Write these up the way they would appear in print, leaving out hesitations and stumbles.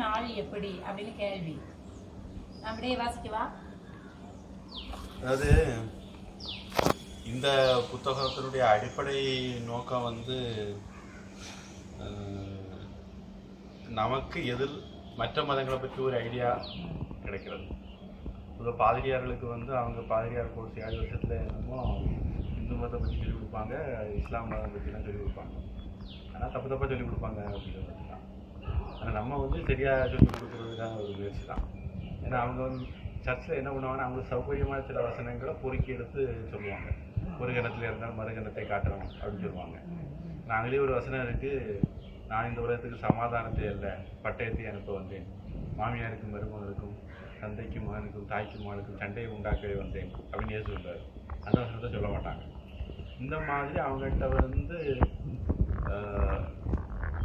நாள் எப்படி அப்படின்னு கேள்வி. அப்படியே வாசிக்கவா? அதாவது இந்த புத்தகத்தினுடைய அடிப்படை நோக்கம் வந்து நமக்கு மற்ற மதங்களை பற்றி ஒரு ஐடியா கிடைக்கிறது. இப்போ பாதிரியார்களுக்கு வந்து அவங்க பாதிரியார் கோர்ஸ் 7 வருஷத்தில் என்னமோ இந்து மதத்தை பற்றி சொல்லிக் கொடுப்பாங்க, இஸ்லாம் மதம் பற்றிலாம் சொல்லிக் கொடுப்பாங்க. ஆனால் தப்பு தப்பாக சொல்லிக் கொடுப்பாங்க அப்படிங்கிறத பற்றி தான். ஆனால் நம்ம வந்து சரியாக சொல்லிக் கொடுக்குறதுக்கான ஒரு முயற்சி தான். ஏன்னா அவங்க வந்து சர்ச்சில் என்ன பண்ணுவாங்கன்னா அவங்களுக்கு சௌகரியமான சில வசனங்களை பொறுக்கி எடுத்து சொல்லுவாங்க. ஒரு கிணத்துல இருந்தால் மறு கிணத்தை காட்டுறோம் அப்படின்னு சொல்லுவாங்க. நாங்களே ஒரு வசனம் இருக்குது, நான் இந்த உலகத்துக்கு சமாதானத்தை அல்ல பட்டயத்தை அனுப்ப வந்தேன், மாமியாருக்கும் மருமகனுக்கும் தந்தைக்கும் மகனுக்கும் தாய்க்கும் மகனுக்கும் சண்டையை உண்டாக்கவே வந்தேன் அப்படின்னு சொல்றாரு. அந்த வசனத்தை சொல்ல மாட்டாங்க. இந்த மாதிரி அவங்ககிட்ட வந்து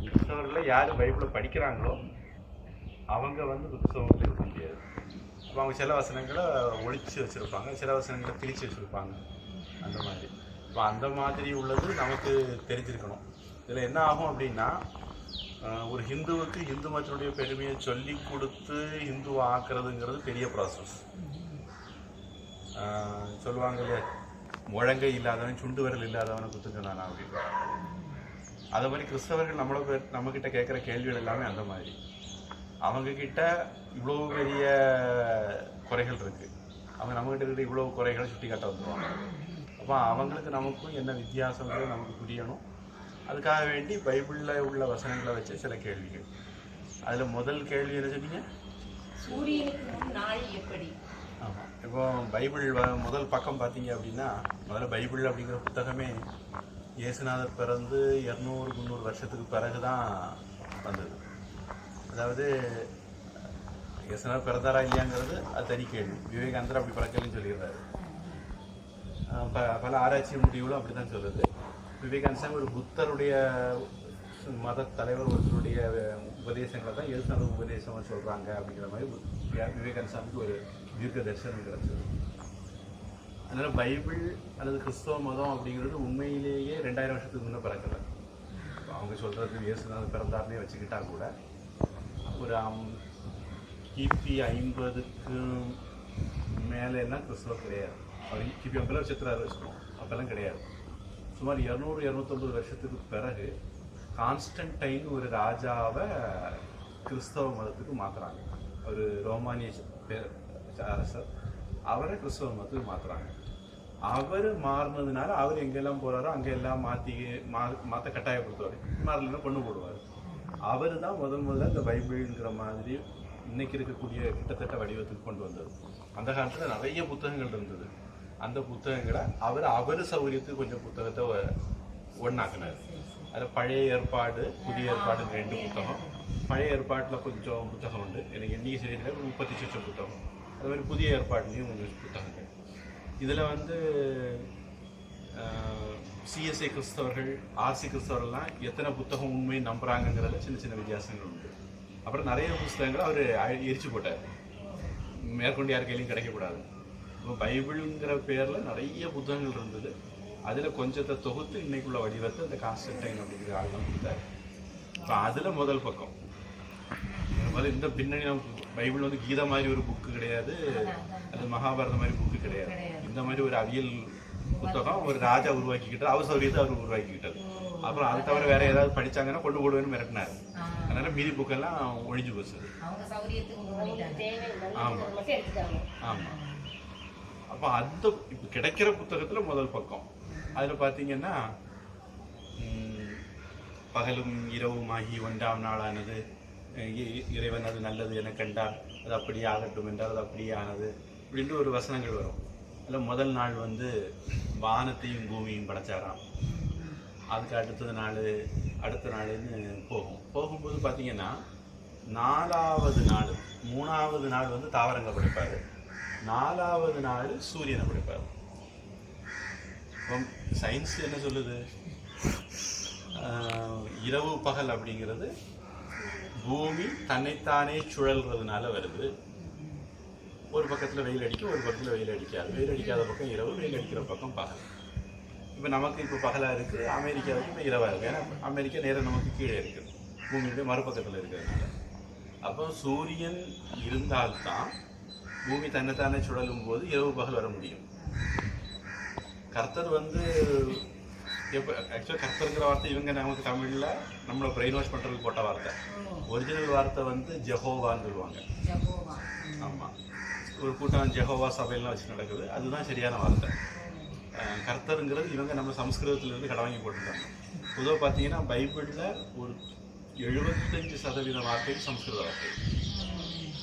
கிறிஸ்தவர்களில் யார் பைபிளை படிக்கிறாங்களோ அவங்க வந்து கிறிஸ்தவர்கள் இருக்க முடியாது. அப்போ அவங்க சில வசனங்களை ஒழிச்சு வச்சுருப்பாங்க, சில வசனங்களை பிரித்து வச்சுருப்பாங்க. அந்த மாதிரி இப்போ அந்த மாதிரி உள்ளது நமக்கு தெரிஞ்சிருக்கணும். இதில் என்ன ஆகும் அப்படின்னா, ஒரு ஹிந்துவுக்கு இந்து மதத்தினுடைய பெருமையை சொல்லி கொடுத்து ஹிந்துவை ஆக்குறதுங்கிறது பெரிய ப்ராசஸ். சொல்லுவாங்க இல்லையா, முழங்கை இல்லாதவன் சுண்டு விரல் இல்லாதவனை குத்துங்க நான் அப்படின்னு. அதே மாதிரி கிறிஸ்தவர்கள் நம்மக்கிட்ட கேட்குற கேள்விகள் எல்லாமே அந்த மாதிரி. அவங்கக்கிட்ட இவ்வளோ பெரிய குறைகள் இருக்குது, அவங்க நம்மகிட்ட இருக்கிற இவ்வளோ குறைகளை சுட்டி காட்ட வந்துடுவாங்க. அப்போ அவங்களுக்கு நமக்கும் என்ன வித்தியாசங்கிறது நமக்கு புரியணும். அதுக்காக வேண்டி பைபிளில் உள்ள வசனங்களை வச்சு சில கேள்விகள். அதில் முதல் கேள்வி என்ன சொன்னீங்க? சூரியனுக்கு முன் நாள் எப்படி? ஆமாம். இப்போ பைபிள் முதல் பக்கம் பார்த்தீங்க அப்படின்னா, முதல்ல பைபிள் அப்படிங்கிற புத்தகமே இயேசுநாதர் பிறந்து 200-300 வருஷத்துக்கு பிறகு தான் வந்தது. அதாவது இயேசுநாதர் பிறந்தாரா இல்லையாங்கிறது அது தனி கேள்வி. விவேகானந்தர் அப்படி பிறக்கலன்னு சொல்லிடுறாரு. பல ஆராய்ச்சி முடிவுகளும் அப்படி தான் சொல்லுது. விவேகானந்தர் ஒரு புத்தருடைய மத தலைவர் ஒருத்தருடைய உபதேசங்களை தான் இயேசுநாதர் உபதேசமாக சொல்கிறாங்க அப்படிங்கிற மாதிரி விவேகானந்தருக்கு ஒரு தீர்க்க தரிசனம் கிடைச்சது. அதனால் பைபிள் அல்லது கிறிஸ்தவ மதம் அப்படிங்கிறது உண்மையிலேயே 2000 வருஷத்துக்கு முன்னே பிறக்கலை. அவங்க சொல்கிறது இயேசுநாதர் பிறந்தாருன்னே வச்சுக்கிட்டா கூட ஒரு கிபி 50க்கு மேலேலாம் கிறிஸ்தவம் கிடையாது. அவர் கிபி 50 வருஷத்தில் வச்சுக்கணும், அப்போல்லாம் கிடையாது. சுமார் 200-250 வருஷத்துக்கு பிறகு கான்ஸ்டன்டைன் ஒரு ராஜாவை கிறிஸ்தவ மதத்துக்கு மாற்றுறாங்க. ஒரு ரோமானிய அரசர், அவரை கிறிஸ்தவ மதத்துக்கு மாற்றுறாங்க. அவர் மாறினதுனால அவர் எங்கெல்லாம் போகிறாரோ அங்கெல்லாம் மாற்ற கட்டாயப்படுத்துவார், மாறலாம் கொண்டு போடுவார். அவர் தான் முதல்ல இந்த பைபிள்ங்கிற மாதிரி இன்னைக்கு இருக்கக்கூடிய கிட்டத்தட்ட வடிவத்துக்கு கொண்டு வந்தது. அந்த காலத்தில் நிறைய புத்தகங்கள் இருந்தது. அந்த புத்தகங்களை அவர் சௌகரியத்துக்கு கொஞ்சம் புத்தகத்தை ஒன்றாக்குனார். அதில் பழைய ஏற்பாடு புதிய ஏற்பாடு 2 புத்தகம். பழைய ஏற்பாட்டில் கொஞ்சம் புத்தகம் உண்டு, எனக்கு என்னைக்கு சரியில்லை, 30 லட்சம் புத்தகம். அது மாதிரி புதிய ஏற்பாடுலேயும் கொஞ்சம் புத்தகங்கள். இதில் வந்து சிஎஸ்ஐ கிறிஸ்தவர்கள், ஆர்சி கிறிஸ்தவர்கள்லாம் எத்தனை புத்தகம் உண்மை நம்புகிறாங்கிறதுல சின்ன சின்ன வித்தியாசங்கள் உண்டு. அப்புறம் நிறைய புத்தகங்களை அவர் எரிச்சு போட்டார், மேற்கொண்டு யார் கையிலையும் கிடைக்கக்கூடாது. இப்போ பைபிளுங்கிற பேரில் நிறைய புத்தகங்கள் இருந்தது. அதில் கொஞ்சத்தை தொகுத்து இன்னைக்குள்ள வடிவத்தை இந்த கான்ஸ்டன்டைன் அப்படிங்கிற ஆள் தான் கொடுத்தாரு. இப்போ அதில் முதல் பக்கம் இந்த பின்னணி பைபிள் வந்து கீதா மாதிரி ஒரு புக்கு கிடையாது, அது மகாபாரதம் மாதிரி புக்கு கிடையாது. இந்த மாதிரி ஒரு அவியல் புத்தகம் ஒரு ராஜா உருவாக்கிக்கிட்டார், அவர் சௌரியத்தை அவர் உருவாக்கிக்கிட்டார். அப்புறம் அது தவிர வேற ஏதாவது படிச்சாங்கன்னா கொண்டு போடுவேன்னு மிரட்டினார். அதனால மீதி புக்கெல்லாம் ஒழிஞ்சு போச்சு. ஆமாம் ஆமாம். அப்போ அந்த இப்போ கிடைக்கிற புத்தகத்தில் முதல் பக்கம் அதில் பார்த்தீங்கன்னா, பகலும் இரவுமாகி 1ஆம் நாளானது, இறைவன் அது நல்லது என கண்டார், அது அப்படியே ஆகட்டும் என்றால் அது அப்படியே ஆனது அப்படின்ட்டு ஒரு வசனங்கள் வரும். அதில் முதல் நாள் வந்து வானத்தையும் பூமியும் படைச்சாராம். அதுக்கு அடுத்த நாள்னு போகும்போது பார்த்தீங்கன்னா 4ஆவது நாள் 3ஆவது நாள் வந்து தாவரங்களை படைப்பார், 4ஆவது நாள் சூரியனை படைப்பார். சயின்ஸ் என்ன சொல்லுது? இரவு பகல் அப்படிங்கிறது பூமி தன்னைத்தானே சுழல்றதுனால வருது. ஒரு பக்கத்தில் வெயில் அடிக்கும், ஒரு பக்கத்தில் வெயில் அடிக்காது. வெயில் அடிக்காத பக்கம் இரவு, வெயில் அடிக்கிற பக்கம் பகல். இப்போ நமக்கு இப்போ பகலாக இருக்குது, அமெரிக்காவுக்கு இப்போ இரவாக இருக்குது. ஏன்னா அமெரிக்கா நேரம் நமக்கு கீழே இருக்குது, பூமியுடைய மறுபக்கத்தில் இருக்கிறதுனால. அப்போ அப்போ சூரியன் இருந்தால்தான் பூமி தன்னைத்தானே சுழலும் போது இரவு பகல் வர முடியும். கர்த்தர் வந்து எப்போ ஆக்சுவலாக கர்த்தருங்கிற வார்த்தை இவங்க நமக்கு தமிழில் நம்மளை பிரெயின் வாஷ் பண்ணுறதுக்கு போட்ட வார்த்தை. ஒரிஜினல் வார்த்தை வந்து ஜெஹோவான்னு சொல்லுவாங்க. ஆமாம், ஒரு கூட்டம் ஜெஹோவா சபையெல்லாம் வச்சு நடக்குது, அதுதான் சரியான வார்த்தை. கர்த்தருங்கிறது இவங்க நம்ம சமஸ்கிருதத்துலேருந்து கடை வாங்கி போட்டுருக்காங்க. பொதுவாக பார்த்தீங்கன்னா பைபிளில் ஒரு 75% வார்த்தைகள் சமஸ்கிருத வார்த்தை.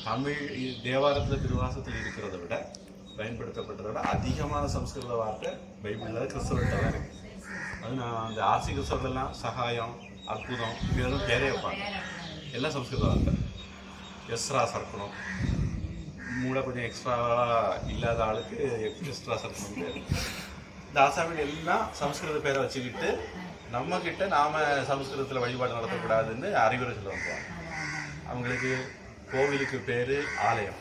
தமிழ் தேவாரத்தில் திருவாசத்தில் இருக்கிறத விட பயன்படுத்தப்பட்டதை விட அதிகமான சமஸ்கிருத வார்த்தை பைபிளில் கிறிஸ்தவர்கிட்ட தான் இருக்குது. அது நான் அந்த ஆர்சி கிறிஸ்தவர்கள்லாம் சகாயம், அற்புதம் இதெல்லாம் பேரே வைப்பாங்க, எல்லாம் சமஸ்கிருத வார்த்தை. எஸ்ரா சர்க்கணும், மூளை கொஞ்சம் எக்ஸ்ட்ராவாக இல்லாத ஆளுக்கு எக்ஸ்ட்ரா சர்க்கணும் பேர். இந்த ஆசாமிகள் எல்லாம் சமஸ்கிருத பேரை வச்சுக்கிட்டு நம்மக்கிட்ட நாம் சமஸ்கிருதத்தில் வழிபாடு நடத்தக்கூடாதுன்னு அறிவுரை சொல்ல வந்துவாங்க. அவங்களுக்கு கோவிலுக்கு பேர் ஆலயம்,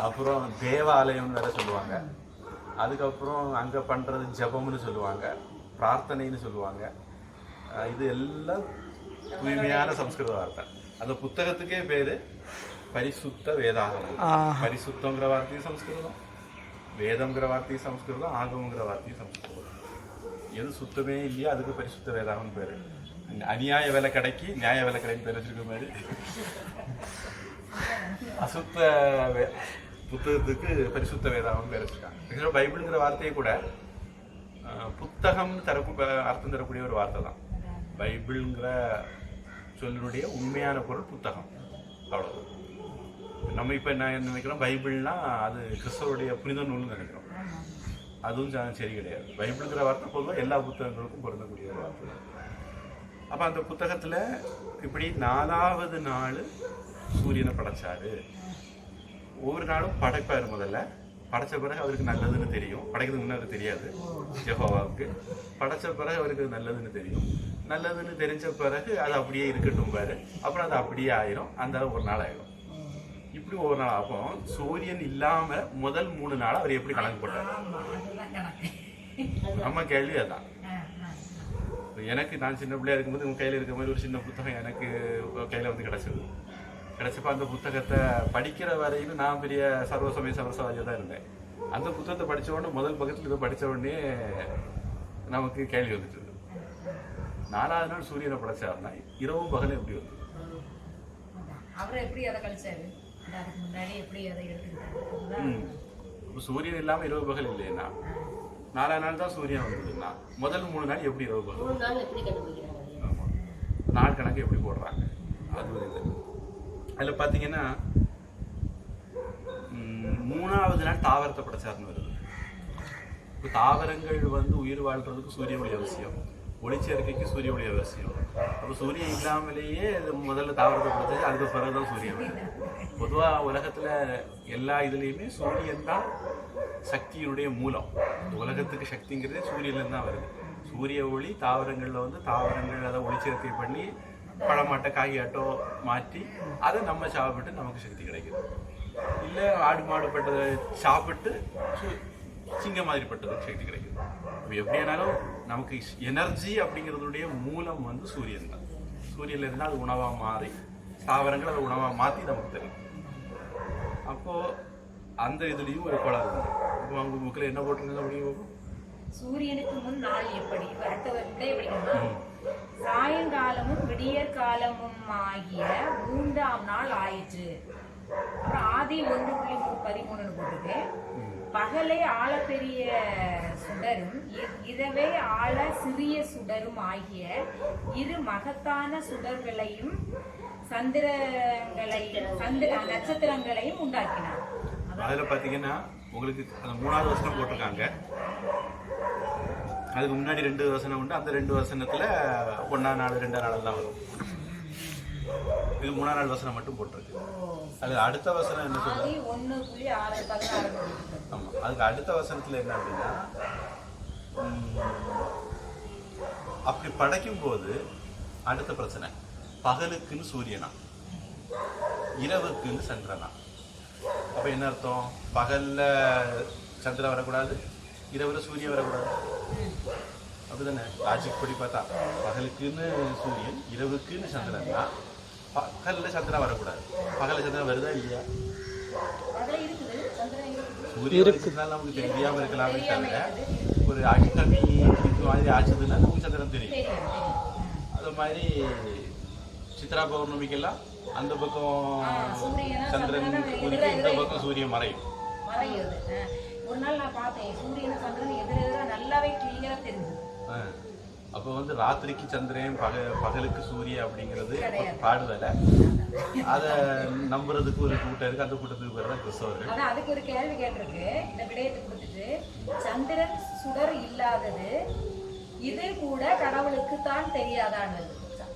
அப்புறம் தேவாலயம்னு வேற சொல்லுவாங்க. அதுக்கப்புறம் அங்கே பண்ணுறது ஜபம்னு சொல்லுவாங்க, பிரார்த்தனைன்னு சொல்லுவாங்க. இது எல்லாம் தூய்மையான சமஸ்கிருத வார்த்தை. அந்த புத்தகத்துக்கே பேர் பரிசுத்த வேதாகமம். பரிசுத்தங்கிற வார்த்தையும் சமஸ்கிருதம், வேதங்கிற வார்த்தையும் சமஸ்கிருதம், ஆகமங்கிற வார்த்தையும் சமஸ்கிருதம். எது சுத்தமே இல்லையா அதுக்கு பரிசுத்த வேதாகம்னு பேர். அநியாய வேலை கடைக்கு நியாய வேலை கடைன்னு பேர் வச்சிருக்க மாதிரி அசுத்த புத்தகத்துக்கு பரிசுத்த வேதாகம் பேர் வச்சிருக்காங்க. பைபிளுங்கிற வார்த்தையை கூட புத்தகம் அர்த்தம் தரக்கூடிய ஒரு வார்த்தை தான். பைபிள்ங்கிற சொல்லினுடைய உண்மையான பொருள் புத்தகம், அவ்வளவு. நம்ம இப்போ என்ன நினைக்கிறோம், பைபிள்னா அது கிறிஸ்தவருடைய புனித நூல்னு நினைக்கிறோம். அதுவும் சரி கிடையாது. பைபிளுங்கிற வார்த்தை பொதுவாக எல்லா புத்தகங்களுக்கும் பொருந்தக்கூடிய ஒரு வார்த்தை. அப்போ அந்த புத்தகத்தில் இப்படி 4வது நாள் சூரியனை படைச்சாரு. ஒவ்வொரு நாளும் படைப்பார். முதல்ல படைச்ச பிறகு அவருக்கு நல்லதுன்னு தெரியும், படைக்கிறதுக்கு முன்னாடி தெரியாது யெகோவாவுக்கு. படைச்ச பிறகு அவருக்கு நல்லதுன்னு தெரியும், நல்லதுன்னு தெரிஞ்ச பிறகு அது அப்படியே இருக்கட்டும் பாரு, அப்புறம் அது அப்படியே ஆயிரும். அந்த ஒரு நாள் ஆயிரும். இப்படி ஒவ்வொரு நாள். அப்போ சூரியன் இல்லாம முதல் 3 நாள் அவர் எப்படி கணக்கு போட்டார்? நம்ம கேள்வி அதான். எனக்கு நான் சின்ன பிள்ளையா இருக்கும்போது உங்க கையில இருக்க மாதிரி ஒரு சின்ன புத்தகம் எனக்கு கையில வந்து கிடைச்சப்ப அந்த புத்தகத்தை படிக்கிற வரையிலும் நான் பெரிய சர்வசமய சமரசவாதியாக தான் இருந்தேன். அந்த புத்தகத்தை படித்த உடனே முதல் பக்கத்தில் இதை படித்த உடனே நமக்கு கேள்வி வந்துட்டு. 4வது நாள் சூரியனை படைச்சாருன்னா இரவும் பகலும் எப்படி வந்து சூரியன் இல்லாமல் இரவு பகல் இல்லைன்னா 4வது நாள் தான் சூரியன் வந்ததுன்னா முதல் 3 நாள் எப்படி இரவு பகல்? நாள் கணக்கு எப்படி போடுறாங்க அது ஒரு இது. அதில் பார்த்தீங்கன்னா 3வது நாள் தாவரத்தை படைச்சாருன்னு வருது. இப்போ தாவரங்கள் வந்து உயிர் வாழ்றதுக்கு சூரிய ஒளி அவசியம், ஒளிச்சேர்க்கைக்கு சூரிய ஒளி அவசியம். அப்போ சூரியன் இல்லாமலேயே முதல்ல தாவரத்தை படைச்சாச்சு, அதுக்கு பிறகுதான் சூரியன் வருது. பொதுவாக உலகத்தில் எல்லா இதுலேயுமே சூரியன் தான் சக்தியினுடைய மூலம். உலகத்துக்கு சக்திங்கிறதே சூரியன்லேருந்து தான் வருது. சூரிய ஒளி தாவரங்களில் வந்து தாவரங்கள் அதை ஒளிச்சேர்க்கை பண்ணி பழமாட்டை காயாட்டோ மாற்றி அதை நம்ம சாப்பிட்டு நமக்கு சக்தி கிடைக்குது. இல்லை ஆடு மாடுபட்டதை சாப்பிட்டு சிங்கம் மாதிரிப்பட்டதுக்கு சக்தி கிடைக்குது. இப்போ எப்படியானாலும் நமக்கு எனர்ஜி அப்படிங்கிறதுடைய மூலம் வந்து சூரியன் தான். சூரியன்ல இருந்தால் அது உணவாக மாறி தாவரங்கள் அதை உணவாக மாற்றி நமக்கு தெரியும். அப்போது அந்த இதுலேயும் ஒரு கோளாறு இருக்கு. இப்போ அவங்க புக்கில் என்ன போட்டிருந்தாங்க அப்படிங்க? சூரியனுக்கு முன் நாள் எப்படி சாயங்காலமும் விடியற் காலமும் ஆகிய 3ஆம் நாள் ஆயிற்று. அப்புறம் ஆதி 1:13 போட்டுருக்கு. பகலே ஆழ பெரிய சுடரும் இரவே ஆழ சிறிய சுடரும் ஆகிய 2 மகத்தான சுடர்களையும் நட்சத்திரங்களையும் உண்டாக்கினார். அதில் பார்த்தீங்கன்னா உங்களுக்கு அந்த 3வது வசனம் போட்டிருக்காங்க. அதுக்கு முன்னாடி 2 வசனம் உண்டு. அந்த 2 வசனத்தில் 1ஆம் நாள் 2ஆம் நாள் தான் வரும். இது 3ஆம் நாள் வசனம் மட்டும் போட்டிருக்கு. அது அடுத்த வசனம் என்ன சொல்லுது? ஆமாம், அதுக்கு அடுத்த வசனத்தில் என்ன அப்படின்னா, அப்படி படைக்கும் போது அடுத்த பிரச்சனை, பகலுக்குன்னு சூரியனா, இரவுக்குன்னு சந்திரனா. அப்போ என்ன அர்த்தம்? பகலில் சந்திரன் வரக்கூடாது, இரவில் சூரியன் வரக்கூடாது. அப்படிதானே லாஜிக் படி பார்த்தா பகலுக்குன்னு சூரியன் இரவுக்குன்னு சந்திரன்னா பகலில் சந்திரன் வரக்கூடாது. பகலில் சந்திரன் வருதா இல்லையா? சூரியன் இருக்கிறதுனால நமக்கு தெரியாமல் இருக்கலாமே தவிர ஒரு அஷ்டமி இது மாதிரி ஆச்சுதுன்னா நமக்கு சந்திரன் தெரியும். அது மாதிரி சித்ரா பௌர்ணமிக்கெல்லாம் அந்த பக்கம் சந்திரன் உதித்து இந்த பக்கம் சூரியன் மறையும். ஒரு நாள் நான் பார்த்தேன் சூரியன் சந்திரன் எதிரெதிராக நல்லாவே கிளியரா தெரிஞ்சது. அப்போ வந்து ராத்திரிக்கு சந்திரன் பகலுக்கு சூரிய அப்படிங்கிறது பாடுதல. அதை நம்புறதுக்கு ஒரு கூட்டம் இருக்கு. அந்த கூட்டத்துக்கு பேர் தான் கிறிஸ்தவர்கள். ஆனா அதுக்கு ஒரு கேள்வி கேட்டிருக்கு. இந்த விடயத்தை கொடுத்துட்டு சந்திரன் சுடர் இல்லாதது இது கூட கடவுளுக்கு தான் தெரியாதான்னு.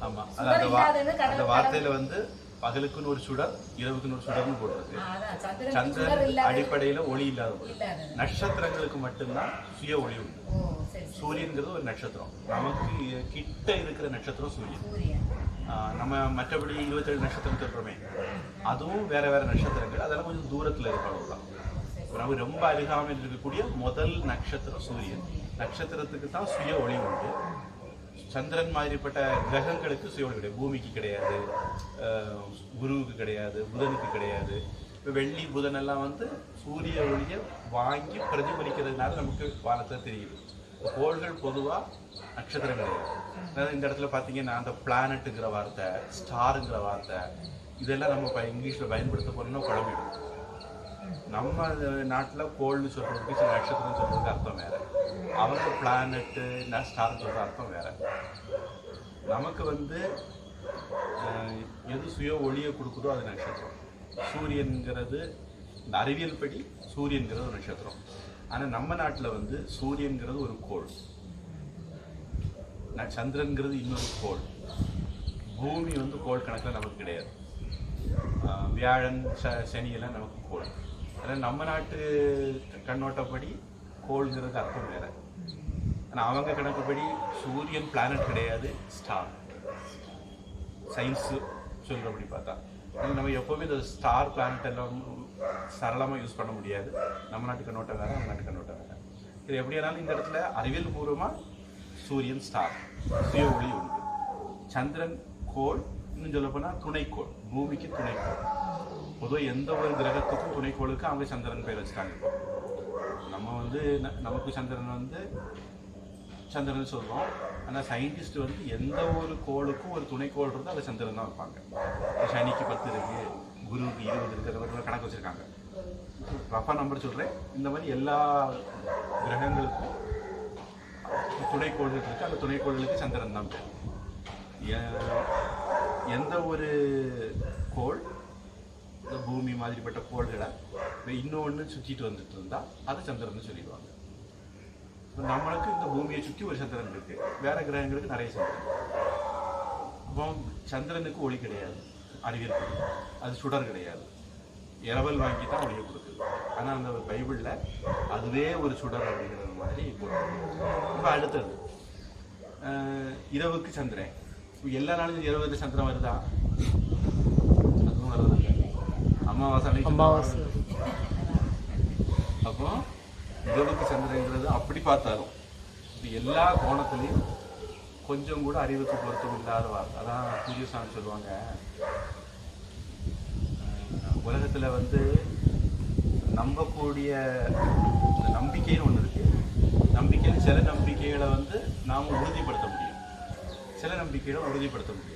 ஆமா, அந்த வார்த்தையில வந்து பகலுக்குன்னு ஒரு சுடர் இரவுக்குன்னு ஒரு சுடர்னு போட்டிருக்கு. சந்திரன் அடிப்படையில ஒளி இல்லாத நட்சத்திரங்களுக்கு மட்டும்தான் சுய ஒளி உண்டு. சூரியன்கிறது ஒரு நட்சத்திரம். நமக்கு கிட்ட இருக்கிற நட்சத்திரம் சூரியன். நம்ம மற்றபடி 27 நட்சத்திரம் சொல்றோமே, அதுவும் வேற வேற நட்சத்திரங்கள். அதெல்லாம் கொஞ்சம் தூரத்துல இருக்கலாம். நம்ம ரொம்ப அருகாமையில் இருக்கக்கூடிய முதல் நட்சத்திரம் சூரியன். நட்சத்திரத்துக்கு தான் சுய ஒளி உண்டு. சந்திரன் மாதிரிப்பட்ட கிரகங்களுக்கு சுய ஒளி கிடையாது. பூமிக்கு கிடையாது, குருவுக்கு கிடையாது, புதனுக்கு கிடையாது. இப்போ வெள்ளி புதன் எல்லாம் வந்து சூரிய ஒளியை வாங்கி பிரதிபலிக்கிறதுனால நமக்கு வானத்தை தெரியுது. கோள்கள் பொதுவாக நட்சத்திரம் கிடையாது. அதாவது இந்த இடத்துல பார்த்தீங்கன்னா அந்த பிளானட்டுங்கிற வார்த்தை, ஸ்டாருங்கிற வார்த்தை, இதெல்லாம் நம்ம இங்கிலீஷில் பயன்படுத்த போறோம்னா குழம்பிடும். நம்ம நாட்டில் கோள்னு சொல்றதுக்கு சில நட்சத்திரம் சொல்றதுக்கு அர்த்தம் வேற, அவங்க பிளானட்டு ஸ்டார்னு சொல்ற அர்த்தம் வேற. நமக்கு வந்து எது சுய ஒளியை கொடுக்குதோ அது நட்சத்திரம். சூரியன்கிறது இந்த அறிவியல் படி சூரியன்கிறது ஒரு நட்சத்திரம். ஆனால் நம்ம நாட்டில் வந்து சூரியன்கிறது ஒரு கோள், சந்திரன்கிறது இன்னொரு கோள். பூமி வந்து கோள் கணக்கில் நமக்கு கிடையாது. வியாழன் சனியெல்லாம் நமக்கு கோள். அதனால் நம்ம நாட்டு கண்ணோட்டப்படி கோள்ங்கிறது அர்த்தம் வேற. ஆனால் அவங்க கணக்குப்படி சூரியன் பிளானட் கிடையாது, ஸ்டார். சயின்ஸு சொல்கிறபடி பார்த்தா நம்ம எப்போவுமே இந்த ஸ்டார் பிளானட் எல்லாம் சரளமாக யூஸ் பண்ண முடியாது. நம்ம நாட்டு கண்ணோட்டம் வேறு, நம்ம நாட்டு கண்ணோட்டம் வேறு. இது எப்படியானாலும் இந்த இடத்துல அறிவியல் பூர்வமாக சூரியன் ஸ்டார், சுய ஒளி உண்டு. சந்திரன் கோள், இன்னும் சொல்லப்போனால் துணைக்கோள், பூமிக்கு துணைக்கோள். பொதுவாக எந்த ஒரு கிரகத்துக்கும் துணைக்கோளுக்கு அவங்க சந்திரன் பேர் வச்சுட்டாங்க. நம்ம வந்து நமக்கு சந்திரன் வந்து சந்திரன் சொல்கிறோம். ஆனால் சயின்டிஸ்ட் வந்து எந்த ஒரு கோளுக்கும் ஒரு துணைக்கோள் இருந்தால் அதை சந்திரன் தான் வைப்பாங்க. சனிக்கு 10 இருக்கு, குருவுக்கு 20 இருக்கு, அந்த மாதிரி கணக்கு வச்சுருக்காங்க. ரஃபா நம்பர் சொல்கிறேன். இந்த மாதிரி எல்லா கிரகங்களுக்கும் துணைக்கோள்கள் இருக்குது. அந்த துணைக்கோள்களுக்கு சந்திரன் தான் பேர். எந்த ஒரு கோள் இந்த பூமி மாதிரிப்பட்ட கோள்களை இன்னொன்று சுற்றிட்டு வந்துட்டு இருந்தால் அது சந்திரன் சொல்லிடுவாங்க. நம்மளுக்கு இந்த பூமியை சுற்றி ஒரு சந்திரன் இருக்கு, வேற கிரகங்களுக்கு நிறைய சந்திரன். அப்போ சந்திரனுக்கு ஒளி கிடையாது அறிவியல், அது சுடர் கிடையாது, இரவல் வாங்கி தான் ஒளியை கொடுக்குது. ஆனால் அந்த பைபிளில் அதுவே ஒரு சுடர் அப்படிங்கிறது மாதிரி போட்டு. இப்போ அடுத்தது இரவுக்கு சந்திரன். எல்லா நாளும் இரவுக்கு சந்திரன் வருதா? அதுவும் வருது. அமாவாசை. அப்போ இரவுக்கு சந்திரங்கிறது அப்படி பார்த்தாலும் இது எல்லா கோணத்துலையும் கொஞ்சம் கூட அறிவுக்கு பொருத்தம் இல்லாத வார்த்தை. அதான் சூரியசாமி சொல்லுவாங்க, உலகத்தில் வந்து நம்பக்கூடிய நம்பிக்கைன்னு ஒன்று இருக்கு. நம்பிக்கையில் சில நம்பிக்கைகளை வந்து நாம் உறுதிப்படுத்த முடியும், சில நம்பிக்கைகளை உறுதிப்படுத்த முடியாது.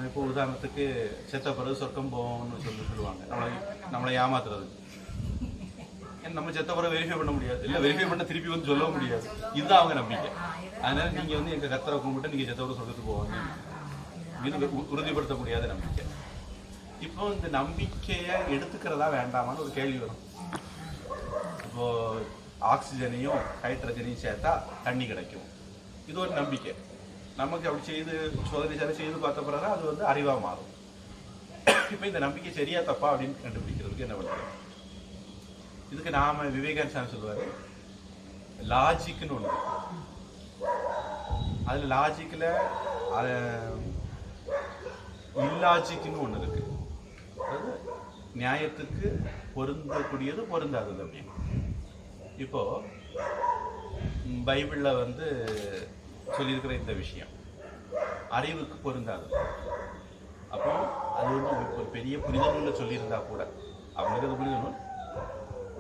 இப்போ உதாரணத்துக்கு செத்த பிறகு சொர்க்கம் போவோம்னு சொல்லுவாங்க. நம்மளை ஏமாத்துறதுக்கு. நம்ம செத்த பிறகு வெரிஃபை பண்ண முடியாது, இல்லை வெரிஃபை பண்ண திருப்பி வந்து சொல்லவும் முடியாது. இதுதான் அவங்க நம்பிக்கை. அதனால நீங்கள் வந்து எங்கள் கத்தரை கும்பிட்டு நீங்கள் செத்த பிறகு சொர்க்கத்துக்கு போவாங்க, இது உறுதிப்படுத்த முடியாத நம்பிக்கை. இப்போ இந்த நம்பிக்கையை எடுத்துக்கிறதா வேண்டாமான்னு ஒரு கேள்வி வரும். இப்போ ஆக்சிஜனையும் ஹைட்ரஜனையும் சேர்த்தா தண்ணி கிடைக்கும், இது ஒரு நம்பிக்கை. நமக்கு அப்படி செய்து சோதனை செய்து பார்த்த பிறகு அது வந்து அறிவாக மாறும். இப்போ இந்த நம்பிக்கை சரியா தப்பா அப்படின்னு கண்டுபிடிக்கிறதுக்கு என்ன பண்ணுறது? இதுக்கு நாம விவேகானந்தர் சொல்லுவார், லாஜிக்னு ஒன்று. அதில் லாஜிக்கில் இல்லாஜிக்னு ஒன்று இருக்கு. அதாவது நியாயத்துக்கு பொருந்தக்கூடியது பொருந்தாதது அப்படின்னு. இப்போ பைபிளில் வந்து சொல்லியிருக்கிற இந்த விஷயம் அறிவுக்கு பொருந்தாது. அப்போ அது வந்து ஒரு பெரிய புனித நூலில் சொல்லியிருந்தா கூட, அவங்களுக்கு அது புனித நூல்,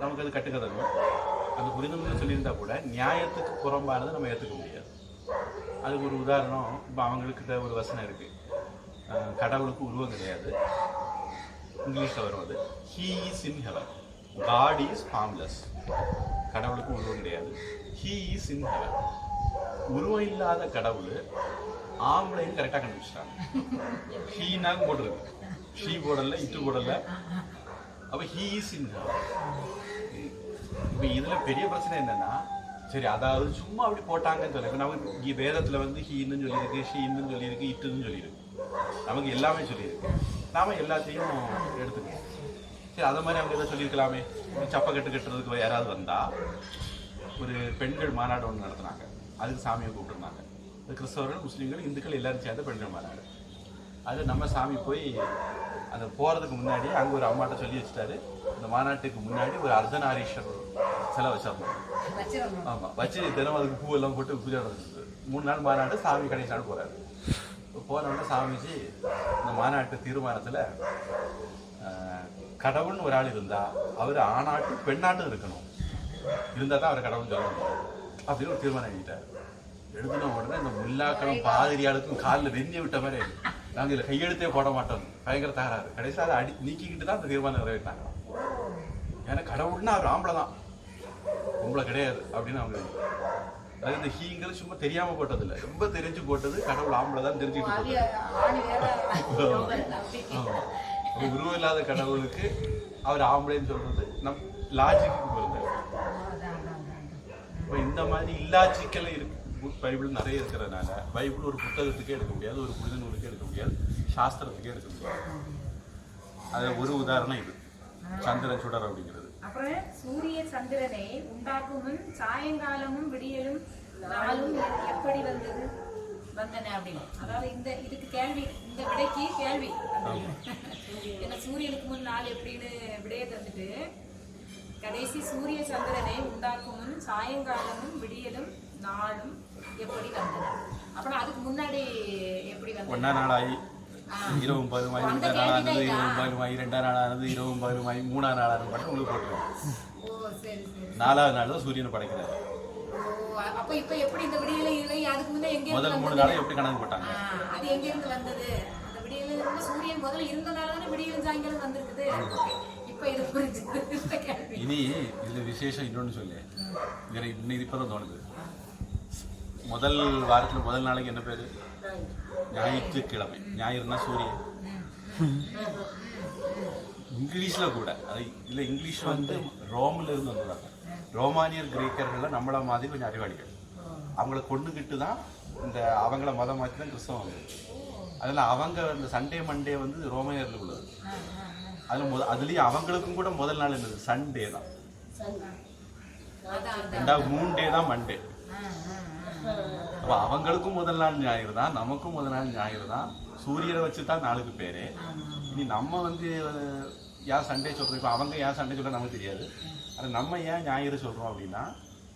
நமக்கு அது கட்டுக்கதை நூல். அந்த புனித நூலில் சொல்லியிருந்தா கூட நியாயத்துக்கு புறம்பானதை நம்ம ஏற்றுக்க முடியாது. அதுக்கு ஒரு உதாரணம், இப்போ அவங்களுக்கு ஒரு வசனம் இருக்குது, கடவுளுக்கு உருவம் கிடையாது, இங்கிலீஷில் வரும் அது, he is in heaven, God is formless. கடவுளுக்கு உருவம் கிடையாது, ஹீ இஸ் இன் ஹெவன். உருவம் இல்லாத கடவுள் ஆம்பளைன்னு கரெக்டாக கண்டுபிடிச்சிட்டாங்க. ஹீனாக போட்டுருக்கு, ஷீ போடல, இட்டு போடல. அப்போ ஹீ இஸ் இன் ஹெவன். இப்போ இதில் பெரிய பிரச்சனை என்னன்னா, சரி அதாவது சும்மா அப்படி போட்டாங்கன்னு சொல்லி, இப்போ நமக்கு வேதத்தில் வந்து ஹீன்னு சொல்லியிருக்கு, ஷீன்னு சொல்லியிருக்கு, இட்டுன்னு சொல்லியிருக்கு, நமக்கு எல்லாமே சொல்லியிருக்கு, நாம எல்லாத்தையும் எடுத்துக்கணும். சரி அதை மாதிரி அவங்க எதாவது சொல்லியிருக்கலாமே. சப்பை கட்டுறதுக்கு யாராவது வந்தால் ஒரு பெண்கள் மாநாடு ஒன்று நடத்துனாங்க, அதுக்கு சாமியை கூப்பிட்டுருந்தாங்க. அது கிறிஸ்தவர்கள், முஸ்லீம்கள், இந்துக்கள் எல்லாரும் சேர்ந்த பெண்கள் மாநாடு. அது நம்ம சாமி போய் அந்த போகிறதுக்கு முன்னாடி அங்கே ஒரு அம்மாட்ட சொல்லி வச்சுட்டாரு, இந்த மாநாட்டுக்கு முன்னாடி ஒரு அர்த்தநாரீஸ்வரர் சிலை வச்சிருந்தோம். ஆமாம், வச்சு தினம் அதுக்கு பூவெல்லாம் போட்டு பூஜை நடந்துச்சு. 3 நாள் மாநாடு, சாமி கடைசி நாள் போகிறாரு. போனோடனே சாமிஜி இந்த மாநாட்டு தீர்மானத்தில் கடவுள்னு ஒரு ஆள் இருந்தால் அவர் ஆணாட்டு பெண்ணாட்டும் இருக்கணும், இருந்தால் தான் அவர் கடவுள் சொல்லணும் அப்படின்னு ஒரு தீர்மானம் எழுதிட்டார். எழுதின உடனே இந்த முல்லாக்களும் பாதிரியாளுக்கும் காலில் வெந்நி விட்ட மாதிரி நாங்கள் இதில் கையெழுத்தே போட மாட்டோம், பயங்கர தகராறு. கடைசியில் அதை நீக்கிக்கிட்டு தான் அந்த தீர்மானம் நிறைவேற்றினாங்க. ஏன்னா கடவுள்னா அவர் ஆம்பளை தான், பொம்பளை கிடையாது அப்படின்னு அவங்க. அது இந்த ஹீங்கிறது சும்மா தெரியாமல் போட்டதில்லை, ரொம்ப தெரிஞ்சு போட்டது. கடவுள் ஆம்பளை தான் தெரிஞ்சுக்கிட்டு போட்டது. உருவம் இல்லாத கடவுளுக்கு அவர் ஆம்பளைன்னு சொல்றது நம் லாஜிக்கு பொருந்தாரு. இப்போ இந்த மாதிரி இல்லாஜிக்கல் இருக்கு பைபிள் நிறைய இருக்கிறதுனால, பைபிள் ஒரு புத்தகத்துக்கே எடுக்க முடியாது, ஒரு புனித நூலுக்கே எடுக்க முடியாது, சாஸ்திரத்துக்கே எடுக்க முடியாது. அது ஒரு உதாரணம் இது சந்திரன் சுடர் அப்படிங்கிறது. அப்புறம் சூரிய சந்திரனை உண்டாக்கும் முன் சாயங்காலமும் விடியலும் நாளும் எப்படி வந்தன அப்படின்னு. அதாவது இதுக்கு கேள்வி, இந்த விடைக்கு கேள்வி. ஏன்னா சூரியனுக்கு முன் நாள் எப்படின்னு விடையை தந்துட்டு, கடைசி சூரிய சந்திரனை உண்டாக்கும் முன் சாயங்காலமும் விடியலும் நாளும் எப்படி வந்தன. அப்புறம் அதுக்கு முன்னாடி எப்படி வந்தது? 1ஆம் நாளாகி இரவும் பருமாய், 2ஆம் நாளானது இரவும் பருமாய், 2ஆம் நாளானது இரவும் பருமாய், 3ஆம் நாளானது மட்டும் உங்களுக்கு போட்டுருக்கோம். 4ஆவது நாள் தான் சூரியனை படைக்கிறாரு. அப்ப இப்ப எப்படி இந்த விடியல இல்லை, அதுக்கு முன்னே எங்க முதல் 3 நாளை எப்படி கணக்கு போட்டாங்க? அது எங்க இருந்து வந்தது? அந்த விடியல சூரியன் முதல்ல இருந்தனால தானே விடியலும் சாயங்காலம் வந்திருக்குது. இப்ப இது புரிஞ்சுது. இனி இதுல விசேஷம் இன்னொன்னு சொல்லு, இன்னைக்கு இப்பதான் தோணுது. முதல் வாரத்துல முதல் நாளைக்கு என்ன பேரு? ஞாயிற்றுக்கிழமை. ஞாயிறுனா சூரியன். இங்கிலீஷ்ல கூட அது இல்ல, இங்கிலீஷ் வந்து ரோம்ல இருந்து வந்ததாங்க. ரோமானியர் கிரேக்கர்கள் நம்மள மாதிரி கொஞ்சம் அறிவாளிகள். அவங்கள கொண்டுகிட்டு தான் இந்த அவங்கள மதம் மாற்றி தான் கிறிஸ்தவம் வந்து. அதில் அவங்க இந்த சண்டே மண்டே வந்து ரோமானியர்கள் உள்ளது. அதுலேயும் அவங்களுக்கும் கூட முதல் நாள் என்னது? சண்டே தான். 2வது 3 டே தான் மண்டே. அப்போ அவங்களுக்கும் முதல் நாள் ஞாயிறு தான், நமக்கும் முதல் நாள் ஞாயிறு தான். சூரியனை வச்சு தான் நாளுக்கு பேர். இனி நம்ம வந்து ஏன் சண்டே சொல்கிறோம், இப்போ அவங்க ஏன் சண்டே சொல்கிறோம் நமக்கு தெரியாது. ஆனால் நம்ம ஏன் ஞாயிறு சொல்கிறோம் அப்படின்னா,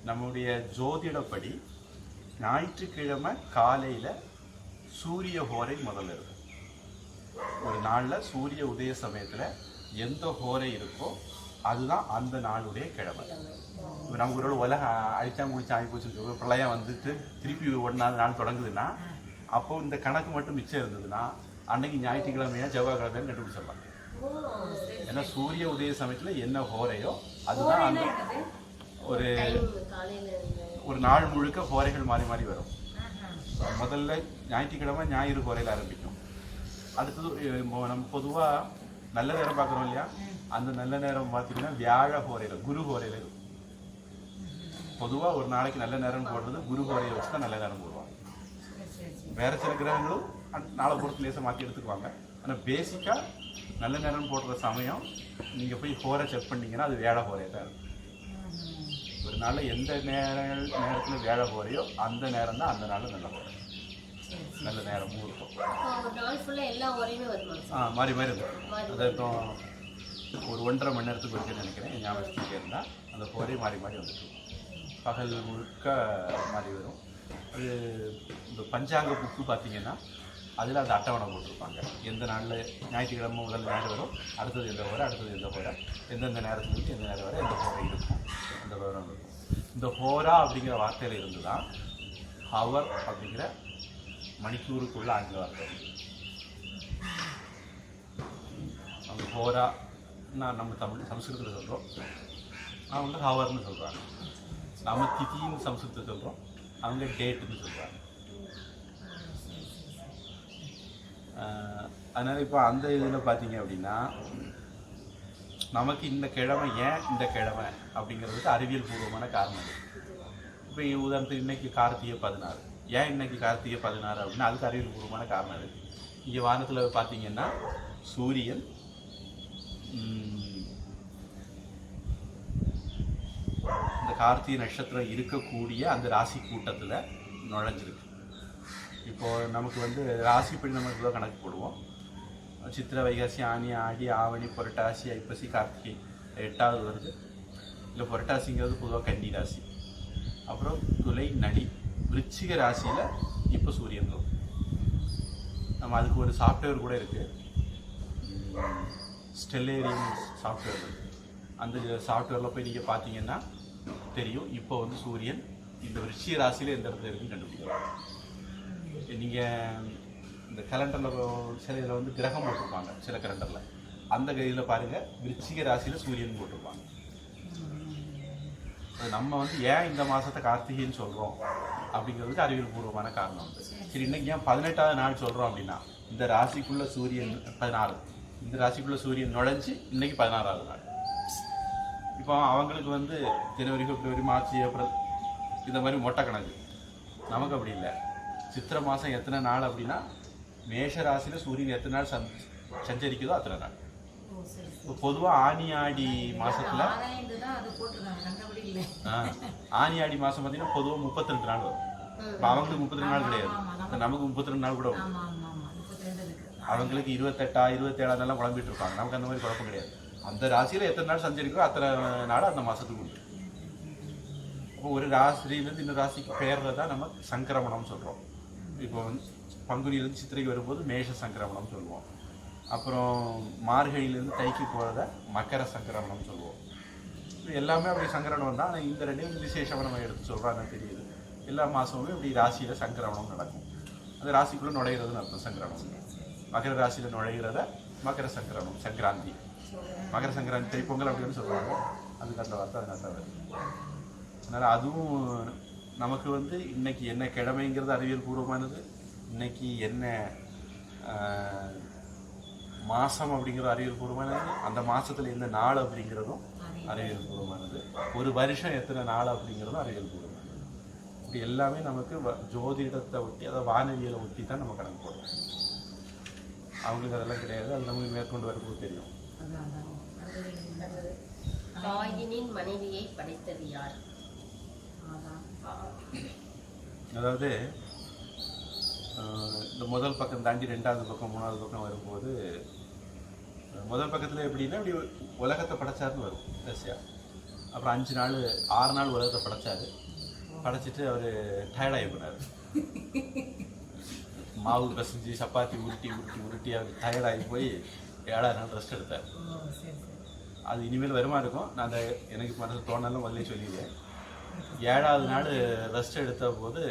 நம்முடைய ஜோதிடப்படி ஞாயிற்றுக்கிழமை காலையில் சூரிய ஹோரை முதல்ல இருக்கும். ஒரு நாளில் சூரிய உதய சமயத்தில் எந்த ஹோரை இருக்கோ அதுதான் அந்த நாளுடைய கிழமை. இப்போ நமக்கு ஒரு உலகம் அழிச்சாங்க குடிச்சு ஆகி போச்சு, பிரளயம் வந்துட்டு திருப்பி 1 நாள் தொடங்குதுன்னா, அப்போ இந்த கணக்கு மட்டும் மிச்சம் இருந்ததுன்னா அன்னைக்கு ஞாயிற்றுக்கிழமையா செவ்வாய்க்கிழமையான்னு கண்டுபிடிச்சிடலாம். ஏன்னா சூரிய உதய சமயத்தில் என்ன ஹோரையோ அதுதான் அந்த ஒரு நாள் முழுக்க ஹோரைகள் மாறி மாறி வரும். முதல்ல ஞாயிற்றுக்கிழமை ஞாயிறு ஹோரையில் ஆரம்பிக்கும். அடுத்தது நம்ம பொதுவாக நல்ல நேரம் பார்க்குறோம் இல்லையா, அந்த நல்ல நேரம் பார்த்தீங்கன்னா வியாழ ஹோரையில், குரு ஹோரையில் இருக்கும். பொதுவாக ஒரு நாளைக்கு நல்ல நேரம் போடுறது குரு ஹோரையை வச்சு தான் நல்ல நேரம் போடுவாங்க. வேற சில கிரகங்களும் நாளை பொறுத்து லேசாக மாற்றி எடுத்துக்குவாங்க. ஆனால் பேசிக்காக நல்ல நேரம் போடுற சமயம் நீங்கள் போய் ஹோரை செக் பண்ணிங்கன்னா அது வேழ ஹோரையை தான் இருக்கும். ஒரு நாளில் எந்த நேரத்தில் வேழ ஹோரையோ அந்த நேரம் தான் அந்த நாளில் நல்ல ஹோரை, நல்ல நேரமும் இருக்கும். மாறி மாறி இருக்கும். அது இப்போ ஒரு 1.5 மணி நேரத்துக்கு வரைக்கும் நினைக்கிறேன், ஞாபகத்துக்கு இருந்தால் அந்த ஹோரை மாறி மாறி வந்துட்டு பகல் முழுக்க மாதிரி வரும். அது இந்த பஞ்சாங்க புக்கு பார்த்தீங்கன்னா அதில் அந்த அட்டவணை போட்டிருப்பாங்க. எந்த நாளில் ஞாயிற்றுக்கிழமை முதல் ஞாயிறு வரும், அடுத்தது எந்த ஹோரை, அடுத்தது எந்த ஹோரை, எந்தெந்த நேரத்துலேருந்து எந்த நேரம் வரை எந்த ஹோரை இருக்கும், அந்த விவரம் இருக்கும். இந்த ஹோரா அப்படிங்கிற வார்த்தையில் இருந்து தான் ஹவர் அப்படிங்கிற மணிக்கூறுக்குள்ள ஆங்கில வார்த்தை. அந்த ஹோரா நம்ம தமிழ் சம்ஸ்கிருதத்தில் சொல்கிறோம், அவங்க ஹவர்னு சொல்கிறாங்க. நம்ம திதின்னு சம்ஸ்கிருதத்தில் சொல்கிறோம், அவங்க டேட்டுன்னு சொல்கிறாங்க. அதனால் இப்போ அந்த இதில் பார்த்தீங்க அப்படின்னா நமக்கு இந்த கிழமை ஏன் இந்த கிழமை அப்படிங்கிறதுக்கு அறிவியல் பூர்வமான காரணம். இப்போ உதாரணத்துக்கு இன்றைக்கி கார்த்திகை 16, ஏன் இன்னைக்கு கார்த்திகை 16 அப்படின்னா அதுக்கு அறிவியல் பூர்வமான காரணம் இருக்குது. இங்கே வானத்தில் பார்த்தீங்கன்னா சூரியன் இந்த கார்த்திகை நட்சத்திரம் இருக்கக்கூடிய அந்த ராசி கூட்டத்தில் நுழைஞ்சிருக்கு. இப்போது நமக்கு வந்து ராசிப்படி நம்ம இவ்வளோ கணக்கு போடுவோம். சித்திரை, வைகாசி, ஆனி, ஆடி, ஆவணி, புரட்டாசி, ஐப்பசி, கார்த்திகை 8வது வருது. இல்லை புரட்டாசிங்கிறது பொதுவாக கன்னி ராசி. அப்புறம் துலை, நடி, விருச்சிக ராசியில் இப்போ சூரியன் வரும். நம்ம அதுக்கு ஒரு சாஃப்ட்வேர் கூட இருக்குது, ஸ்டெல்லேரியம் சாஃப்ட்வேர் இருக்குது. அந்த சாஃப்ட்வேரில் போய் நீங்கள் பார்த்தீங்கன்னா தெரியும் இப்போ வந்து சூரியன் இந்த விருச்சிக ராசியில் எந்த இடத்துல இருக்குன்னு கண்டுபிடிக்கலாம். நீங்கள் இந்த கேலண்டரில் சில இதில் வந்து கிரகம் போட்டிருப்பாங்க, சில கேலண்டரில் அந்த இதில் பாருங்கள் விருச்சிக ராசியில் சூரியன் போட்டிருப்பாங்க. அது நம்ம வந்து ஏன் இந்த மாதத்தை கார்த்திகைன்னு சொல்கிறோம் அப்படிங்கிறதுக்கு அறிவியல் பூர்வமான காரணம் வந்து. சரி, இன்றைக்கி ஏன் 18வது நாள் சொல்கிறோம் அப்படின்னா இந்த ராசிக்குள்ளே சூரியன் 14, இந்த ராசிக்குள்ளே சூரியன் நுழைஞ்சி இன்றைக்கி 16வது நாள். இப்போ அவங்களுக்கு வந்து ஜனவரி, பிப்ரவரி, மார்ச், ஏப்ரல் இந்த மாதிரி மொட்டை கணக்கு. நமக்கு அப்படி இல்லை. சித்திரை மாதம் எத்தனை நாள் அப்படின்னா மேஷ ராசியில் சூரியன் எத்தனை நாள் சஞ்சரிக்குதோ அத்தனை நாள். இப்போ பொதுவாக ஆனி ஆடி மாதத்தில் ஆனி ஆடி மாதம் பார்த்தீங்கன்னா பொதுவாக 32 நாள் வரும். இப்போ அவங்களுக்கு 32 நாள் கிடையாது, நமக்கு 32 நாள் கூட வரும். அவங்களுக்கு 28, 27 நாள்லாம் குழம்பிட்டு இருப்பாங்க. நமக்கு அந்த மாதிரி குழப்பம் கிடையாது. அந்த ராசியில் எத்தனை நாள் சஞ்சரிக்கோ அத்தனை நாள் அந்த மாதத்துக்கு உண்டு. இப்போ ஒரு ராசியிலேருந்து இன்னொரு ராசிக்கு பெயரில் தான் நம்ம சங்கிரமணம் சொல்கிறோம். இப்போ பங்குனியிலேருந்து சித்திரைக்கு வரும்போது மேஷ சங்கிரமணம் சொல்லுவோம். அப்புறம் மார்கழியிலேருந்து தைக்கு போகிறத மக்கர சங்கிரமணம் சொல்லுவோம். இது எல்லாமே அப்படி சங்கிரமணம் தான். ஆனால் இந்த ரெண்டையும் விசேஷமாக நம்ம எடுத்து சொல்கிறாங்க தெரியுது. எல்லா மாதமுமே இப்படி ராசியில் சங்கிரமணம் நடக்கும். அந்த ராசிக்குள்ளே நுழைகிறதுன்னு அர்த்தம் சங்கிரமணம். மகர ராசியில் நுழைகிறத மக்கர சங்கிரமணம், சங்கராந்தி, மகர சங்கராந்தி, தைப்பொங்கல் அப்படின்னு சொல்லுவாங்க. அதுக்கு அந்த வார்த்தை அதனால தான் வருது. அதனால் அதுவும் நமக்கு வந்து இன்றைக்கி என்ன கிழமைங்கிறது அறிவியல் பூர்வமானது, இன்றைக்கி என்ன மாதம் அப்படிங்கிறது அறிவியல் பூர்வமானது, அந்த மாதத்தில் எந்த நாள் அப்படிங்கிறதும் அறிவியல் பூர்வமானது, ஒரு வருஷம் எத்தனை நாள் அப்படிங்கிறதும் அறிவியல் பூர்வமானது. இப்படி எல்லாமே நமக்கு ஜோதிடத்தை ஒட்டி, அதாவது வானவியலை ஒட்டி தான் நம்ம கணக்கு போடுறோம். அவங்களுக்கு அதெல்லாம் கிடையாது. அது நமக்கு மேற்கொண்டு வரும்போது தெரியும். காயினின் மனைவியை படைத்தது யார்? அதாவது இந்த முதல் பக்கம் தாண்டி 2வது பக்கம் 3வது பக்கம் வரும்போது முதல் பக்கத்தில் எப்படின்னா இப்படி உலகத்தை படைச்சாருன்னு வரும் ரஷ்யா. அப்புறம் 5 நாள் 6 நாள் உலகத்தை படைச்சாரு. படைச்சிட்டு அவர் டயர்டாகி போனார். மாவு பசஞ்சு சப்பாத்தி உருட்டி உருட்டி உருட்டி அவர் டயர்டாகி போய் 7வது நாள் ரெஸ்ட் எடுத்தார். அது இனிமேல் வருமா இருக்கும். நான் அந்த எனக்கு மனசு தோணாலும் முதலே சொல்லிடுவேன். 7வது நாள் ரெஸ்ட் எடுத்த போது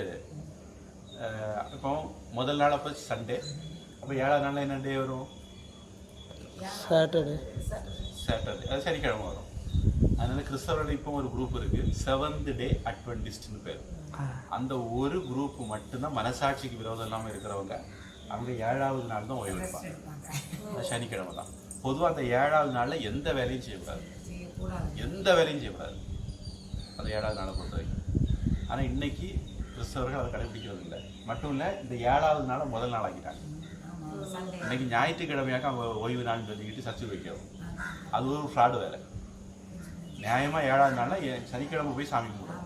இப்போ முதல் நாள் அப்போ சண்டே, அப்போ 7வது நாளில் என்ன டே வரும்? சாட்டர்டே. அது சனிக்கிழமை வரும். அதனால் கிறிஸ்தவர்கள் இப்போ ஒரு குரூப் இருக்குது, செவன்த் டே அட்வென்டிஸ்ட்னு பேர். அந்த ஒரு குரூப் மட்டும்தான் மனசாட்சிக்கு விரோதம் இல்லாமல் இருக்கிறவங்க. அவங்க 7வது நாள் தான் ஓய்வு எடுப்பாங்க, சனிக்கிழமை தான். பொதுவாக அந்த 7வது நாளில் எந்த வேலையும் செய்யக்கூடாது, எந்த வேலையும் செய்யக்கூடாது அந்த 7வது நாளை பொறுத்த வரைக்கும். ஆனால் இன்னைக்கு கிறிஸ்தவர்கள் அதை கடைபிடிக்கிறது இல்லை. மட்டும் இல்லை, இந்த 7வது நாளை முதல் நாள் ஆக்கிட்டாங்க. இன்னைக்கு ஞாயிற்றுக்கிழமையாக அவங்க ஓய்வு நாள்னு சொல்லிக்கிட்டு சர்ச்சை வைக்கிறோம். அது ஒரு ஃப்ராடு வேலை. நியாயமாக 7வது நாளில் சனிக்கிழமை போய் சாமி கும்பிடுவோம்.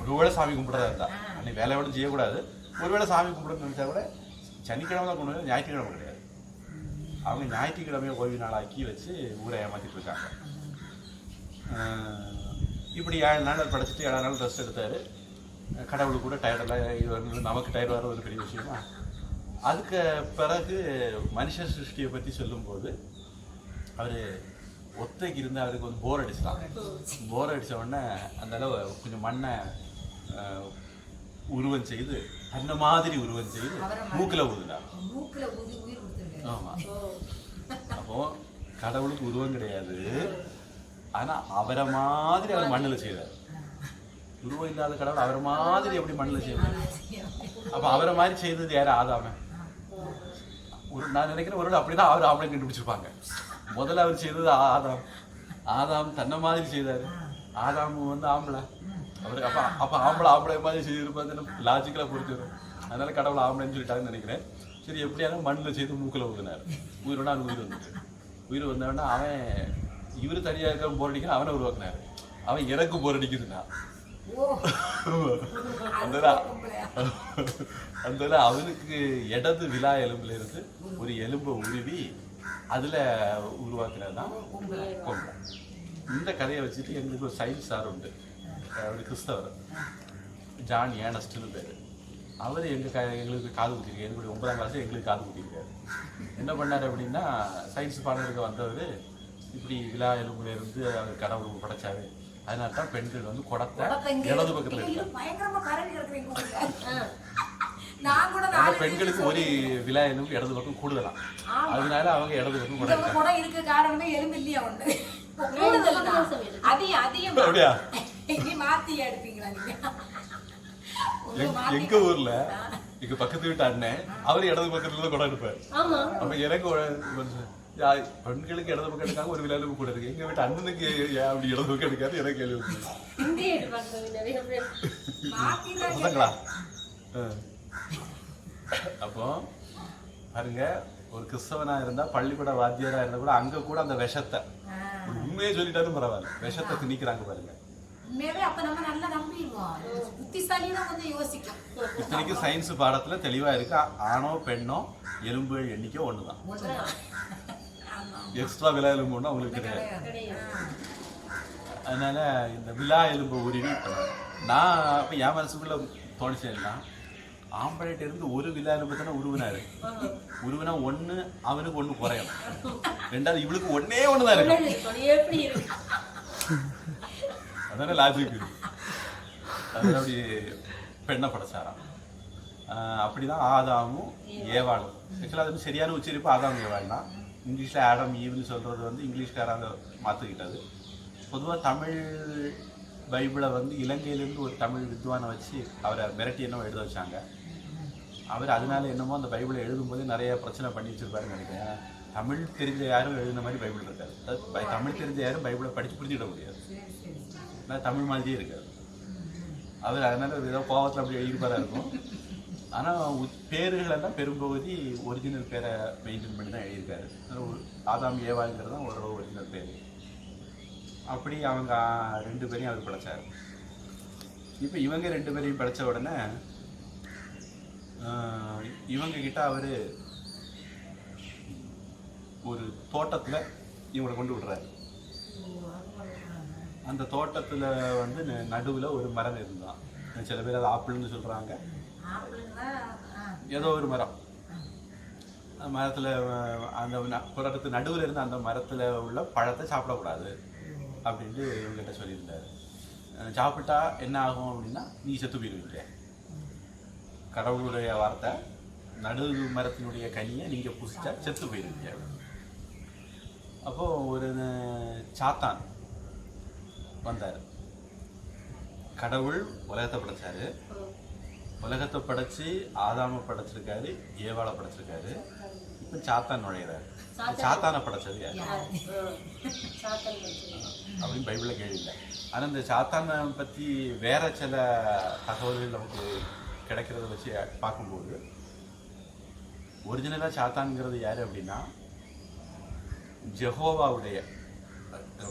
ஒருவேளை சாமி கும்பிட்றதா இருந்தால் அன்னைக்கு வேலையோடு செய்யக்கூடாது. ஒருவேளை சாமி கும்பிடுன்னு நினச்சா கூட சனிக்கிழமை தான் கொண்டு வந்து, ஞாயிற்றுக்கிழமை கிடையாது. அவங்க ஞாயிற்றுக்கிழமையை ஓய்வு நாளாக்கி வச்சு ஊரை ஏமாற்றிட்டு இருக்காங்க. இப்படி 7 நாள் அவர் படைச்சிட்டு 7 நாள் ரெஸ்ட் எடுத்தார். கடவுளுக்கு கூட டயர்டெல்லாம் நமக்கு டயர்ட் வர ஒரு பெரிய விஷயமா. அதுக்கு பிறகு மனுஷ சிருஷ்டியை பற்றி சொல்லும்போது அவர் ஒத்தைக்கு இருந்து அவருக்கு வந்து போர் அடிச்சிட்டான். போர் அடித்த உடனே அந்த அளவு கொஞ்சம் மண்ணை உருவம் செய்து அந்த மாதிரி உருவம் செய்து மூக்கில் ஊதுனார். ஆமாம். அப்போ கடவுளுக்கு உருவம் கிடையாது, ஆனால் அவரை மாதிரி அவர் மண்ணில் செய்தார். உருவம் இல்லாத கடவுள் அவரை மாதிரி எப்படி மண்ணில் செய்வார்? அப்போ அவரை மாதிரி செய்தது யார்? ஆதாம. நான் நினைக்கிறேன் ஒரு அப்படிதான் அவர் ஆம்பளை கண்டுபிடிச்சிருப்பாங்க. முதல்ல அவர் செய்தது ஆதாம். ஆதாம் தன்னை மாதிரி செய்தார். ஆதாம் வந்து ஆம்பளை. அவர் அப்போ ஆம்பளை மாதிரி செய்திருப்பாங்க. லாஜிக்கலாக பொறுத்துரும். அதனால கடவுள் ஆம்பளைன்னு சொல்லிட்டாங்கன்னு நினைக்கிறேன். சரி, எப்படியாலும் மண்ணில் செய்து மூக்கில் ஊதினார். உயிரோட உயிர் வந்துட்டு உயிர் வந்தவொடனே அவன் இவர் தனியாக இருக்க போர் அடிக்க அவனை உருவாக்குனாரு. அவன் எனக்கு போர் அடிக்குதுன்னா அந்த அவனுக்கு இடது விலா எலும்புல இருந்து ஒரு எலும்பை உருவி அதுல உருவாக்குனதுதான் கொம்பை. இந்த கதையை வச்சுட்டு எங்களுக்கு ஒரு சயின்ஸ் சார் உண்டு, அவர் கிறிஸ்தவர், ஜான் ஏனஸ்ட்னு பேர். அவர் எங்களுக்கு காது குத்திருக்காரு. எங்களுடைய 9ஆம் கிளாஸ் எங்களுக்கு காது குத்திருக்காரு. என்ன பண்ணார் அப்படின்னா, சயின்ஸ் பாடலுக்கு வந்தவர் இப்படி விழா எலும்புல இருந்து அவர் கடவுளுக்கு படைச்சாரு. அதனால தான் பெண்கள் வந்து குடத்தை இடது பக்கத்துல இருக்காங்க. பெண்களுக்கு ஒரு விழா எலும்பு இடது பக்கம் கூடுதலாம். அதனால அவங்க இடது பக்கம் குடம் இருக்கு. காரணமே எலும்பு இல்லையா ஒண்ணு எங்க ஊர்ல எங்க பக்கத்து வீட்டு அண்ணன் அவரு இடது பக்கத்துல தான் குடம் எடுப்பாரு. அப்ப எனக்கு பெண்களுக்கு இடது பக்கம் எடுக்காம ஒரு விழா கூட இருக்கு. எங்க வீட்டு அண்ணனுக்கு அப்படி இடது பக்கம் எடுக்காது எனக்கு கேள்வி பசங்களா. அப்போ பாருங்க, ஒரு கிறிஸ்தவனா இருந்தா பள்ளிக்கூட வாத்தியாரா இருந்தா கூட அங்க கூட அந்த விஷத்தை உண்மையே சொல்லிட்டாலும் பரவாயில்ல, விஷத்தை திணிக்கிறாங்க பாருங்க. இத்தனைக்கு சயின்ஸ் பாடத்துல தெளிவா இருக்கு, ஆணோ பெண்ணோ எலும்புகள் எண்ணிக்கை ஒண்ணுதான். எக்ஸ்ட்ரா விழா எலும்பு ஒண்ணு அவங்களுக்கு கிடையாது. அதனால இந்த விழா எலும்பு உருவி நான் அப்ப என் மனசுக்குள்ள தோணிச்சேன்னா, ஆம்பளைட்ட இருந்து ஒரு விழா எலும்பு தானே உருவினாரு. உருவினா ஒண்ணு அவனுக்கு ஒண்ணு குறையும், ரெண்டாவது இவளுக்கு ஒன்னே ஒண்ணுதான் இருக்கு. அதான லாஜிக். அது அப்படி பெண்ணை படைச்சாராம். அப்படிதான் ஆதாமும் ஏவாளும். ஆக்சுவலாக அது சரியான உச்சரிப்பு ஆதாம் ஏவாள் தான். இங்கிலீஷில் ஆடம் ஈவ்னு சொல்கிறது வந்து இங்கிலீஷ்காராங்க மாற்றிக்கிட்டது. பொதுவாக தமிழ் பைபிளை வந்து இலங்கையிலேருந்து ஒரு தமிழ் வித்வானை வச்சு அவரை மிரட்டி என்னவோ எழுத வச்சாங்க. அவர் அதனால என்னமோ அந்த பைபிளை எழுதும்போது நிறைய பிரச்சனை பண்ணி வச்சிருப்பாருன்னு நினைக்கிறேன். தமிழ் தெரிஞ்ச யாரும் எழுதுன மாதிரி பைபிள் இருக்காது. தமிழ் தெரிஞ்ச யாரும் பைபிளை படித்து புரிஞ்சுக்கிட முடியாது. ஆனால் தமிழ் மாதிரியே இருக்காது. அவர் அதனால ஏதோ கோவத்தில் அப்படி எழுதிப்பாராக இருக்கும். ஆனால் பேர்கள் எல்லாம் பெரும்பகுதி ஒரிஜினல் பேரை மெயின்டைன் பண்ணி தான் எழுதியிருக்காரு. ஆதாம் ஏவாளுங்கிறது தான் ஓரளவு ஒரிஜினல் பேர். அப்படி அவங்க 2 பேரையும் அவர் படைச்சார். இப்போ இவங்க 2 பேரையும் படைத்த உடனே இவங்க கிட்ட அவர் ஒரு தோட்டத்தில் இவங்களை கொண்டு விடுறாரு. அந்த தோட்டத்தில் வந்து நடுவில் ஒரு மரம் இருந்தான். சில பேர் அது ஆப்பிள்னு சொல்கிறாங்க. ஏதோ ஒரு மரம். மரத்தில் அந்த தோட்டத்து நடுவில் இருந்து அந்த மரத்தில் உள்ள பழத்தை சாப்பிடக்கூடாது அப்படின்ட்டு இவங்ககிட்ட சொல்லியிருந்தாரு. சாப்பிட்டா என்ன ஆகும் அப்படின்னா, நீ செத்து போயிருவீங்க. கடவுளுடைய வார்த்தை, நடு மரத்தினுடைய கனியை நீங்கள் புசிச்சா செத்து போயிருவீங்க. அப்போது ஒரு சாத்தான் வந்தார். கடவுள் உலகத்தை படைச்சாரு. உலகத்தை படைச்சு ஆதாம படைச்சிருக்காரு, ஏவாளை படைச்சிருக்காரு. இப்போ சாத்தான் நுழையிறாரு. சாத்தானை படைச்சது யார் அப்படின்னு பைபிள்ல கேள்வி இல்லை. ஆனால் இந்த சாத்தானை பற்றி வேற சில தகவல்கள் நமக்கு கிடைக்கிறத வச்சு பார்க்கும்போது, ஒரிஜினலாக சாத்தான்ங்கிறது யார் அப்படின்னா, ஜெகோவாவுடைய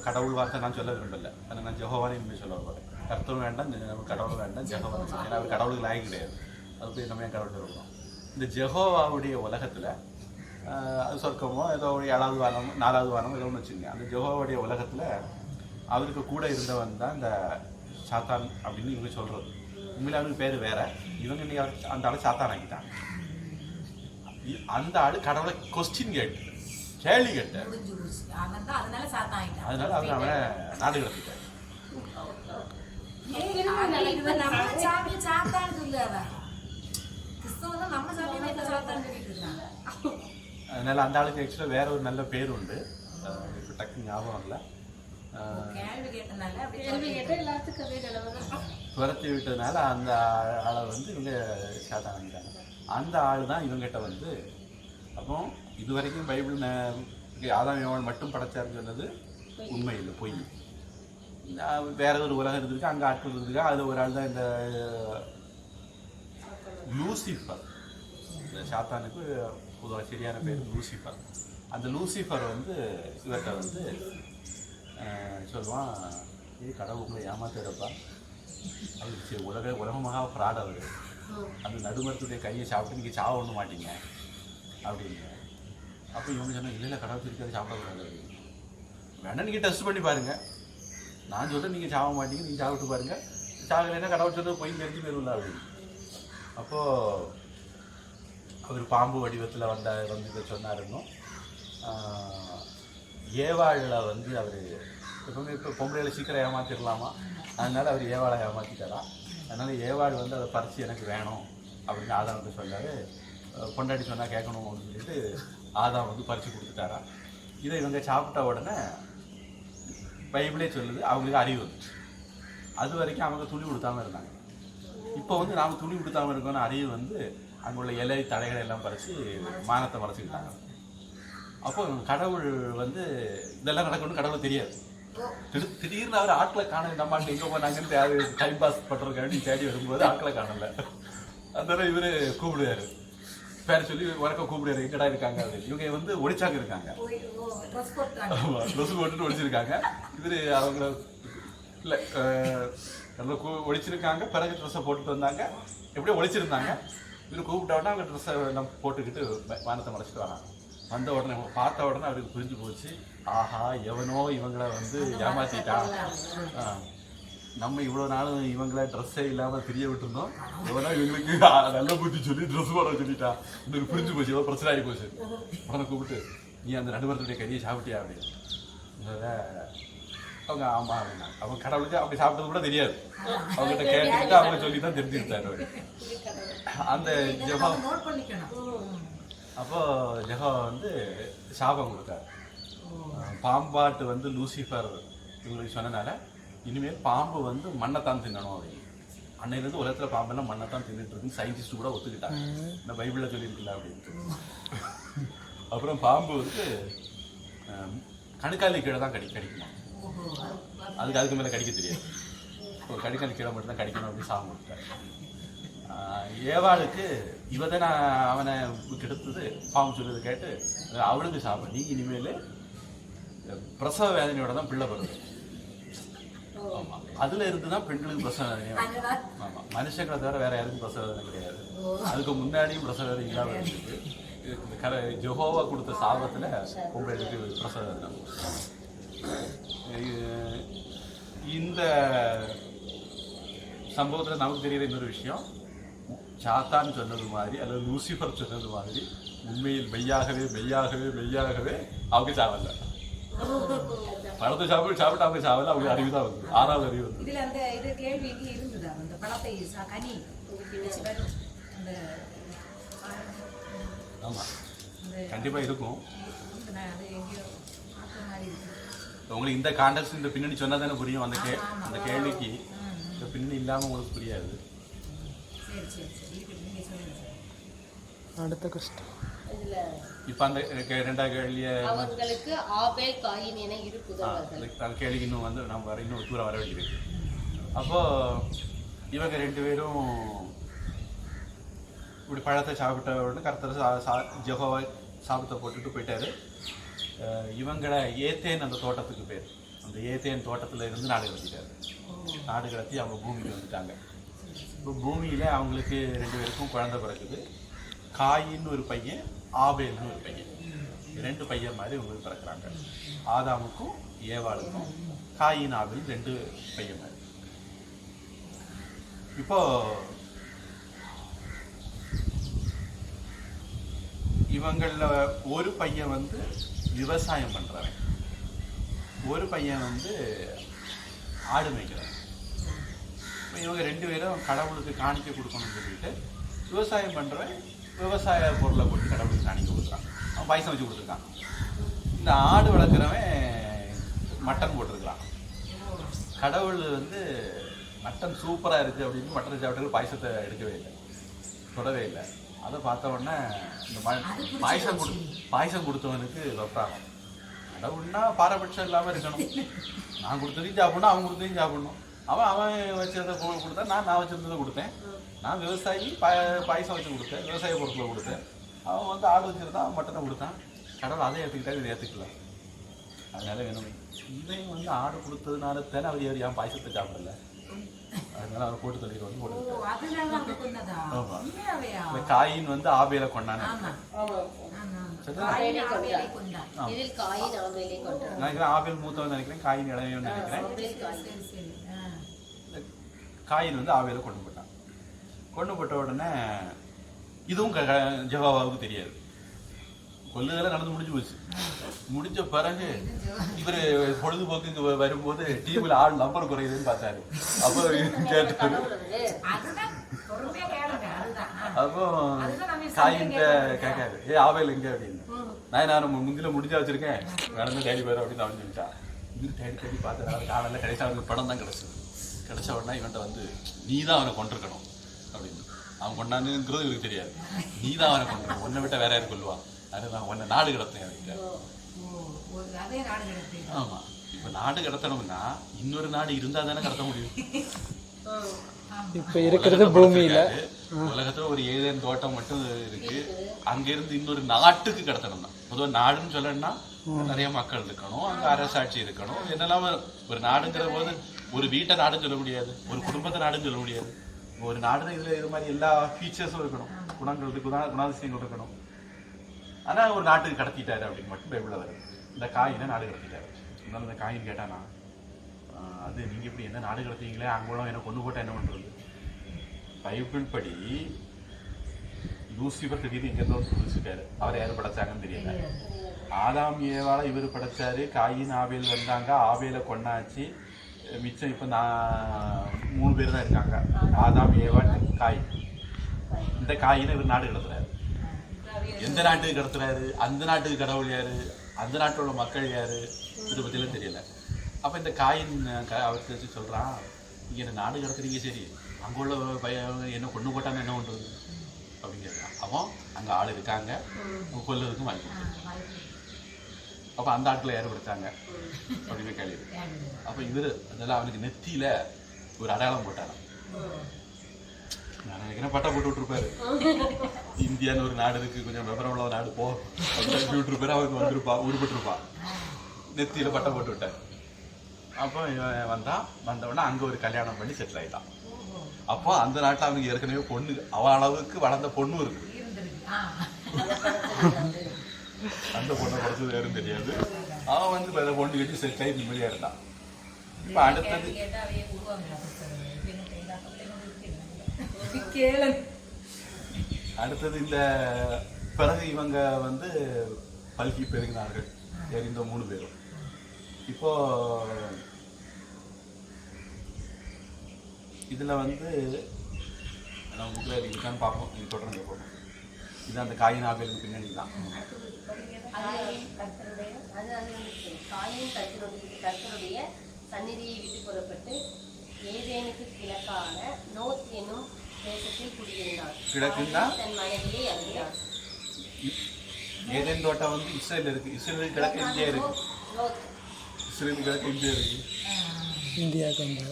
கடவுள் வார்த்தை நான் சொல்ல விரும்பல. அதை நான் ஜெகோவானே இனிமேல் சொல்ல போகிறேன். கர்த்தரும் வேண்டாம், கடவுள் வேண்டாம், ஜெகோவா. ஏன்னா அவர் கடவுளுக்கு லாயக்கு கிடையாது. அது போய் நம்ம ஏன் கடவுள் சொல்லணும்? இந்த ஜெகோவாவுடைய உலகத்தில், அது சொர்க்கமோ ஏதோ 7வது வானம் 4வது வானம் ஏதோ ஒன்று வச்சுங்க. அந்த ஜெகோவாவுடைய உலகத்தில் அவருக்கு கூட இருந்தவன் தான் இந்த சாத்தான் அப்படின்னு இவங்க சொல்றது. உண்மையில அவனுக்கு பேர் வேற. இவங்க இன்னைக்கு அந்த ஆளை சாத்தான் ஆக்கிட்டாங்க. அந்த ஆளு கடவுளை கொஸ்டின் கேட்டு கேள்வி கேட்ட, அதனால அவன் அவனை நாடு கடத்திட்டான். அதனால அந்த ஆளுக்கு ஆக்சுவலாக வேற ஒரு நல்ல பேர் உண்டு, இப்போ டக்கு ஞாபகம் இல்லை. துரத்தி விட்டதுனால அந்த ஆளை வந்து இவங்க சாத்தான் ஆகிட்டாங்க. அந்த ஆள் தான் இவங்கிட்ட வந்து, அப்போ இது வரைக்கும் பைபிள் ஆதாம் ஏவாள் மட்டும் படைச்சாருன்னு சொன்னது உண்மை இல்லை, பொய். வேற ஒரு உலகம் இருந்திருக்கு, அங்கே ஆட்கள் இருந்திருக்கு. அதில் ஒரு ஆள் தான் இந்த லூசிஃபர். இந்த சாத்தானுக்கு பொதுவாக சரியான பேர் லூசிஃபர். அந்த லூசிஃபர் வந்து இவர்கிட்ட வந்து சொல்லுவான், இது கடவுள் உங்களை ஏமாத்துறப்பா, அது உலகமாக ஃப்ராட் அவர், அந்த நடுமரத்துடைய கையை சாப்பிட்டு நீங்கள் சாவ ஒண்ணு மாட்டீங்க அப்படின்னு. அப்போ இவங்க சொன்னாங்க, இல்லை கடவுள் இருக்காது, சாப்பிடக்கூடாது அப்படின்னு. வேணா நீங்கள் டெஸ்ட் பண்ணி பாருங்க, நான் சொல்கிறேன் நீங்கள் சாவ மாட்டீங்க, நீங்கள் சாப்பிட்டு பாருங்க, சாகலைன்னா கடவுள் சொல்றது போய் தெரிஞ்சு போயிருந்தா அப்படின்னு. அப்போது அவர் பாம்பு வடிவத்தில் வந்து சொன்னாருன்னு. ஏவாளில் வந்து அவர் எப்பவுமே இப்போ பொம்பளைகளை சீக்கிரம் ஏமாற்றிடலாமா, அதனால அவர் ஏவாளை ஏமாற்றிட்டாரா. அதனால ஏவாள் வந்து அதை பறித்து எனக்கு வேணும் அப்படின்னு ஆதாம் வந்து சொன்னார். பொண்டாட்டி சொன்னால் கேட்கணும் அப்படின்னு சொல்லிட்டு ஆதாம் வந்து பறித்து கொடுத்துட்டாரா. இதை இவங்க சாப்பிட்ட உடனே பைபிளே சொல்லுது அவங்களுக்கு அறிவு வந்துச்சு. அது வரைக்கும் அவங்க துணி கொடுத்தாமல் இருந்தாங்க. இப்போ வந்து நாம் துணி கொடுத்தாமல் இருக்கோன்னு அறிவு வந்து அங்கே உள்ள இலை தடைகளை எல்லாம் பறித்து மானத்தை மறைச்சிக்கிட்டாங்க. அப்போ கடவுள் வந்து இதெல்லாம் நடக்கணும்னு கடவுளை தெரியாது. திடீர்னு அவர் ஆட்களை காண, நம்ம ஆட்கள் எங்கே போனாங்கன்னு டைம் பாஸ் பண்ணுறதுக்காண்டி தேடி வரும்போது ஆட்களை காணல. அதனால இவர் கூப்பிடுவாரு, பேர் சொல்லி உறக்க கூப்பிடுவாரு, எங்கடா இருக்காங்க அப்படின்னு. இவங்க வந்து ஒளிச்சாங்க இருக்காங்க, ட்ரெஸ் போட்டுட்டு ஒழிச்சிருக்காங்க. இவர் அவங்கள இல்லை ஒழிச்சிருக்காங்க, பிறகு ட்ரெஸ்ஸை போட்டுட்டு வந்தாங்க, எப்படியோ ஒழிச்சிருந்தாங்க. இவர் கூப்பிட்ட உடனே அவங்க ட்ரெஸ்ஸை நம்ம போட்டுக்கிட்டு வானத்தை மறைச்சிட்டு வராங்க. வந்த உடனே பார்த்த உடனே அவருக்கு புரிஞ்சு போச்சு, ஆஹா எவனோ இவங்களை வந்து ஏமாத்திட்டான், நம்ம இவ்வளோ நாளும் இவங்கள ட்ரெஸ்ஸே இல்லாமல் தெரிய விட்டுருந்தோம், எவனோ இவங்களுக்கு நல்ல புத்தி சொல்லி ட்ரெஸ் போட சொல்லிட்டான். எனக்கு புரிஞ்சு போச்சு, எவ்வளோ பிரச்சனை ஆகி போச்சு. உடனே கூப்பிட்டு, நீ அந்த நடுவரத்துடைய கறியை சாப்பிட்டியா அப்படின்னு. அவங்க ஆமாம் அப்படின்னா, அவங்க கடவுளுக்கு அப்படி சாப்பிட்டது கூட தெரியாது. அவங்ககிட்ட கேட்டுக்கிட்டு அவங்க சொல்லி தான் தெரிஞ்சுக்கிட்டாரு அந்த ஜெகோ. அப்போ ஜெகோ வந்து சாபம் கொடுத்தாரு. பாம்பாட்டு வந்து லூசிஃபர் இவங்களுக்கு சொன்னனால இனிமேல் பாம்பு வந்து மண்ணைத்தான் தின்னணும் அப்படின்னு. அன்னையிலேருந்து உலகத்தில் பாம்பெல்லாம் மண்ணைத்தான் தின்னுட்டு இருக்குன்னு சயின்டிஸ்ட் கூட ஒத்துக்கிட்டாங்க, இந்த பைபிளில் சொல்லியிருக்கல அப்படின்ட்டு. அப்புறம் பாம்பு வந்து கணுக்காலி கீழே தான் கடிக்குமா, அதுக்கு மேலே கடிக்க தெரியாது. கணுக்காலி கீழே மட்டும்தான் கடிக்கணும் அப்படின்னு சாபம் கொடுத்தாரு. ஏவாளுக்கு இவதான் அவனை கெடுத்தது பாம்பு சொல்றது கேட்டு அவளுக்கு சாப்பிட, நீ இனிமேல் பிரசவ வேதனையோட தான் பிள்ளை வருது. ஆமா, அதுல இருந்துதான் பெண்களுக்கு பிரசவ வேதனை. ஆமா, மனுஷங்களை தவிர வேற யாருக்கும் பிரசவ வேதனை கிடையாது. அதுக்கு முன்னாடியும் பிரசவ வேதனை இல்லாம இருந்துச்சு. ஜெகோவா கொடுத்த சாபத்துல பொம்பளைக்கு பிரசவ வேதனை. இந்த சம்பவத்துல நமக்கு தெரியுற இன்னொரு விஷயம், சாத்தான் சொன்னது மாதிரி அல்லது லூசிஃபர் சொன்னது மாதிரி உண்மையில் மெய்யாகவே மெய்யாகவே மெய்யாகவே அவங்க சாவல்ல. பழத்தை சாப்பிட்டு அவங்க சாவல, அவங்க அறிவு தான் வந்து 6வது அறிவு வந்து. இதுல அந்த இது கேள்வி இருந்தது, அந்த பழத்தை கனி அந்த ஆமா கண்டிப்பா இருக்கும். உங்களுக்கு இந்த கான்டெக்ட் இந்த பின்னணி சொன்னா தானே புரியும். அந்த கேள்விக்கு இந்த பின்னணி இல்லாம உங்களுக்கு புரியாது. அடுத்த கஷ்டம் இப்ப அந்த 2வது கேள்விய அவங்களுக்கு ஆபேல் காயின் என இரு புதல்வர்கள். அந்த கேள்விக்கு இன்னும் வந்து நம்ம இன்னும் தூரம் வர வேண்டியிருக்கு. அப்போ இவங்க 2 பேரும் இப்படி பழத்தை சாப்பிட்ட உடனே கர்த்தர் ஜெகோவா சாபத்தை போட்டுட்டு போயிட்டாரு. இவங்களை ஏத்தேன் அந்த தோட்டத்துக்கு பேர், அந்த ஏத்தேன் தோட்டத்துல இருந்து நாடு கடத்திட்டாரு. நாடு கடத்தி அவங்க பூமிக்கு வந்துட்டாங்க. இப்போ பூமியில அவங்களுக்கு 2 பேருக்கும் குழந்தை பிறக்குது. காயின்னு ஒரு பையன், ஆபேல்னு ஒரு பையன். 2 பையன் மாதிரி உங்களுக்கு பிறக்கிறாங்க. ஆதாமுக்கும் ஏவாளுக்கும் காயின் ஆபேல் 2 பையன் மாதிரி. இப்போ இவங்கள ஒரு பையன் வந்து விவசாயம் பண்றவன், ஒரு பையன் வந்து ஆடு மேய்க்கிறவன். இப்போ இவங்க 2 பேரும் கடவுளுக்கு காணிக்கை கொடுக்கணும்னு சொல்லிட்டு விவசாயம் பண்றவன் விவசாய பொருளை போட்டு கடவுளுக்கு காணிக்கை கொடுக்குறான். அவன் பாயசம் வச்சு கொடுத்துருக்கான். இந்த ஆடு வளர்க்குறவன் மட்டன் போட்டிருக்கான். கடவுள் வந்து மட்டன் சூப்பராக இருக்குது அப்படின்னு மட்டன் சாப்பிட்டு பாயசத்தை எடுக்கவே இல்லை, தொடவே இல்லை. அதை பார்த்த உடனே இந்த பாயசம் கொடுத்தவனுக்கு வெப்ராகம். கடவுள்னா பாரபட்சம் இல்லாமல் இருக்கணும். நான் கொடுத்ததையும் சாப்பிடணும், அவன் கொடுத்ததையும் சாப்பிடணும். அவன் வச்சதை கொடுத்தா நான் வச்சிருந்ததை கொடுத்தேன். நான் விவசாயி பாயசம் வச்சு கொடுத்தேன், விவசாய பொருட்களை கொடுத்தேன். அவன் வந்து ஆடு வச்சுருந்தான், அவன் மட்டனை கொடுத்தான். கடவுள் அதை ஏற்றுக்கிட்டா இதை ஏற்றுக்கல. அதனால வேணும் இவன் வந்து ஆடு கொடுத்ததுனால தானே அவர் ஏன் பாயசத்தை சாப்பிடல, அதனால அவர் போட்டு தள்ளிட்டு வந்து போட்டு. காயின் வந்து ஆபேலை கொண்டான். நினைக்கிறேன் ஆபேல் மூத்தவன் நினைக்கிறேன், காயின் இளையவன் நினைக்கிறேன். காயின் வந்து ஆபேலை கொண்டு போட்டான். கொண்டு போட்ட உடனே இதுவும் ஜெகோவாவுக்கு தெரியாது. கொல்லுதெல்லாம் நடந்து முடிஞ்சு போச்சு. முடிஞ்ச பிறகு இவர் பொழுதுபோக்கு வரும்போது டிவியில் ஆள் நம்பர் குறையுதுன்னு பார்த்தாரு. அப்போ கேட்டாரு. அப்போ காயின்ட்ட கேட்காரு, ஆவேல் எங்க அப்படின்னு. நான் முந்தில முடிஞ்சா வச்சிருக்கேன், நடந்து தேடி போயிடும் அப்படின்னு அவன் சொல்லிட்டான். இது தேடி பார்த்தாரு. காலையில் கடைசி அவனுக்கு படம் தான் கிடைச்சது. கிடைச்ச உடனே இவன்ட்ட வந்து நீ தான் அவனை கொண்டிருக்கணும் அப்படின்னு. அவன் கொண்டாந்துங்கிறது இவருக்கு தெரியாது. நீ தான் அவனை கொண்டிருக்கணும், உன்னை விட்ட வேற யாரும் கொள்ளுவான். அதுதான் உன்னை நாடு கடத்தேன். ஆமா, இப்ப நாடு கடத்தணும்னா இன்னொரு நாடு இருந்தா தானே கடத்த முடியும். இப்ப இருக்கிறது பூமியில உலகத்துல ஒரு ஏதேன் தோட்டம் மட்டும் இருக்கு. அங்க இருந்து இன்னொரு நாட்டுக்கு கடத்தணும்னா, பொதுவாக நாடுன்னு சொல்லணும்னா நிறைய மக்கள் இருக்கணும், அங்க அரசாட்சி இருக்கணும், என்னெல்லாம். ஒரு நாடுங்கிற போது ஒரு வீட்டை நாடுன்னு சொல்ல முடியாது, ஒரு குடும்பத்தை நாடுன்னு சொல்ல முடியாது. ஒரு நாடுன்னு இதுல இது மாதிரி எல்லா ஃபீச்சர்ஸும் இருக்கணும், குணாதிசயங்கள் இருக்கணும். ஆனா ஒரு நாட்டுக்கு கடத்திட்டாரு அப்படின்னு மட்டும் பைபிள்ல வருது. இந்த காயினை நாடு கடத்திட்டாரு. அதனால இந்த காயின் கேட்டானா, அது நீங்க இப்படி என்ன நாடு கடத்தீங்களே, அங்கெல்லாம் என்ன கொண்டு போட்டா என்ன பண்றது? பைபிள் படி லூசிபர் திடீர்னு இங்க இருந்து குதிச்சுட்டாரு. அவரை யாரும் படைச்சாங்கன்னு தெரியல. ஆதாம் ஏவாளை இவர் படைச்சாரு. காயின் ஆபேல் வந்தாங்க, ஆபேலை கொண்டாச்சு. மிச்சம் இப்ப நான் 3 பேர் தான் இருக்காங்க, ஆதாம் ஏவாள் காயின். இந்த காயினை இவர் நாடு கடத்துறாரு. எந்த நாட்டுக்கு கடத்துறாரு, அந்த நாட்டுக்கு கடவுள் யாரு, அந்த நாட்டில் உள்ள மக்கள் யாரு, இதை பற்றிலாம் தெரியல. அப்போ இந்த காயின் அவருக்கு வச்சு சொல்கிறான், நீங்கள் என்ன நாடு கடத்துறீங்க, சரி அங்கே உள்ள என்ன கொண்டு போட்டான்னு என்ன பண்ணுறது அப்படின்னு கேட்குறான். அப்போ அங்கே ஆள் இருக்காங்க, கொல்லுறதுக்கும் வாய்ப்பு. அப்போ அந்த ஆட்களை யாரும் படைச்சாங்க அப்படின்னு கேள்வி. அப்போ இவர் அதெல்லாம் அவனுக்கு நெத்தியில் ஒரு அடையாளம் போட்டாராம். நான் நினைக்கிறேன் பட்டா போட்டு விட்டுருப்பாரு. இந்தியான்னு ஒரு நாடு இருக்கு, கொஞ்சம் விவரம் உள்ள நாடு போ அப்படின்னு விட்டுருப்பாரு. அவருக்கு வந்திருப்பா, உருப்பட்டுருப்பா. நெத்தியில பட்டை போட்டு விட்டார். அப்போ வந்தவொடனே அங்க ஒரு கல்யாணம் பண்ணி செட்டில் ஆயிட்டான். அப்போ அந்த நாட்டில் அவனுக்கு ஏற்கனவே பொண்ணு, அவன் அளவுக்கு வளர்ந்த பொண்ணும் இருக்கு. அந்த பொண்ணை படிச்சது வேறும் தெரியாது. அவன் வந்து பொண்ணு கட்டி செட் ஆகி நிம்மதியா இருந்தான். இப்ப அடுத்தது இந்த பிறகு இவங்க வந்து பல்கி பெருகினார்கள், இந்த 3 பேரும். இப்போ இதுல வந்து நம்ம புக்கில் இருக்கான்னு பார்ப்போம், இது தொடர்ந்து போகணும். இது அந்த காயின் ஆபேலுக்கு பின்னாடி தான். கர்த்தருடைய சந்நிதியை விட்டு புறப்பட்டு ஏதேனுக்கு கிழக்கான நோத் என்னும் தேசத்தில் குடியிருந்தார். தன் மனைவியை அறிந்தார். ஏதேன் தோட்டம் வந்து இஸ்ரேல் இருக்கு. இஸ்ரேலுக்கு கிழக்கு இந்தியா இருக்கு. இஸ்ரேலுக்கு கிழக்கு இந்தியா இருக்கு. இந்தியா கண்டா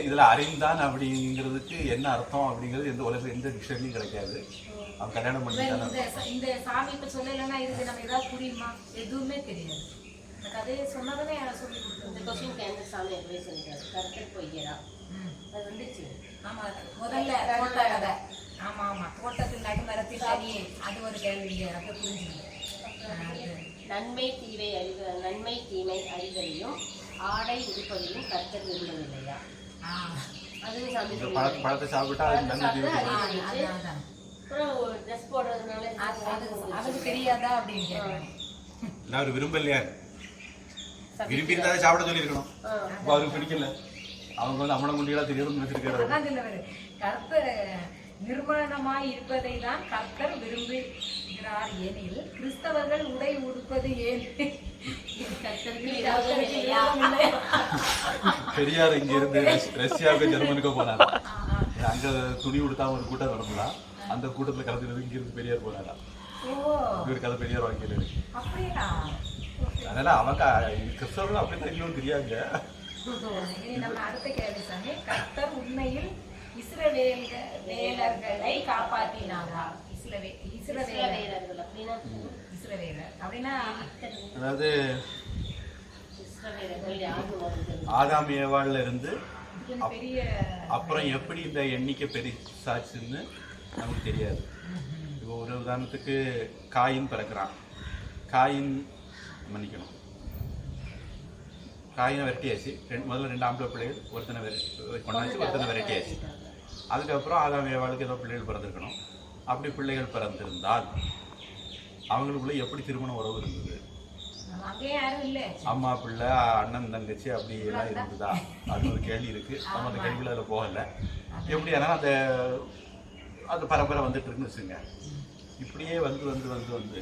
இதுல அறிந்தான் அப்படிங்கிறதுக்கு என்ன அர்த்தம் அப்படிங்கிறது எந்த உலகத்துல எந்த டிக்ஷனரியும் கிடைக்காது. அவன் கல்யாணம் இவன் பண்ணிட்டான இந்த சாமி இப்ப சொல்லலைன்னா இதுக்கு நம்ம ஏதாவது புரியுமா? எதுவுமே தெரியாது. இந்த கதையை சொன்னதானே சொல்லி இந்த கொடுத்தோம். கொஸ்டின் கேன்சர் சாமி எப்படி சொல்லிட்டாரு, கருத்தர் பொய்யரா, அது வந்துச்சு. ஆமா, முதல்ல தோட்ட கதை. ஆமா ஆமா, தோட்டத்தில் நடுமரத்தில் அடியே, அது ஒரு கேள்வி. அப்ப புரிஞ்சுக்கணும். நன்மை தீமை அறிதலையும் ஆடை உடுப்பதையும் கர்த்தர் விரும்பவில்லையா? அதுவும் சாமி இந்த சொல்லிட்டாரு. பழத்தை சாப்பிட்டா அது நன்மை தீமை அப்புறம் ட்ரெஸ் போடுறதுனால அதுக்கு தெரியாதா அப்படின்னு கேட்கணும். நான் அவர் விரும்பலையா, விரும்பி இருந்தாலே சாப்பிட சொல்லியிருக்கணும். அப்போ அவருக்கு பிடிக்கல, அவங்க வந்து அம்மன குண்டிகளா தெரியுதுன்னு வச்சிருக்காரு. அதான் சொல்லுவாரு, கர்த்தர் நிர்மலமாய் இருப்பதை தான் கர்த்தர் விரும்புகிறார் எனில் கிறிஸ்தவர்கள் உடை உடுப்பது ஏன்? பெரியார் இங்க இருந்து ரஷ்யாவுக்கு ஜெர்மனுக்கு போனாரா, அங்க துணி உடுத்தா ஒரு கூட்டம் நடந்தலாம், அந்த கூட்டத்துல கலந்துறது இங்க இருந்து பெரியார் போனாரா. இவரு கதை பெரியார் வாங்கிக்கிறது. அதனால அவங்க கிறிஸ்தவர்கள் அப்படித்தான் இல்லைன்னு தெரியாங்க. நம்ம அடுத்த கேள்வி சாமி, கர்த்தர் உண்மையில் இஸ்ரவேலர்களை காப்பாற்றினாரா? இஸ்ரவேலர் அப்படின்னா அதாவது ஆதாம் ஏவாள்ல இருந்து பெரிய அப்புறம் எப்படி இந்த எண்ணிக்கை பெருசாச்சுன்னு நமக்கு தெரியாது. இப்போ ஒரு உதாரணத்துக்கு காயின் பிறக்கிறான், காயின் மன்னிக்கணும், காயினை விரட்டியாச்சு. முதல்ல 2 ஆம்பளை பிள்ளைகள், ஒருத்தனை கொண்டாச்சு, ஒருத்தனை விரட்டியாச்சு. அதுக்கப்புறம் ஆதாம் ஏவாளுக்கு ஏதோ பிள்ளைகள் பிறந்திருக்கணும். அப்படி பிள்ளைகள் பிறந்திருந்தால் அவங்களுக்குள்ள எப்படி திருமண உறவு இருந்தது? அம்மா பிள்ளை அண்ணன் தங்கச்சி அப்படி எல்லாம் இருந்ததா? அது ஒரு கேள்வி இருக்கு. நம்ம அந்த கேள்வியில் அதில் போகலை. எப்படி ஆனால் அந்த பரம்பரை வந்துட்டு இருக்குன்னு வச்சுங்க. இப்படியே வந்து வந்து வந்து வந்து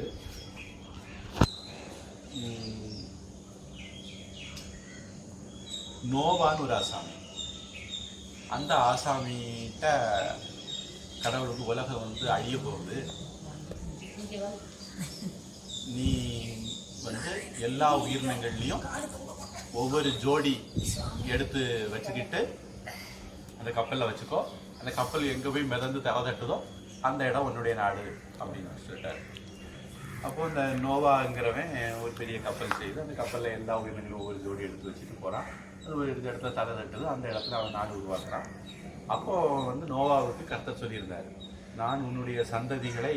நோவான்னு ஒரு ஆசாமி, அந்த ஆசாமிகிட்ட கடவுளுக்கு உலகம் வந்து அழிய போகுது, நீ வந்து எல்லா உயிரினங்கள்லையும் ஒவ்வொரு ஜோடி எடுத்து வச்சுக்கிட்டு அந்த கப்பலில் வச்சுக்கோ, அந்த கப்பல் எங்கே போய் மிதந்து தவதட்டுதோ அந்த இடம் உன்னுடைய நாடு அப்படின்னு சொல்லிட்டாரு. அப்போது இந்த நோவாங்கிறவன் ஒரு பெரிய கப்பல் செய்து அந்த கப்பலில் எல்லா உயிரினங்களும் ஒவ்வொரு ஜோடி எடுத்து வச்சுட்டு போகிறான். அது ஒரு இடத்துல தலை தட்டுது, அந்த இடத்துல அவன் நாடு உருவாக்குறான். அப்போது வந்து நோவாவுக்கு கர்த்தர் சொல்லியிருந்தார், நான் உன்னுடைய சந்ததிகளை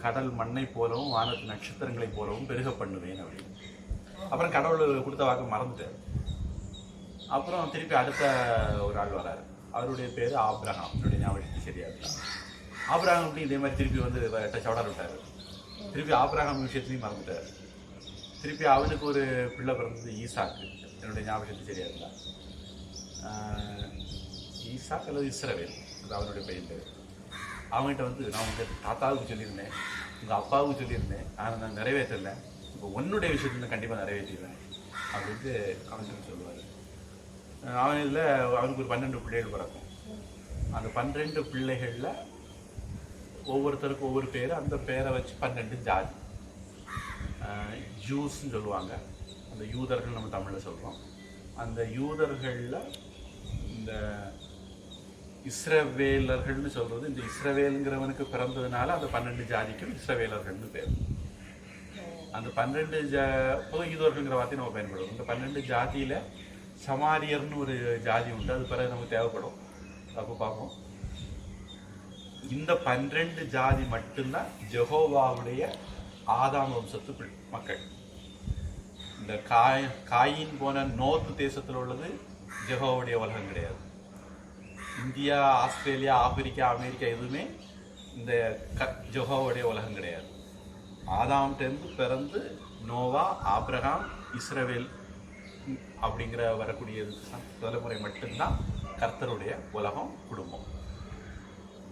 கடல் மண்ணை போலவும் வானத்து நட்சத்திரங்களை போலவும் பெருக பண்ணுவேன் அப்படின்னு. அப்புறம் கடவுள் கொடுத்த வாக்கு மறந்துட்டார். அப்புறம் திருப்பி அடுத்த ஒரு ஆள் வராரு, அவருடைய பேர் ஆபிரகாம். என்னுடைய ஞாபகத்துக்கு சரியா இருக்காங்க. ஆபிரகாம் அப்படி இதே மாதிரி திருப்பி வந்து சவடார் விட்டார். திருப்பி ஆபிரகாம் விஷயத்தையும் மறந்துட்டார். திருப்பி அவனுக்கு ஒரு பிள்ளை பிறந்தது ஈசாக்கு. என்னுடைய ஞாபகத்துக்கு சரியா இருந்தா ஈசாக் அல்லது இஸ்ரவேல், அது அவனுடைய பையன் பேர். அவங்ககிட்ட வந்து நான் உங்கள் தாத்தாவுக்கு சொல்லியிருந்தேன், உங்கள் அப்பாவுக்கு சொல்லியிருந்தேன், ஆனால் நான் நிறைவேற்றலை, இப்போ உன்னுடைய விஷயத்துல கண்டிப்பாக நிறைவேற்றிடுவேன் அப்படின்ட்டு அவன்கிட்ட சொல்லுவார். அவன் இதில் அவனுக்கு ஒரு 12 பிள்ளைகள் பிறக்கும். அந்த 12 பிள்ளைகளில் ஒவ்வொருத்தருக்கும் ஒவ்வொரு பேர், அந்த பேரை வச்சு 12 ஜாதி. ஜூஸ்ன்னு சொல்லுவாங்க, அந்த யூதர்கள் நம்ம தமிழில் சொல்கிறோம். அந்த யூதர்களில் இந்த இஸ்ரவேலர்கள்னு சொல்கிறது, இந்த இஸ்ரவேலுங்கிறவனுக்கு பிறந்ததுனால அந்த 12 ஜாதிக்கும் இஸ்ரவேலர்கள்னு பேர். அந்த 12 பொது யூதர்கள்ங்கிற வார்த்தையை நம்ம பயன்படுவோம். இந்த 12 ஜாதியில் சமாரியர்னு ஒரு ஜாதி உண்டு, அது பிறகு நமக்கு தேவைப்படும், அப்போ பார்ப்போம். இந்த 12 ஜாதி மட்டும்தான் யெகோவாவுடைய ஆதாம் வம்சத்து மக்கள். இந்த காயின் போன நோர்த் தேசத்தில் உள்ளது யெகோவாவுடைய உலகம் கிடையாது. இந்தியா, ஆஸ்திரேலியா, ஆப்பிரிக்கா, அமெரிக்கா எதுவுமே இந்த யெகோவாவுடைய உலகம் கிடையாது. ஆதாம்கிட்டேருந்து பிறந்து நோவா, ஆபிரகாம், இஸ்ரவேல் அப்படிங்கிற வரக்கூடிய தலைமுறை மட்டும்தான் கர்த்தருடைய உலகம், குடும்பம்.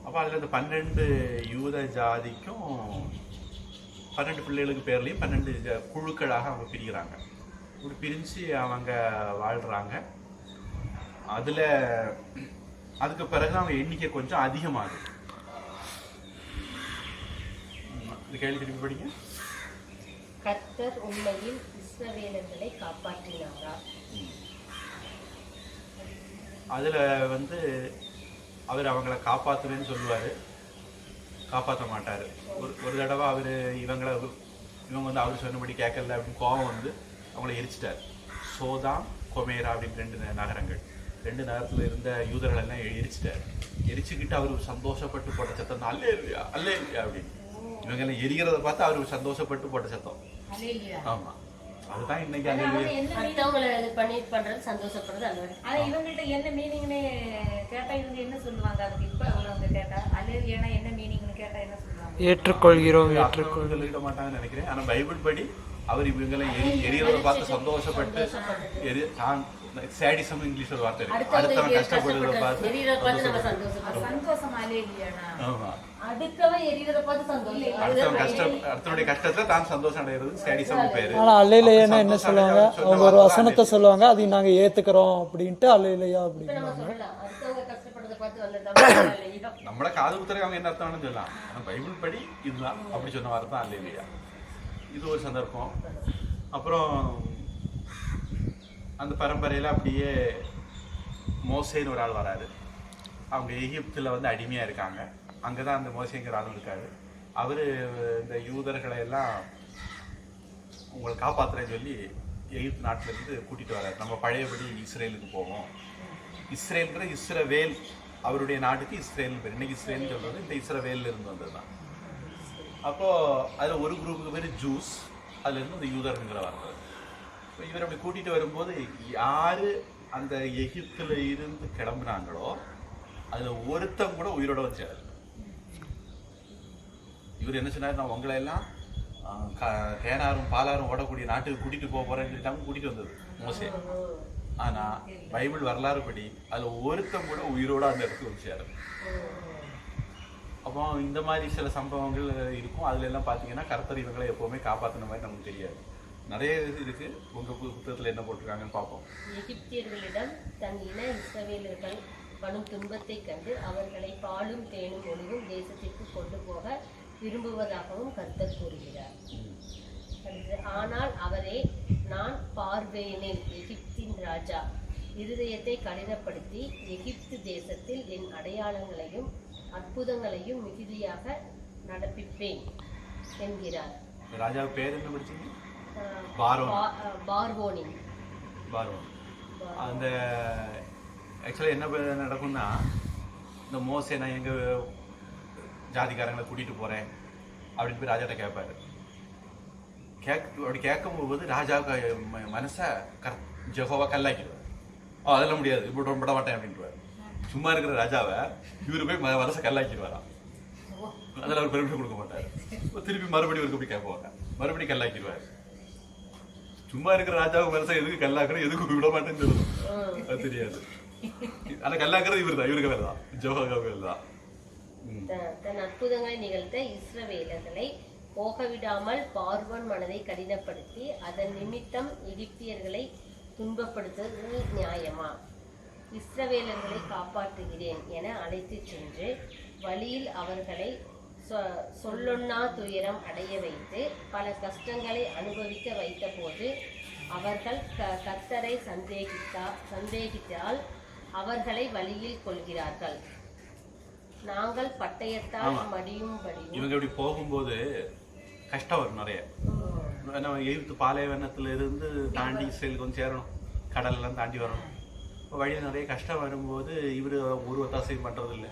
அப்போ அதில் இந்த 12 யூத ஜாதிக்கும் 12 பிள்ளைகளுக்கு பேர்லையும் 12 குழுக்களாக அவங்க பிரிக்கிறாங்க. இப்படி பிரிஞ்சு அவங்க வாழ்கிறாங்க. அதில் அதுக்கு பிறகு அவங்க எண்ணிக்கை கொஞ்சம் அதிகமாகுது. இந்த கேள்வி திருப்பி படிங்க. கர்த்தர் உண்மையில் இஸ்ரவேலர்களை காப்பாற்றினாரா? அதில் வந்து அவர் அவங்கள காப்பாற்றுவேன்னு சொல்லுவார். காப்பாற்ற மாட்டார். ஒரு தடவை இவங்க வந்து அவர் சொன்னபடி கேட்கல அப்படின்னு கோபம் வந்து அவங்கள எரிச்சிட்டார். சோதாம் கொமேரா அப்படின்னு 2 நகரங்கள், 2 நகரத்தில் இருந்த யூதர்கள் எல்லாம் எரிச்சிட்டார். எரிச்சுக்கிட்டு அவர் சந்தோஷப்பட்டு போட்ட சத்தம் தான் அல்லே இல்லையா அப்படின்னு. இவங்க எல்லாம் எரிகிறத பார்த்து அவர் சந்தோஷப்பட்டு போட்ட சத்தம். ஆமா, அதுதான் இன்னைக்கு பண்றது சந்தோஷப்படுறது அல்ல. அது இவங்கள்ட்ட என்ன மீனிங்னு கேட்டா இவங்க என்ன சொல்லுவாங்க? அதுக்கு இப்ப அவங்க கேட்டா அல்லேலியானா என்ன மீனிங்னு கேட்டா என்ன சொல்லுவாங்க? ஏற்றுக்கொள்கிறோம் சொல்லிட மாட்டாங்கன்னு நினைக்கிறேன். ஆனா பைபிள் படி அவர் இவங்களை எரியறத பார்த்து சந்தோஷப்பட்டு சேடிசம் இங்கிலீஷ் ஒரு வார்த்தை இருக்கு. அடுத்தவன் கஷ்டப்படுறத பார்த்து சந்தோஷமா அல்லேலியானா? ஆமா, அடுத்தவன் எரியறத பார்த்து சந்தோஷம். அடுத்தவனுடைய கஷ்டத்துல தான் சந்தோஷம் அடைகிறது சேடிசம் பேரு. ஆனா அல்லேலியானா என்ன சொல்லுவாங்க? அவங்க ஒரு வசனத்தை சொல்லுவாங்க, அதை நாங்க ஏத்துக்கிறோம் அப்படின்ட்டு அல்லேலியா அப்படிங்கிறாங்க. அடுத்தவங்க கஷ்டப்படுறத பார்த்து வந்ததா நம்மள காது குத்துற அவங்க என்ன அர்த்தம்னு சொல்லலாம். ஆனா பைபிள் படி இதுதான் அப்படி சொன்ன வார்த்தை தான் அல்லேலியா. இது ஒரு சந்தர்ப்பம். அப்புறம் அந்த பரம்பரையில் அப்படியே மோசேன்னு ஒரு ஆள் வராரு. அவங்க எகிப்தில் வந்து அடிமையாக இருக்காங்க. அங்கே தான் அந்த மோசேங்கிற ஆள் இருக்காரு. அவர் இந்த யூதர்களை எல்லாம் உங்களை காப்பாற்றுறேன்னு சொல்லி எகிப்து நாட்டிலேருந்து கூட்டிகிட்டு வராரு. நம்ம பழையபடி இஸ்ரேலுக்கு போவோம். இஸ்ரேல்ங்கிற இஸ்ரவேல், அவருடைய நாட்டுக்கு இஸ்ரேல் பேர். இன்னைக்கு இஸ்ரேல்னு சொல்கிறது இந்த இஸ்ரவேலில் இருந்து வந்தது தான். அப்போது அதில் ஒரு குரூப்புக்கு பேர் ஜூஸ், அதுலேருந்து இந்த யூதர்ங்கிற வார்த்தை. இவர் அப்படி கூட்டிகிட்டு வரும்போது யார் அந்த எகிப்தில் இருந்து கிளம்புனாங்களோ அதில் ஒருத்தம் கூட உயிரோட வச்சார். இவர் என்ன சொன்னார்? நான் உங்களை எல்லாம் தேனாரும் பாலாரும் ஓடக்கூடிய நாட்டுக்கு கூட்டிகிட்டு போக போகிறேன்னு சொல்லிட்டாங்க. கூட்டிகிட்டு வந்தது மோசே. ஆனால் பைபிள் வரலாறு படி அதில் ஒருத்தம் கூட உயிரோட அந்த இடத்துக்கு வச்சார். அப்போ இந்த மாதிரி சில சம்பவங்கள் இருக்கும். அதுல எல்லாம் பார்த்தீங்கன்னா கர்த்தர் இவங்களை எப்போவுமே காப்பாற்றின மாதிரி நமக்கு தெரியாது. நிறைய இருக்கு. உங்க புத்தகத்தில் என்ன போட்டிருக்காங்கன்னு பார்ப்போம். எகிப்தியர்களிடம் தன் இன இஸ்ரவேலர்கள் படும் துன்பத்தை கண்டு அவர்களை பாலும் தேனும் ஒழுகும் தேசத்திற்கு கொண்டு போக விரும்புவதாகவும் கர்த்தர் கூறுகிறார். ஆனால் அவரே நான் பார்வேனில் எகிப்தின் ராஜா இருதயத்தை கடினப்படுத்தி எகிப்து தேசத்தில் என் அடையாளங்களையும் அற்புதங்களையும் மிகுதியாக நடப்பிப்பேன் என்கிறார். ராஜா பேர் என்ன படிச்சீங்க? பார்வோனின். அந்த ஆக்சுவலாக என்ன நடக்கும்னா, இந்த மோசே நான் எங்கள் ஜாதிக்காரங்களை கூட்டிகிட்டு போகிறேன் அப்படின்னு போய் ராஜாட்ட கேட்பாரு. அப்படி கேட்கும்போது ராஜாவுக்கு மனசை ஜெகோவா கல்லாக்கிடுவார். அதெல்லாம் முடியாது, இப்படி விட மாட்டேன் அப்படின்ட்டுவார். சும்மா இருக்கிற ராஜாவை இவரு போய் மனசை கல்லாக்கிடுவாராம். அதில் அவர் பெருமிஷம் கொடுக்க மாட்டார். திருப்பி மறுபடியும் இவருக்கு போய் கேட்பாங்க, மறுபடியும் கல்லாக்கிடுவார். சும்மா இருக்கிற ராஜாவுக்கு மனசை எதுக்கு கல்லாக்குறோம், எதுக்கு விட மாட்டேன்னு சொல்லணும், அது தெரியாது. ஆனா கல்லாக்குறது இவர் தான், இவருக்கு வேலை தான், ஜோஹாவுக்கு வேலை தான். தன் அற்புதங்களை நிகழ்த்த இஸ்ரவேலர்களை போகவிடாமல் பார்வோன் மனதை கடினப்படுத்தி அதன் நிமித்தம் எகிப்தியர்களை துன்பப்படுத்துவது நியாயமா? இஸ்ரவேலர்களை காப்பாற்றுகிறேன் என அழைத்து சென்று வழியில் அவர்களை சொல்லொன்னா துயரம் அடைய வைத்து பல கஷ்டங்களை அனுபவிக்க வைத்த போது அவர்கள் கர்த்தரை சந்தேகித்தால் அவர்களை வழியில் கொள்கிறார்கள். நாங்கள் பட்டயத்தால் மடியும்படியும். இவங்க இப்படி போகும்போது கஷ்டம் வரும் நிறைய. நம்ம எகிப்து பாலைவனத்துல இருந்து தாண்டி இஸ்ரேலுக்கு வந்து சேரணும், கடலெல்லாம் தாண்டி வரணும். இப்போ வழியில் நிறைய கஷ்டம் வரும்போது இவர் ஒரு ஒத்தாசையும் பண்ணுறது இல்லை.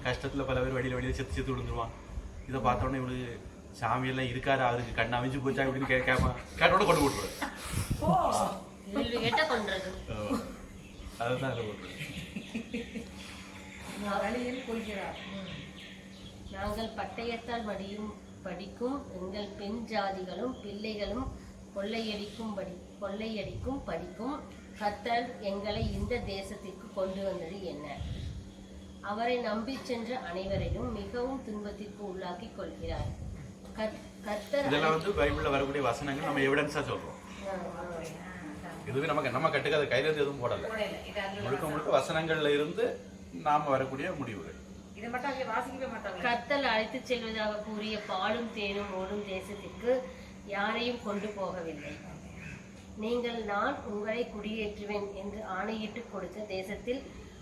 கஷ்டத்தில் பல பேர் வழியில் செத்து விழுந்துருவான். இதை பார்த்தோன்னே இவனுக்கு சாமியெல்லாம் இருக்காரு, அவருக்கு கண்ணு அவிஞ்சு போச்சா அப்படின்னு கேட்பான். கேட்டோட கொண்டு போட்டுருவாரு. அதுதான் அதில் போட்டுருவாரு. நாங்கள் பட்டயத்தால் படிக்கும் எங்கள் பெண் ஜாதிகளும் பிள்ளைகளும் கொள்ளையடிக்கும் படிக்கும் கர்த்தர் எங்களை இந்த தேசத்திற்கு கொண்டு வந்தது என்ன? அவரை நம்பி சென்ற அனைவரையும் மிகவும் துன்பத்திற்கு உள்ளாக்கி கொள்கிறார். கர்த்தர் இதெல்லாம் வந்து பைபிள்ல வரக்கூடிய வசனங்கள் நம்ம எவிடன்ஸா சொல்றோம். இதுவே நம்ம கட்டுக்காத கையில இருந்து எதுவும் போடல. முழுக்க முழுக்க வசனங்கள்ல இருந்து நாம வரக்கூடிய முடிவுகள். கர்த்தர் அழைத்து செல்வதாக கூறிய பாலும் தேனும் ஓடும் தேசத்திற்கு யாரையும் கொண்டு போகவில்லை. நீங்கள் நான் உங்களை குடியேற்றுவேன் என்று ஆணையிட்டு கொடுத்த தேசத்தில்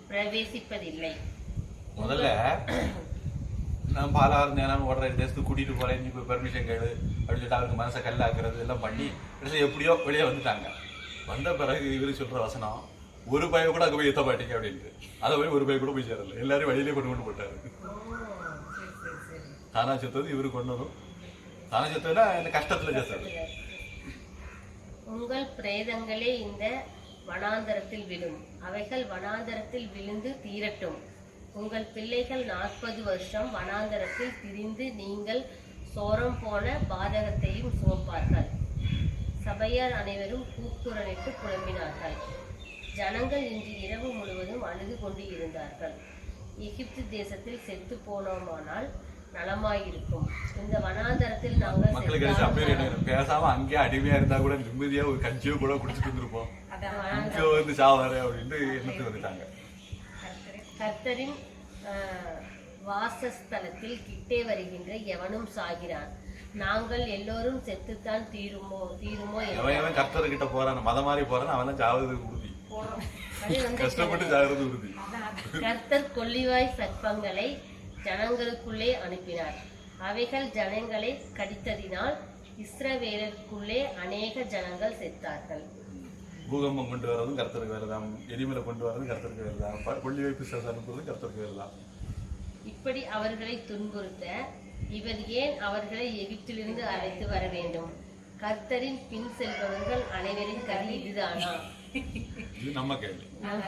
பிரவேசிப்பதில்லை. முதல்ல நான் பாலாறு நேரம் ஓடுற டேஸ்க்கு கூட்டிட்டு போறேன், நீ போய் பெர்மிஷன் கேளு அப்படின்னு சொல்லிட்டு அவருக்கு மனசை கல்லாக்குறது எல்லாம் பண்ணி கடைசியில் எப்படியோ வெளியே வந்துட்டாங்க. வந்த பிறகு இவரு சொல்ற வசனம், ஒரு பய கூட அங்கே போய் எத்த மாட்டீங்க அப்படின்ட்டு. அதை போய் ஒரு பய கூட போய் சேரல, எல்லாரும் வெளியிலே கொண்டு போட்டாரு. தானா செத்தது இவரு கொண்டதும், தானா செத்ததுன்னா இந்த கஷ்டத்துல செத்தது. உங்கள் பிரேதங்களே இந்த வனாந்தரத்தில் விழும், அவைகள் வனாந்தரத்தில் விழுந்து தீரட்டும். உங்கள் பிள்ளைகள் 40 வருஷம் வனாந்தரத்தில் திரிந்து நீங்கள் சோரம் போன பாதகத்தையும் சுமப்பார்கள். சபையார் அனைவரும் கூக்குரலிட்டு புலம்பினார்கள். ஜனங்கள் இன்று இரவு முழுவதும் அழுது கொண்டு இருந்தார்கள். எகிப்து தேசத்தில் செத்து போனோமானால் நலமாயிருக்கும், இந்த வனாந்தரத்தில் நாங்கள் மக்களுக்கு பேசாம அங்கேயே அடிமையா இருந்தா கூட நிம்மதியா ஒரு கஞ்சியோ கூட குடிச்சிட்டு இருந்திருப்போம், இங்க வந்து சாவாரு அப்படின்ட்டு எண்ணத்துக்கு வந்துட்டாங்க. கர்த்தரின் வாசஸ்தலத்தில் கிட்டே வருகின்ற எவனும் சாகிறான், நாங்கள் எல்லோரும் செத்துத்தான் தீருமோ எவன் கர்த்தர்கிட்ட போறான், மதம் மாறி போறான், அவன் சாவது உறுதி, கஷ்டப்பட்டு சாகிறது உறுதி. கர்த்தர் கொள்ளிவாய் சர்ப்பங்களை ஜனங்களுக்குள்ளே அனுப்பினார், அவைகள் ஜனங்களை கடித்ததினால் இஸ்ரவேலருக்குள்ளே அநேக ஜனங்கள் செத்தார்கள். பூகம்பம் கொண்டு வரதும் கர்த்தருக்கு வேறுதான், எரிமலை கொண்டு வரதும் கர்த்தருக்கு வேறுதான், கொள்ளி வைப்பு அனுப்புறதும் கர்த்தருக்கு வேறுதான். இப்படி அவர்களை துன்புறுத்த இவர் ஏன் அவர்களை எகிப்திலிருந்து அழைத்து வர வேண்டும்? கர்த்தரின் பின் செல்பவர்கள் அனைவரின் கதி இதுதானா? இது நம்ம கேள்வி,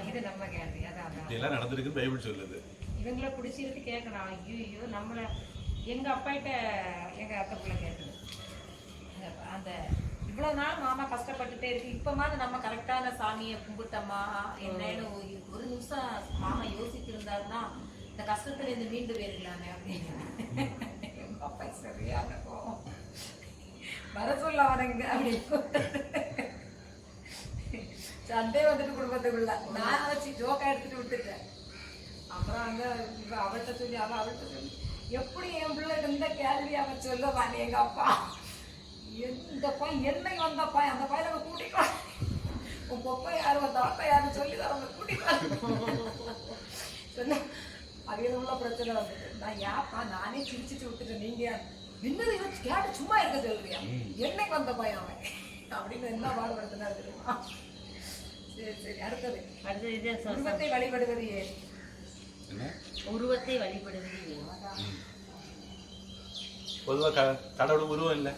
இது நம்ம கேள்வி. அதான் இதெல்லாம் நடந்திருக்கு பைபிள் சொல்லுது. இவங்கள பிடிச்சிருந்து கேட்கணும். ஐயோ நம்மளை எங்க அப்பாயிட்ட எங்க அத்தை பிள்ளை கேட்குது, அந்த இவ்வளவு நாள் மாமா கஷ்டப்பட்டுட்டே இருக்கு, இப்பமாவது நம்ம கரெக்டான சாமியை கும்பிட்டோமா என்னன்னு ஒரு நிமிஷம் மாமா யோசிச்சிருந்தாருன்னா இந்த கஷ்டத்துல இருந்து மீண்டு போயிருக்கலாமே அப்படின்னு. எங்க அப்பா சரியான கோவம், வர சொல்ல வரங்க அப்படின்னு சண்டே வந்துட்டு குடும்பத்துக்குள்ள நான் வச்சு ஜோக்கா எடுத்துட்டு விட்டுட்டேன். அப்புறம் அங்க இப்ப அவள்கிட்ட சொல்லி அவள்கிட்ட சொல்லி எப்படி என் பிள்ளை இந்த கேள்வி அவன் சொல்லுவான். எங்க அப்பா இந்த பையன் என்னை வந்த பையன், அந்த பையனை கூட்டிக்கலாம், உன் பொப்பை யாரு வந்த அப்பா யாரு சொல்லி தான் அவங்க கூட்டிக்கலாம் சொன்ன. அவையில உள்ள பிரச்சனை வந்துட்டு நான் யாப்பா நானே சிரிச்சிட்டு விட்டுட்டேன். நீங்க இன்னும் இவன் கேட்டு சும்மா இருக்க சொல்றியா, என்னைக்கு வந்த பையன் அவன் அப்படின்னு என்ன பாடுபடுத்தினாரு தெரியுமா? சரி சரி, அடுத்தது உருவத்தை வழிபடுவது ஏன்? உருவத்தை வழிபடுவது ஏன்? பொதுவாக கடவுள் உருவம் இல்லை,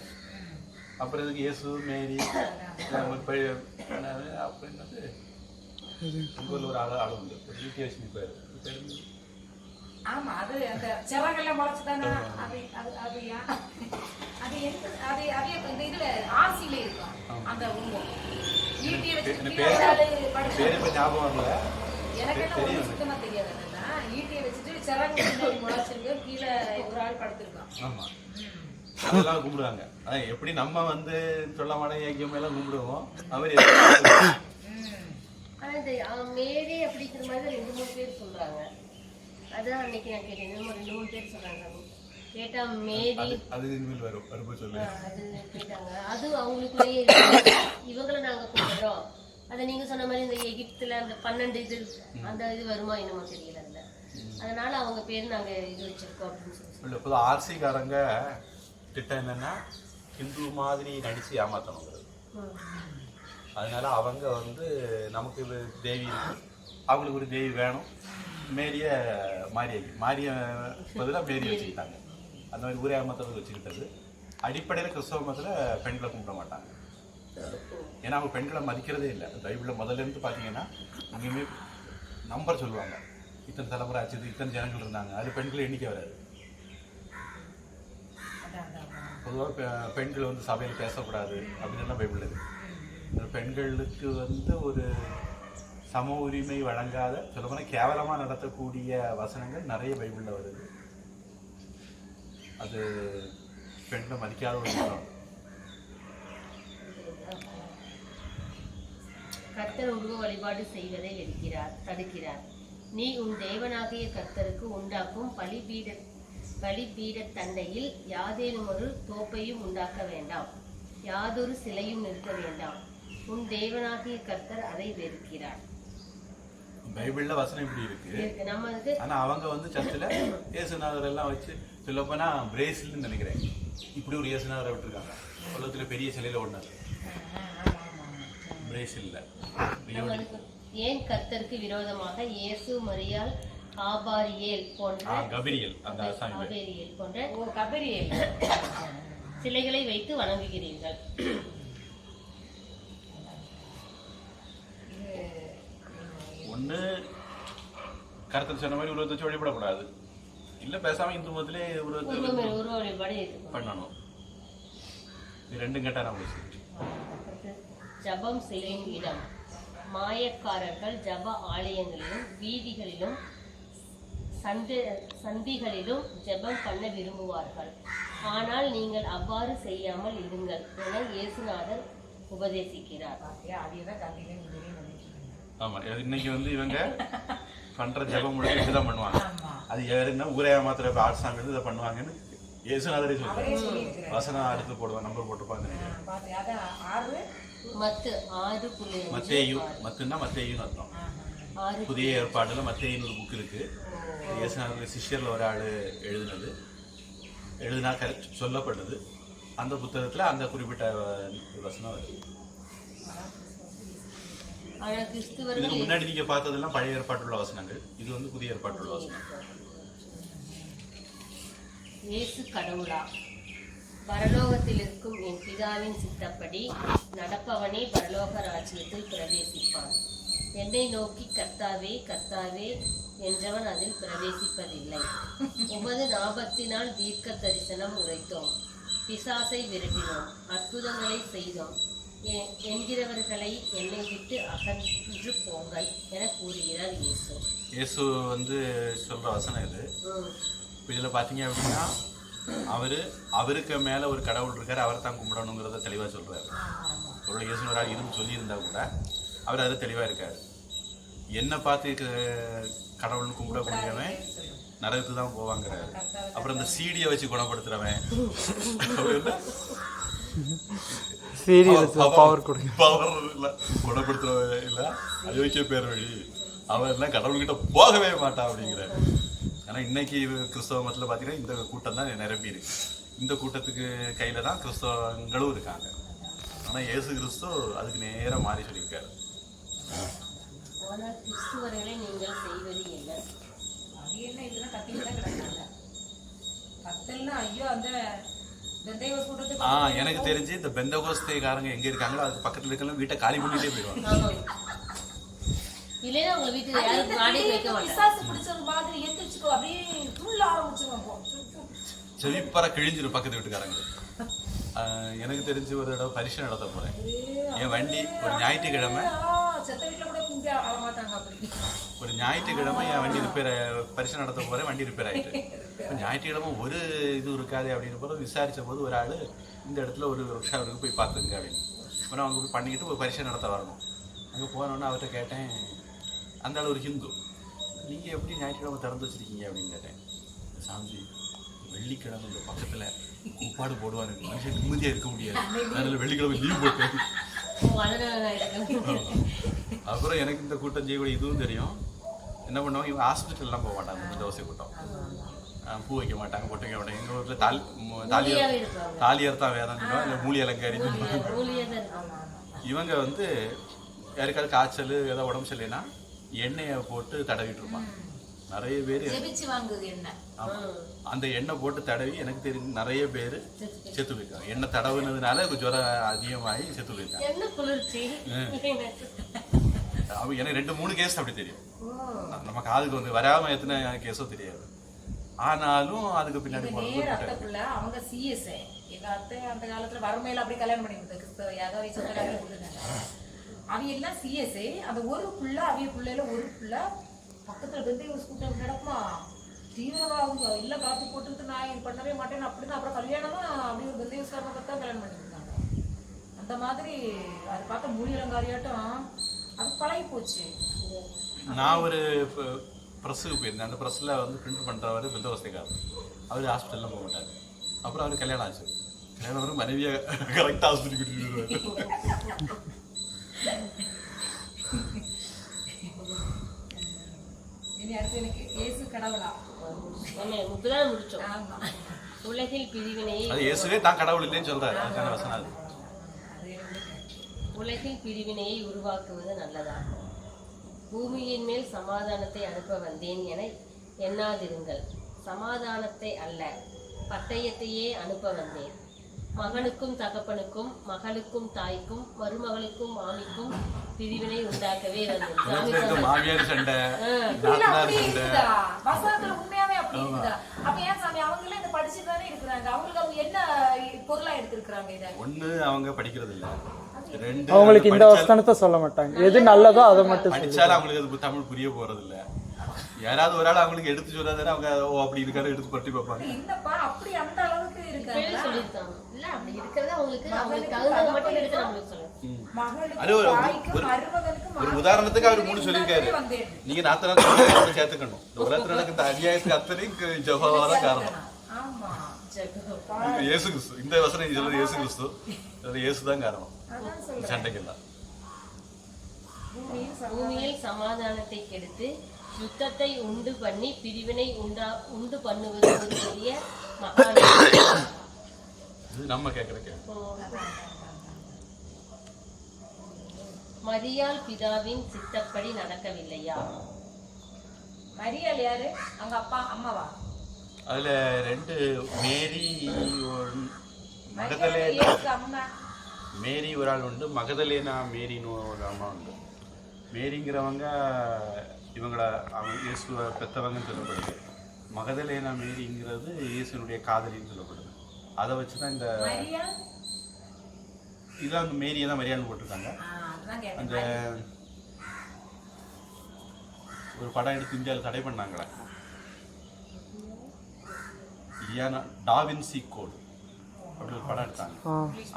அப்புறம் இதுக்கு இயேசு மேரி அப்படின்னது ஒரு ஆளு உண்டு, ஈட்டியாசி பேர். ஆமா, அது அந்த சிறகெல்லாம் முளைச்சுதானே அது அது அது அது அது அது இந்த இதுல ஆசியில இருக்கும் அந்த உருவம். ஈட்டியை வச்சு ஞாபகம் இல்லை எனக்கு என்ன ஒண்ணு சுத்தமா தெரியாது. என்னன்னா ஈட்டியை வச்சுட்டு சிறகு முன்னாடி முளைச்சிருக்கு, கீழே ஒரு ஆள் படுத்திருக்கான். ஆமா, அதெல்லாம் கும்பிடுவாங்க. அதான் எப்படி நம்ம வந்து சொல்ல மாட்டேன் ஏக்கியம் எல்லாம் கும்பிடுவோம், அவர் மேரி அப்படிங்கிற மாதிரி 2-3 பேர் சொல்றாங்க. அதான் அன்னைக்கு நான் கேட்டேன், 2-3 பேர் சொல்றாங்க. கேட்டா மேரி அது இனிமேல் வரும் வரும்போது சொல்லு, அது கேட்டாங்க. அது அவங்களுக்குள்ளேயே இவங்களை நாங்க கும்பிடுறோம். அதை நீங்க சொன்ன மாதிரி இந்த எகிப்துல அந்த 12 இது அந்த இது வருமா என்னமோ தெரியல. அதுல அதனால அவங்க பேர் நாங்க இது வச்சிருக்கோம் அப்படின்னு சொல்லி. இப்போது ஆர்சிக்காரங்க திட்டம் என்னன்னா ஹிந்து மாதிரி நடிச்சு ஏமாத்தணுங்கிறது. அதனால அவங்க வந்து நமக்கு தேவி இருக்கு, அவங்களுக்கு ஒரு தேவி வேணும், மேரிய மாரிய பதிலாக மேரி வச்சுக்கிட்டாங்க. அந்த மாதிரி ஊரே ஏமாத்துறது வச்சுக்கிட்டது. அடிப்படையில் கிறிஸ்தவ மதத்தில் பெண்களை கும்பிட மாட்டாங்க, ஏன்னா அவங்க பெண்களை மதிக்கிறதே இல்லை. பைபிளில் முதல்ல இருந்து பார்த்தீங்கன்னா இங்கேயுமே நம்பர் சொல்லுவாங்க, இத்தனை தலைமுறை ஆச்சு, இத்தனை ஜனங்கள் இருந்தாங்க, அது பெண்கள் எண்ணிக்கை வராது. பொதுவாக பெண்கள் வந்து சபையில் பேசக்கூடாது அப்படின்னு பைபிள் இருக்கு. பெண்களுக்கு வந்து ஒரு சம உரிமை வழங்காத, சொல்லப்போனால் கேவலமாக நடத்தக்கூடிய வசனங்கள் நிறைய பைபிளில் வருது. அது பெண்களை மதிக்காத ஒரு விஷயம். கர்த்தர் உருவ வழிபாடு செய்வதை தடுக்கிறார். நீ உன் தேவனாகிய கர்த்தருக்கு உண்டாக்கும் பலிபீட தண்டையில் யாதேனும் ஒரு தோப்பையும் உண்டாக்க வேண்டாம், யாதொரு சிலையும் நிற்க வேண்டாம். உன் தேவனாகிய கர்த்தர் அதை வெறுக்கிறார். பைபிள்ல வசனம் இப்படி இருக்கு, நம்ம ஆனா அவங்க வந்து சர்ச்சில் இயேசுநாதர் எல்லாம் வச்சு சொல்லப்போனா பிரேசில்னு நினைக்கிறேன். இப்படி ஒரு இயேசுநாதரை விட்டுருக்காங்க. உலகத்துல பெரிய சிலையில ஒண்ணு பிரேசில்ல. ஏன் கர்த்தருக்கு விரோதமாக இயேசு, மரியாள், ஆபாரியேல் போன்ற கபிரியல் அந்த ஆசாமி ஆபேரியேல் போன்ற கபரியேல் சிலைகளை வைத்து வணங்குகிறீர்கள்? ஒண்ணு கருத்து சொன்ன மாதிரி உருவத்தை வச்சு வழிபடக்கூடாது, இல்ல பேசாம இந்து மதத்திலே உருவ வழிபாடு பண்ணணும். இது ரெண்டும் கேட்டா நம்ம ஜபம் செய்யும் இடம். மாயக்காரர்கள் ஜப ஆலயங்களிலும் வீதிகளிலும் சந்திகளிலும் ஜெபம் பண்ண விரும்புவார்கள். ஆனால் நீங்கள் அவ்வாறு செய்யாமல் இருங்கள் என இயேசுநாதர் உபதேசிக்கிறார். ஆமா, இன்னைக்கு வந்து இவங்க பண்ற ஜெபம் முடிச்சு தான் பண்ணுவாங்க. அது யாருன்னா ஊரே மாத்திர ஆட்சாங்க இதை பண்ணுவாங்கன்னு இயேசுநாதரே சொல்றாரு. வசனம் அடுத்து போடுவாங்க, நம்பர் போட்டுப்பாங்க. மத்தேயு, மத்துன்னா மத்தேயுன்னு அர்த்தம். புதிய ஏற்பாடுல மத்தேயுன்னு ஒரு புக் இருக்கு. இயேசுநாதர் சிஷ்யர்ல ஒரு ஆளு எழுதினா சொல்லப்படுது. அந்த புத்தகத்துல அந்த குறிப்பிட்ட வசனம் வருது. இதுக்கு முன்னாடி நீங்க பார்த்ததெல்லாம் பழைய ஏற்பாட்டுள்ள வசனங்கள், இது வந்து புதிய ஏற்பாட்டுள்ள வசனம். இயேசு கடவுளா? பரலோகத்தில் இருக்கும் என் பிதாவின் சித்தப்படி நடப்பவனே பரலோக ராஜ்யத்தில் பிரவேசிப்பான். என்னை நோக்கி கர்த்தாவே கர்த்தாவே என்றவன் அதில் பிரவேசிப்பதில்லை. உமது நாமத்தினால் தீர்க்க தரிசனம் உரைத்தோம், பிசாசை விரட்டினோம், அற்புதங்களை செய்தோம் என்கிறவர்களை என்னை விட்டு அகன்று போங்கள் என கூறுகிறார் இயேசு. இயேசு வந்து சொல்ற வசனம் இது. இதுல பாத்தீங்க அப்படின்னா அவருக்கு மேல ஒரு கடவுள் இருக்காரு, அவரை தான் கும்பிடணுங்கிறத தெளிவா சொல்றாரு. அவருடைய இயேசு ஒரு ஆள் இருந்து சொல்லியிருந்தா கூட அவர் அதை தெளிவா இருக்காரு. என்ன பார்த்து கடவுள்னு கும்பிடக்கூடியவன் நரகத்துக்கு தான் போவாங்கிறாரு. அப்புறம் இந்த சீடியை வச்சு குணப்படுத்துறவன் குணப்படுத்துறவன் இல்ல, அது வைக்க பேர் வழி, அவன் எல்லாம் கடவுள்கிட்ட போகவே மாட்டான் அப்படிங்கிறாரு. ஆனா இன்னைக்கு கிறிஸ்தவ மதத்துல பாத்தீங்கன்னா இந்த கூட்டம் தான் நிரம்பி இருக்கு. இந்த கூட்டத்துக்கு கையில தான் கிறிஸ்தவங்களும் இருக்காங்க. ஆனா இயேசு கிறிஸ்து அதுக்கு நேரா மாறி சொல்லியிருக்காரு. கிறிஸ்துவர்களை நீங்கள் செய்வது என்ன? அது என்ன, இதெல்லாம் கத்திட்டு தான் கிடக்காங்க. கத்தல்னா ஐயோ அந்த எனக்கு தெரிஞ்சு இந்த பெந்தகோஸ்தேக்காரங்க எங்க இருக்காங்களோ அதுக்கு பக்கத்துல இருக்கலாம் வீட்டை காலி பண்ணிட்டே போயிடுவாங்க. செவிப்பற கிழிஞ்சிரும் பக்கத்து வீட்டுக்காரங்க. எனக்கு தெரிஞ்சு ஒரு தடவை பரிசு நடத்த போறேன். என் வண்டி ஒரு ஞாயிற்றுக்கிழமை என் வண்டி பரிசு நடத்த போறேன். வண்டி ரிப்பேர் ஆயிட்டு ஞாயிற்றுக்கிழமை ஒரு இது இருக்காது அப்படின்னு போது விசாரிச்ச போது ஒரு ஆளு இந்த இடத்துல ஒரு ரிக்ஷா இருக்கு போய் பார்த்துங்க அப்படின்னு. அப்புறம் அவங்க போய் பண்ணிக்கிட்டு ஒரு பரிசு நடத்த வரணும். அங்கே போனோன்னு அவர்கிட்ட கேட்டேன், அந்த ஆள் ஒரு ஹிந்து, நீங்க எப்படி ஞாயிற்றுக்கிழமை திறந்து வச்சிருக்கீங்க அப்படின்னு கேட்டேன். சாமி வெள்ளிக்கிழமை இந்த பக்கத்துல கூப்பாடு போடுவாரு, மனுஷன் நிம்மதியா இருக்க முடியாது, அதனால வெள்ளிக்கிழமை லீவ் போட்டேன். அப்புறம் எனக்கு இந்த கூட்டம் செய்யக்கூடிய இதுவும் தெரியும். என்ன பண்ணுவாங்க, இவங்க ஹாஸ்பிட்டல்லாம் போக மாட்டாங்க. இந்த தோசை கூட்டம் பூ வைக்க மாட்டாங்க, பொட்டு வைக்க மாட்டாங்க. எங்க ஊர்ல தாலியார் தான் வேதம் சொல்லுவாங்க, இல்லை மூலி அலங்காரி சொல்லுவாங்க. இவங்க வந்து யாருக்காவது காய்ச்சல் ஏதாவது உடம்பு சரியில்லைன்னா எண்ணெயை போட்டு தடவிட்டு இருப்பாங்க. நிறைய பேர் அந்த எண்ணெய் போட்டு தடவி எனக்கு தெரிஞ்சு நிறைய பேர் செத்து போயிருக்காங்க. எண்ணெய் தடவுனதுனால ஜுரம் அதிகமாகி செத்து போயிருக்காங்க. எனக்கு 2-3 கேஸ் அப்படி தெரியும். நம்ம காதுக்கு வந்து வராம எத்தனை கேஸோ தெரியாது. ஆனாலும் அதுக்கு பின்னாடி அவங்க சிஎஸ்ஐ எங்க அத்தை அந்த காலத்துல வறுமையில அப்படி கல்யாணம் பண்ணி கொடுத்தாங்க. அவங்க எல்லாம் சிஎஸ்ஐ. அந்த ஒரு புள்ள அவங்க பிள்ளையில ஒரு புள்ள பக்கத்துல இருந்து ஒரு ஸ்கூட்டர் நடக்குமா தீவிரவா அவங்க இல்ல காப்பி போட்டு நான் இது பண்ணவே மாட்டேன்னு அப்படிதான். அப்புறம் கல்யாணமா அப்படி ஒரு பெந்த விசாரணை தான் கல்யாணம் பண்ணி கொடுத்தாங்க. அந்த மாதிரி அதை பார்த்த மூலி அலங்காரியாட்டம் அது பழகி போச்சு. நான் ஒரு ப்ரெஸ்ஸுக்கு போயிருந்தேன். அந்த ப்ரெஸ்ஸில் வந்து பிரிண்ட் பண்ணுறவர் பெந்தகோஸ்தேக்காரர். அவர் ஹாஸ்பிட்டல்லாம் போக மாட்டார். அப்புறம் அவர் கல்யாணம் ஆச்சு. கல்யாணம் வரும் மனைவியாக கரெக்டாக ஹாஸ்பிட்டல் கூட்டிட்டு அடுத்து எனக்கு இயேசு கடவுளா? நம்ம இப்பதான் முடிச்சோம். ஆமா. உலகில் பிரிவினையை அது இயேசுவே தான் கடவுள் இல்லைன்னு சொல்றாரு. அதுக்கான வசனம் அது. உலகில் பிரிவினையை உருவாக்குவது நல்லதா? பூமியின் மேல் சமாதானத்தை அனுப்ப வந்தேன் என எண்ணாதிருங்கள். சமாதானத்தை அல்ல, பட்டயத்தையே அனுப்ப வந்தேன். மகனுக்கும் தகப்பனுக்கும், மகளுக்கும் தாய்க்கும், மருமகளுக்கும் மாமிக்கும் பிரிவினை உண்டாக்கவே வந்தேன். மாமியார் சண்டை, இப்படிலாம் அப்படி இருக்குதா? வசனத்துல உண்மையாவே அப்படி இருக்குதா? அப்ப ஏன் சாமி அவங்களே இதை படிச்சுட்டு தானே இருக்கிறாங்க? அவங்க என்ன பொருளா எடுத்திருக்கிறாங்க இதை? ஒண்ணு அவங்க படிக்கிறது இல்ல, ரெண்டு அவங்களுக்கு இந்த வசனத்தை சொல்ல மாட்டாங்க. எது நல்லதோ அதை மட்டும் படிச்சாலும் அவங்களுக்கு அது தமிழ் புரிய போறது இல்ல. யாராவது ஒரு ஆள் அவங்களுக்கு எடுத்து சொல்லாதானே அவங்க ஓ அப்படி இருக்காரு எடுத்து பற்றி பார்ப்பாங்க. என்னப்பா அப்படி அந்த அளவுக்கு இருக்காங்க? சொல்லிருக்காங்க இல்ல, அப்படி இருக்கிறது அவங்களுக்கு தகுந்தது மட்டும் எடுத்து நம்மளுக்கு சொல்லுங்க. அது ஒரு உதாரணத்துக்கு அவர் 3 சொல்லியிருக்காரு. நீங்க நாத்தனார் சேர்த்துக்கணும். இந்த உலகத்துல நடக்கிற அநியாயத்துக்கு அத்தனையும் ஜெகோவா தான் காரணம். ஆமா, இயேசு கிறிஸ்து. இந்த வசனம் சொல்றது இயேசு கிறிஸ்து, இயேசுதான் காரணம் சண்டைக்கெல்லாம். பூமியில் சமாதானத்தை கெடுத்து யுத்தத்தை உண்டு பண்ணி பிரிவினை உண்டு பண்ணுவது ஒரு பெரிய மகான். நம்ம கேட்கிற கேள்வி. மரியாள் பிதாவின் சித்தப்படி நடக்கவில்லையா? மரியாள் யாரு? அவங்க அப்பா அம்மாவா? அதுல 2 மேரி மேரி ஒரு ஆள் உண்டு, மகதலேனா மேரின்னு ஒரு அம்மா உண்டு. மேரிங்கிறவங்க இவங்கள இயேசுவை பெற்றவங்கன்னு சொல்லப்படுது. மகதலேனா மேரிங்கிறது இயேசுனுடைய காதலின்னு சொல்லப்படுது. அதை வச்சுதான் இந்த இதான் அந்த மேரியை தான் மரியாதை போட்டிருக்காங்க. அந்த ஒரு படம் எடுத்து இந்தியாவில் தடை பண்ணாங்களே, டாவின்சி கோட் அப்படி ஒரு படம் எடுத்தாங்க.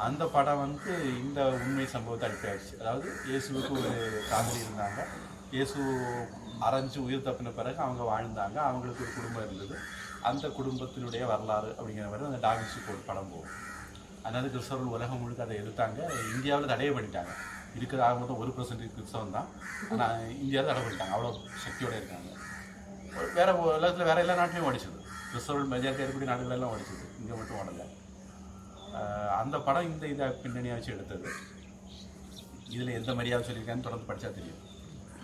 அந்த படம் வந்து இந்த உண்மை சம்பவத்தை அடிப்படையாச்சு. அதாவது இயேசுவுக்கு ஒரு காதலி இருந்தாங்க, இயேசு அரைஞ்சு உயிர் தப்பின பிறகு அவங்க வாழ்ந்தாங்க, அவங்களுக்கு ஒரு குடும்பம் இருந்தது. அந்த குடும்பத்தினுடைய வரலாறு அப்படிங்கிற மாதிரி அந்த டாவின்சி கோட் படம் போகும். அதனால கிறிஸ்தவர்கள் உலகம் முழுக்க அதை எடுத்தாங்க. இந்தியாவில் தடையை பண்ணிட்டாங்க. இருக்கிற ஆக மொத்தம் 1% கிறிஸ்தவம் தான், ஆனால் இந்தியாவில் தடை பண்ணிட்டாங்க. அவ்வளோ சக்தியோடு இருக்காங்க. வேற உலகத்தில் வேற எல்லா நாட்டிலையும் ஓடிச்சது. கிறிஸ்தவர்கள் மெஜாரிட்டி இருக்கக்கூடிய நாடுகளெல்லாம் ஓடிச்சது, இங்கே மட்டும் ஓடலை. அந்த படம் இந்த இதை பின்னணியாக வச்சு எடுத்தது. இதில் எந்த மரியாதை சொல்லியிருக்கான்னு தொடர்ந்து படித்தா தெரியும்.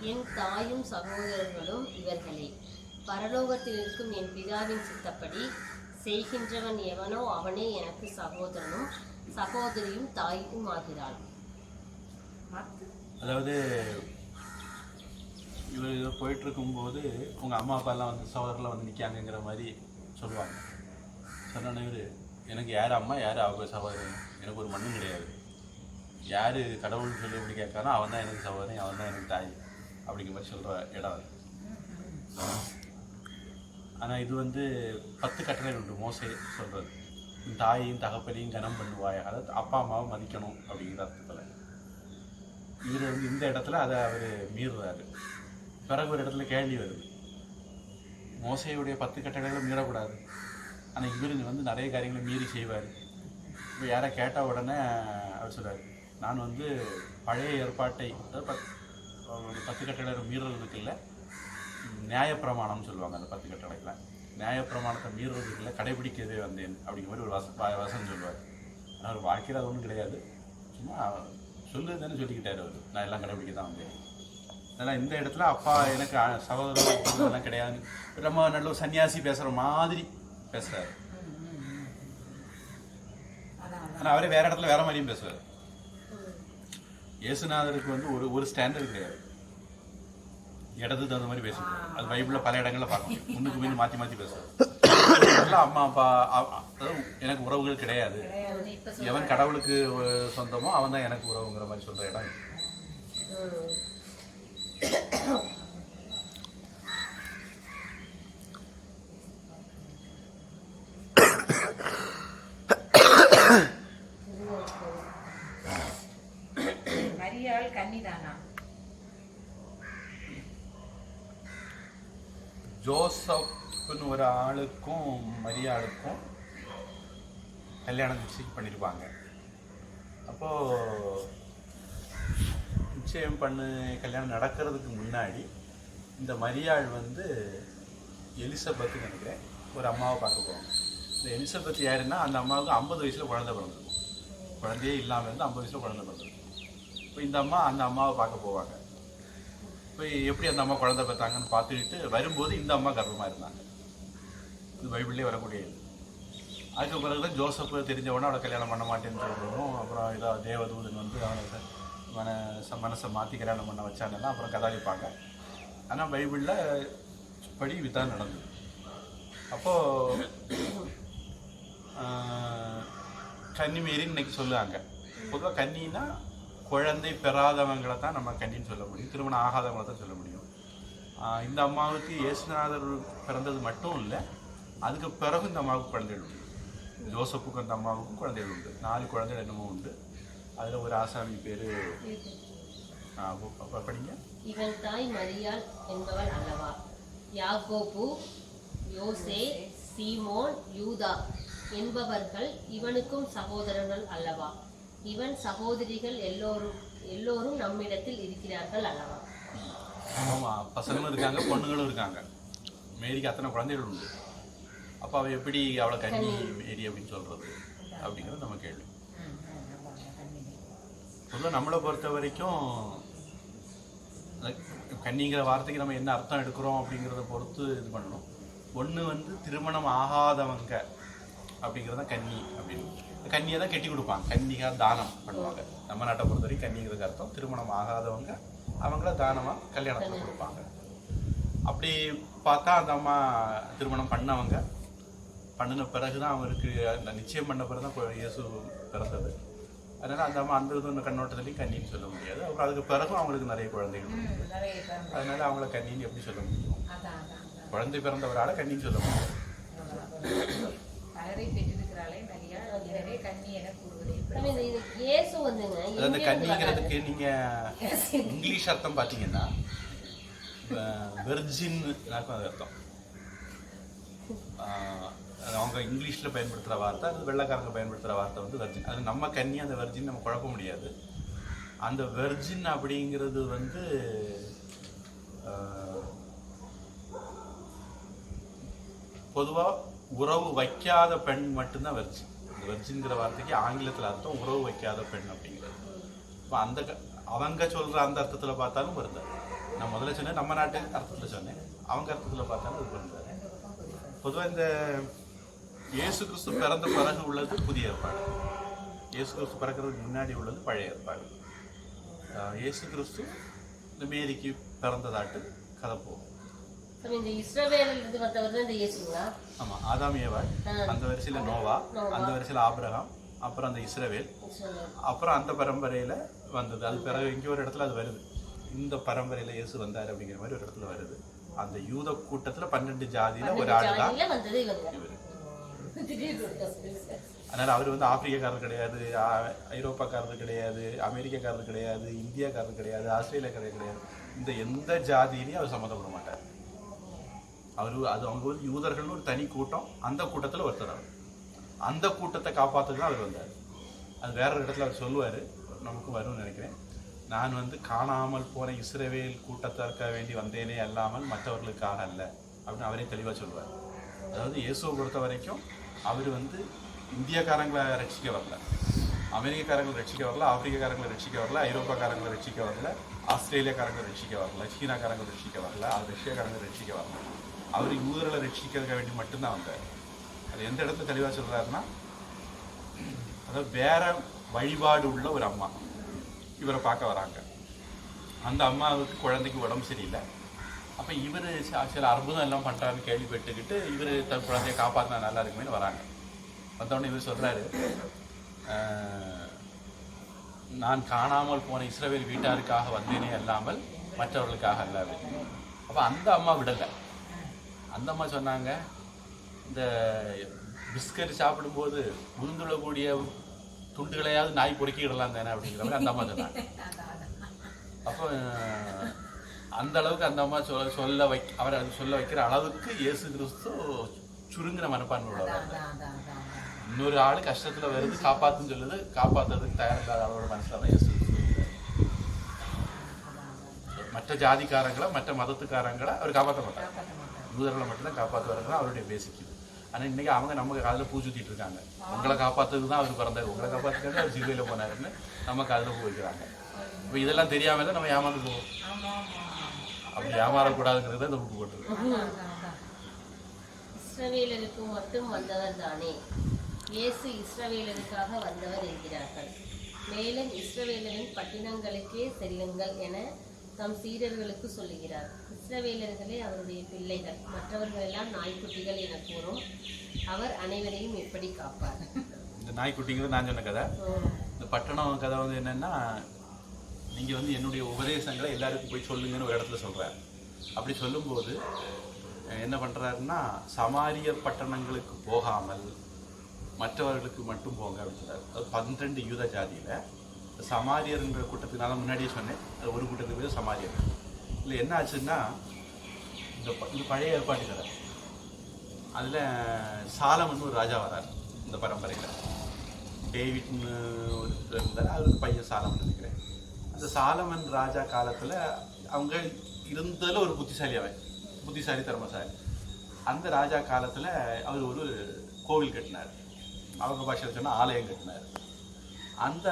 என் தாயும் சகோதரர்களும் இவர்களே, பரலோகத்தில் இருக்கும் என் பிதாவின் சித்தப்படி செய்கின்றவன் எவனோ அவனே எனக்கு சகோதரனும் சகோதரியும் தாயும் ஆகிறாள். அதாவது இவர் போயிட்டு இருக்கும்போது உங்கள் அம்மா அப்பாலாம் வந்து சகோதரெலாம் வந்து நிற்காங்கங்கிற மாதிரி சொல்லுவாங்க. சொன்ன இவர் எனக்கு யார் அம்மா யார் அவங்க சகோதரன், எனக்கு ஒரு மண்ணும் கிடையாது, யார் கடவுள்னு சொல்லி இப்படி கேட்கானோ அவன் தான் எனக்கு சகோதரன், அவன் தான் எனக்கு தாய் அப்படிங்கிற மாதிரி சொல்கிற இடம் அது. ஆனால் இது வந்து 10 கட்டளை உண்டு மோசே சொல்கிறது. தாயையும் தகப்பனையும் கனம் பண்ணுவாய், அதாவது அப்பா அம்மாவை மதிக்கணும் அப்படிங்கிற அர்த்தத்தில். இவர் வந்து இந்த இடத்துல அதை அவர் மீறுறாரு. பிறகு ஒரு இடத்துல கேள்வி வருது, மோசையுடைய 10 கட்டளைகளை மீறக்கூடாது, ஆனால் இவர் வந்து நிறைய காரியங்களை மீறி செய்வார். இப்போ யாரை கேட்டால் உடனே அவர் சொல்கிறார், நான் வந்து பழைய ஏற்பாட்டை, அதாவது 10 கட்டளை மீறுறதுக்கு இல்லை, நியாயப்பிரமாணம்னு சொல்லுவாங்க. அந்த 10 கட்டளைகளை நியாயப்பிரமாணத்தை மீறுறதுக்கு இல்லை, கடைபிடிக்கவே வந்தேன் அப்படிங்கிற மாதிரி ஒரு வசனம் சொல்லுவார். ஆனால் அவர் வாழ்க்கையில் அது ஒன்றும் கிடையாது, சும்மா சொல்லுறது தானே சொல்லிக்கிட்டார் அவர், நான் எல்லாம் கடைபிடிக்க தான் வந்தேன். அதனால் இந்த இடத்துல அப்பா எனக்கு சகோதரர் எல்லாம் கிடையாது, ரொம்ப நல்ல ஒரு சன்னியாசி பேசுகிற மாதிரி பேசுகிறாரு. ஆனால் அவரே வேற இடத்துல வேற மாதிரியும் பேசுவார். இயேசுநாதருக்கு வந்து ஒரு ஸ்டாண்டர்ட் கிடையாது, இடத்துக்கு தகுந்த மாதிரி பேசுவார். அது பைபிளில் பல இடங்களில் பார்க்கணும், முன்னுக்கு மீன் மாற்றி மாற்றி பேசுவார். அம்மா அப்பா அதாவது எனக்கு உறவுகள் கிடையாது, எவன் கடவுளுக்கு சொந்தமோ அவன் தான் எனக்கு உறவுங்கிற மாதிரி சொல்கிற இடம். மரியாள் கன்னிதானா? ஜோசப்னு ஒரு ஆளுக்கும் மரியாளுக்கும் கல்யாணம் நிச்சயம் பண்ணியிருப்பாங்க. அப்போது நிச்சயம் கல்யாணம் நடக்கிறதுக்கு முன்னாடி இந்த மரியாள் வந்து எலிசபெத்துன்னு நினைக்கிறேன், ஒரு அம்மாவை பார்க்க போவாங்க. இந்த எலிசபெத் யாருன்னா அந்த அம்மாவுக்கு 50 வயசில் குழந்தை பிறந்திருக்கும். குழந்தையே இல்லாமல் இருந்து 50 வயசில் குழந்தை பிறந்திருக்கும். இப்போ இந்த அம்மா அந்த அம்மாவை பார்க்க போவாங்க. இப்போ எப்படி அந்த அம்மா குழந்தை பார்த்தாங்கன்னு பார்த்துக்கிட்டு வரும்போது இந்த அம்மா கர்ப்பமாக இருந்தாங்க. இது பைபிள்லேயே வரக்கூடிய இது. அதுக்கு பிறகு தான் ஜோசப்பு தெரிஞ்சவொடனே அவளை கல்யாணம் பண்ண மாட்டேன்னு சொல்கிறதும், அப்புறம் ஏதோ தேவதூதன் வந்து அவனை மனசை மாற்றி கல்யாணம் பண்ண வச்சாங்கன்னா அப்புறம் கதாளிப்பாங்க. ஆனால் பைபிளில் படி இதுதான் நடந்தது. அப்போது கன்னிமேரின்னு இன்னைக்கு சொல்லுவாங்க. பொதுவாக கன்னின்னா குழந்தை பெறாதவங்களை தான் நம்ம கன்னின்னு சொல்ல முடியும், திருமணம் ஆகாதவங்களை தான் சொல்ல முடியும். இந்த அம்மாவுக்கு இயேசுநாதர் பிறந்தது மட்டும் இல்லை, அதுக்கு பிறகு இந்த அம்மாவுக்கு குழந்தைகள் உண்டு. ஜோசப்புக்கு அந்த அம்மாவுக்கும் குழந்தைகள் உண்டு. 4 குழந்தைகள் என்னமோ உண்டு. அதில் ஒரு ஆசாமி பேர் படிங்க. இவன் தாய் மரியாள் என்பவள் அல்லவா? யாக்கோபு, யோசே, சீமோன், யூதா என்பவர்கள் இவனுக்கும் சகோதரர்கள் அல்லவா? இவன் சகோதரிகள் எல்லோரும் நம்மிடத்தில் இருக்கிறார்கள் அல்லவா? ஆமாம், பசங்களும் இருக்காங்க, பொண்ணுங்களும் இருக்காங்க. மேரிக்கு அத்தனை குழந்தைகள் உண்டு. அப்போ அவள் எப்படி அவளை கன்னி மேரி அப்படின்னு சொல்கிறது அப்படிங்கிறது நம்ம கேள்வி. பொதுவாக நம்மளை பொறுத்த வரைக்கும் கன்னிங்கிற வார்த்தைக்கு நம்ம என்ன அர்த்தம் எடுக்கிறோம் அப்படிங்கிறத பொறுத்து இது பண்ணணும். ஒன்று வந்து திருமணம் ஆகாதவங்க அப்படிங்கிறத கன்னி அப்படின்னு. கன்னியை தான் கட்டி கொடுப்பாங்க, கன்னிகா தானம் பண்ணுவாங்க. நம்ம நாட்டை பொறுத்த வரைக்கும் கன்னிங்கிறது அர்த்தம் திருமணம் ஆகாதவங்க, அவங்கள தானமாக கல்யாணத்தில் கொடுப்பாங்க. அப்படி பார்த்தா அந்த அம்மா திருமணம் பண்ணவங்க, பண்ணின பிறகு தான் அவருக்கு அந்த நிச்சயம் பண்ண பிறகு தான் இயேசு பிறந்தது. அதனால் அந்த அம்மா அந்த இது கண்ணோட்டத்துலேயும் கன்னின்னு சொல்ல முடியாது. அப்புறம் அதுக்கு பிறகும் அவங்களுக்கு நிறைய குழந்தைகள், அதனால் அவங்கள கன்னின்னு எப்படி சொல்ல முடியும்? குழந்தை பிறந்தவரால் கன்னின்னு சொல்ல முடியும். அதாவது கன்னிங்கிறதுக்கு நீங்கள் இங்கிலீஷ் அர்த்தம் பார்த்தீங்கன்னா வெர்ஜின் அது அர்த்தம். அவங்க இங்கிலீஷில் பயன்படுத்துகிற வார்த்தை, அது வெள்ளைக்காரங்க பயன்படுத்துகிற வார்த்தை வந்து வெர்ஜின். அது நம்ம கன்னி, அந்த வெர்ஜின் நம்ம குழப்ப முடியாது. அந்த வெர்ஜின் அப்படிங்கிறது வந்து பொதுவாக உறவு வைக்காத பெண் மட்டும்தான் வெர்ஜின். இந்த வெர்ஜின்கிற வார்த்தைக்கு ஆங்கிலத்தில் அர்த்தம் உறவு வைக்காத பெண் அப்படிங்கிறது. இப்போ அந்த அவங்க சொல்கிற அந்த அர்த்தத்தில் பார்த்தாலும் வருது. நான் முதல்ல சொன்னேன் நம்ம நாட்டு அர்த்தத்தில் சொன்னேன், அவங்க அர்த்தத்தில் பார்த்தாலும் அது வருது. பொதுவாக இந்த இயேசு கிறிஸ்து பிறந்த பிறகு உள்ளது புதிய ஏற்பாடு, இயேசு கிறிஸ்து பிறக்கிறதுக்கு முன்னாடி உள்ளது பழைய ஏற்பாடு. இயேசு கிறிஸ்து இந்த மேரிக்கு பிறந்ததாட்டு கதை போகும். ஆமாம், ஆதாம் ஏவாள், அந்த வரிசையில் நோவா, அந்த வரிசையில் ஆபிரகாம், அப்புறம் அந்த இஸ்ரவேல், அப்புறம் அந்த பரம்பரையில் வந்தது. அது பிறகு இங்கே ஒரு இடத்துல அது வருது, இந்த பரம்பரையில் இயேசு வந்தார் அப்படிங்கிற மாதிரி ஒரு இடத்துல வருது. அந்த யூத கூட்டத்தில் 12 ஜாதியில் ஒரு ஆள் தான் இவர். அதனால் அவர் வந்து ஆப்பிரிக்காரர் கிடையாது, ஐரோப்பாக்காரர் கிடையாது, அமெரிக்காக்காரர் கிடையாது, இந்தியாக்காரர் கிடையாது, ஆஸ்திரேலியாக்காரர் கிடையாது. இந்த எந்த ஜாதியிலையும் அவர் சம்மந்தப்பட மாட்டார். அவங்க வந்து யூதர்கள்னு ஒரு தனி கூட்டம், அந்த கூட்டத்தில் ஒருத்தர் அவர். அந்த கூட்டத்தை காப்பாற்ற தான் அவர் வந்தார். அது வேற ஒரு இடத்துல அவர் சொல்லுவார், நமக்கும் வரும்னு நினைக்கிறேன். நான் வந்து காணாமல் போன இஸ்ரவேல் கூட்டத்திற்காக வேண்டி வந்தேனே அல்லாமல் மற்றவர்களுக்காக அல்ல அப்படின்னு அவரே தெளிவாக சொல்லுவார். அதாவது இயேசுவை பொறுத்த வரைக்கும் அவர் வந்து இந்தியாக்காரங்களை ரட்சிக்க வரல, அமெரிக்காக்காரங்களை ரட்சிக்க வரல, ஆப்பிரிக்காக்காரங்களை ரட்சிக்க வரல, ஐரோப்பாக்காரங்களை ரட்சிக்க வரல, ஆஸ்திரேலியாக்காரங்களை ரட்சிக்க வரல, சீனாக்காரங்களை ரட்சிக்க வரல, ரஷ்யாக்காரங்களை ரட்சிக்க வரல. அவர் யூதர்களை ரட்சிக்கிறதுக்காக வேண்டி மட்டும்தான் வந்தார். அது எந்த இடத்துல தெளிவாக சொல்கிறாருன்னா, அதாவது வேற வழிபாடு உள்ள ஒரு அம்மா இவரை பார்க்க வராங்க. அந்த அம்மாவுக்கு குழந்தைக்கு உடம்பு சரியில்லை. அப்போ இவர் சில அற்புதம் எல்லாம் பண்ணுறாருன்னு கேள்விப்பட்டுக்கிட்டு இவர் தன் குழந்தைய காப்பாற்றினா நல்லா இருக்குமேனு வராங்க. வந்தோடனே இவர் சொல்கிறாரு, நான் காணாமல் போன இஸ்ரவேல் வீட்டாருக்காக வந்தேனே அல்லாமல் மற்றவர்களுக்காக அல்ல அப்படின்னு. அப்போ அந்த அம்மா விடலை. அந்த அம்மா சொன்னாங்க, இந்த பிஸ்கட் சாப்பிடும்போது உளுந்துள்ளக்கூடிய துண்டுகளையாவது நாய் பொறுக்கிடலாம் தானே அப்படிங்கிற மாதிரி அந்த அம்மா சொன்னாங்க. அப்போ அந்த அளவுக்கு அந்த அம்மா அவரை சொல்ல வைக்கிற அளவுக்கு இயேசு கிறிஸ்து சுருங்கின மனப்பான்மை உள்ளவர். இன்னொரு ஆள் கஷ்டத்தில் வருது காப்பாற்றுன்னு சொல்லுது, காப்பாற்றுறதுக்கு தயாரில்லாத அளவோட மனசில் தான் இயேசு கிறிஸ்து. மற்ற ஜாதிக்காரங்களை மற்ற மதத்துக்காரங்களை அவர் காப்பாற்ற மாட்டார், யூதர்களை மட்டும்தான் காப்பாற்றுவாருன்னா அவருடைய பேசிக்குது. ஆனால் இன்னைக்கு அவங்க நம்ம காதில் பூ சுற்றிட்டு இருக்காங்க. உங்களை காப்பாற்றுறதுக்கு தான் அவர் பிறந்தார், உங்களை காப்பாற்றுறது அவர் சிலுவையில் போனாருன்னு நம்ம காதில் பூ வைக்கிறாங்க. இப்போ இதெல்லாம் தெரியாமல் தான் நம்ம ஏமாந்து போவோம். அப்படி ஏமாறக்கூடாதுங்கிறத இந்த புக்கு போட்டுருக்கு. இஸ்ரவேலருக்கு மட்டும் வந்தவர் தானே, இயேசு இஸ்ரவேலருக்காக வந்தவர் என்கிறார்கள். மேலும் இஸ்ரவேலரின் பட்டினங்களுக்கே செல்லுங்கள் என தம் சீடர்களுக்கு சொல்லுகிறார். இஸ்ரவேலர்களே அவருடைய பிள்ளைகள், மற்றவர்கள் எல்லாம் நாய்க்குட்டிகள் என கூறும். அவர் அனைவரையும் எப்படி காப்பார்? இந்த நாய்க்குட்டிங்கிறது நான் சொன்ன கதை. இந்த பட்டணம் கதை வந்து என்னன்னா, நீங்கள் வந்து என்னுடைய உபதேசங்களை எல்லாருக்கும் போய் சொல்லுங்கன்னு ஒரு இடத்துல சொல்கிறார். அப்படி சொல்லும்போது என்ன பண்ணுறாருன்னா, சமாரியர் பட்டணங்களுக்கு போகாமல் மற்றவர்களுக்கு மட்டும் போங்க அப்படின்னு சொல்கிறார். அது 12 யூத ஜாதியில் சமாரியர்ன்ற கூட்டத்துக்கு நான் முன்னாடியே சொன்னேன், அது ஒரு கூட்டத்துக்கு பேர் சமாரியர். இல்லை என்ன ஆச்சுன்னா, இந்த பழைய ஏற்பாட்டு கதை, அதில் சாலமன் ஒரு ராஜா வரார் இந்த பரம்பரையில். டேவிட்னு ஒரு இருந்தார், அது பையன் சாலமன் நினைக்கிறேன். அந்த சாலமன் ராஜா காலத்தில் அவங்க இருந்ததில் ஒரு புத்திசாலி திறமசாலி. அந்த ராஜா காலத்தில் அவர் ஒரு கோவில் கட்டினார். அவங்க பாஷையில் சொன்னால் ஆலயம் கட்டினார். அந்த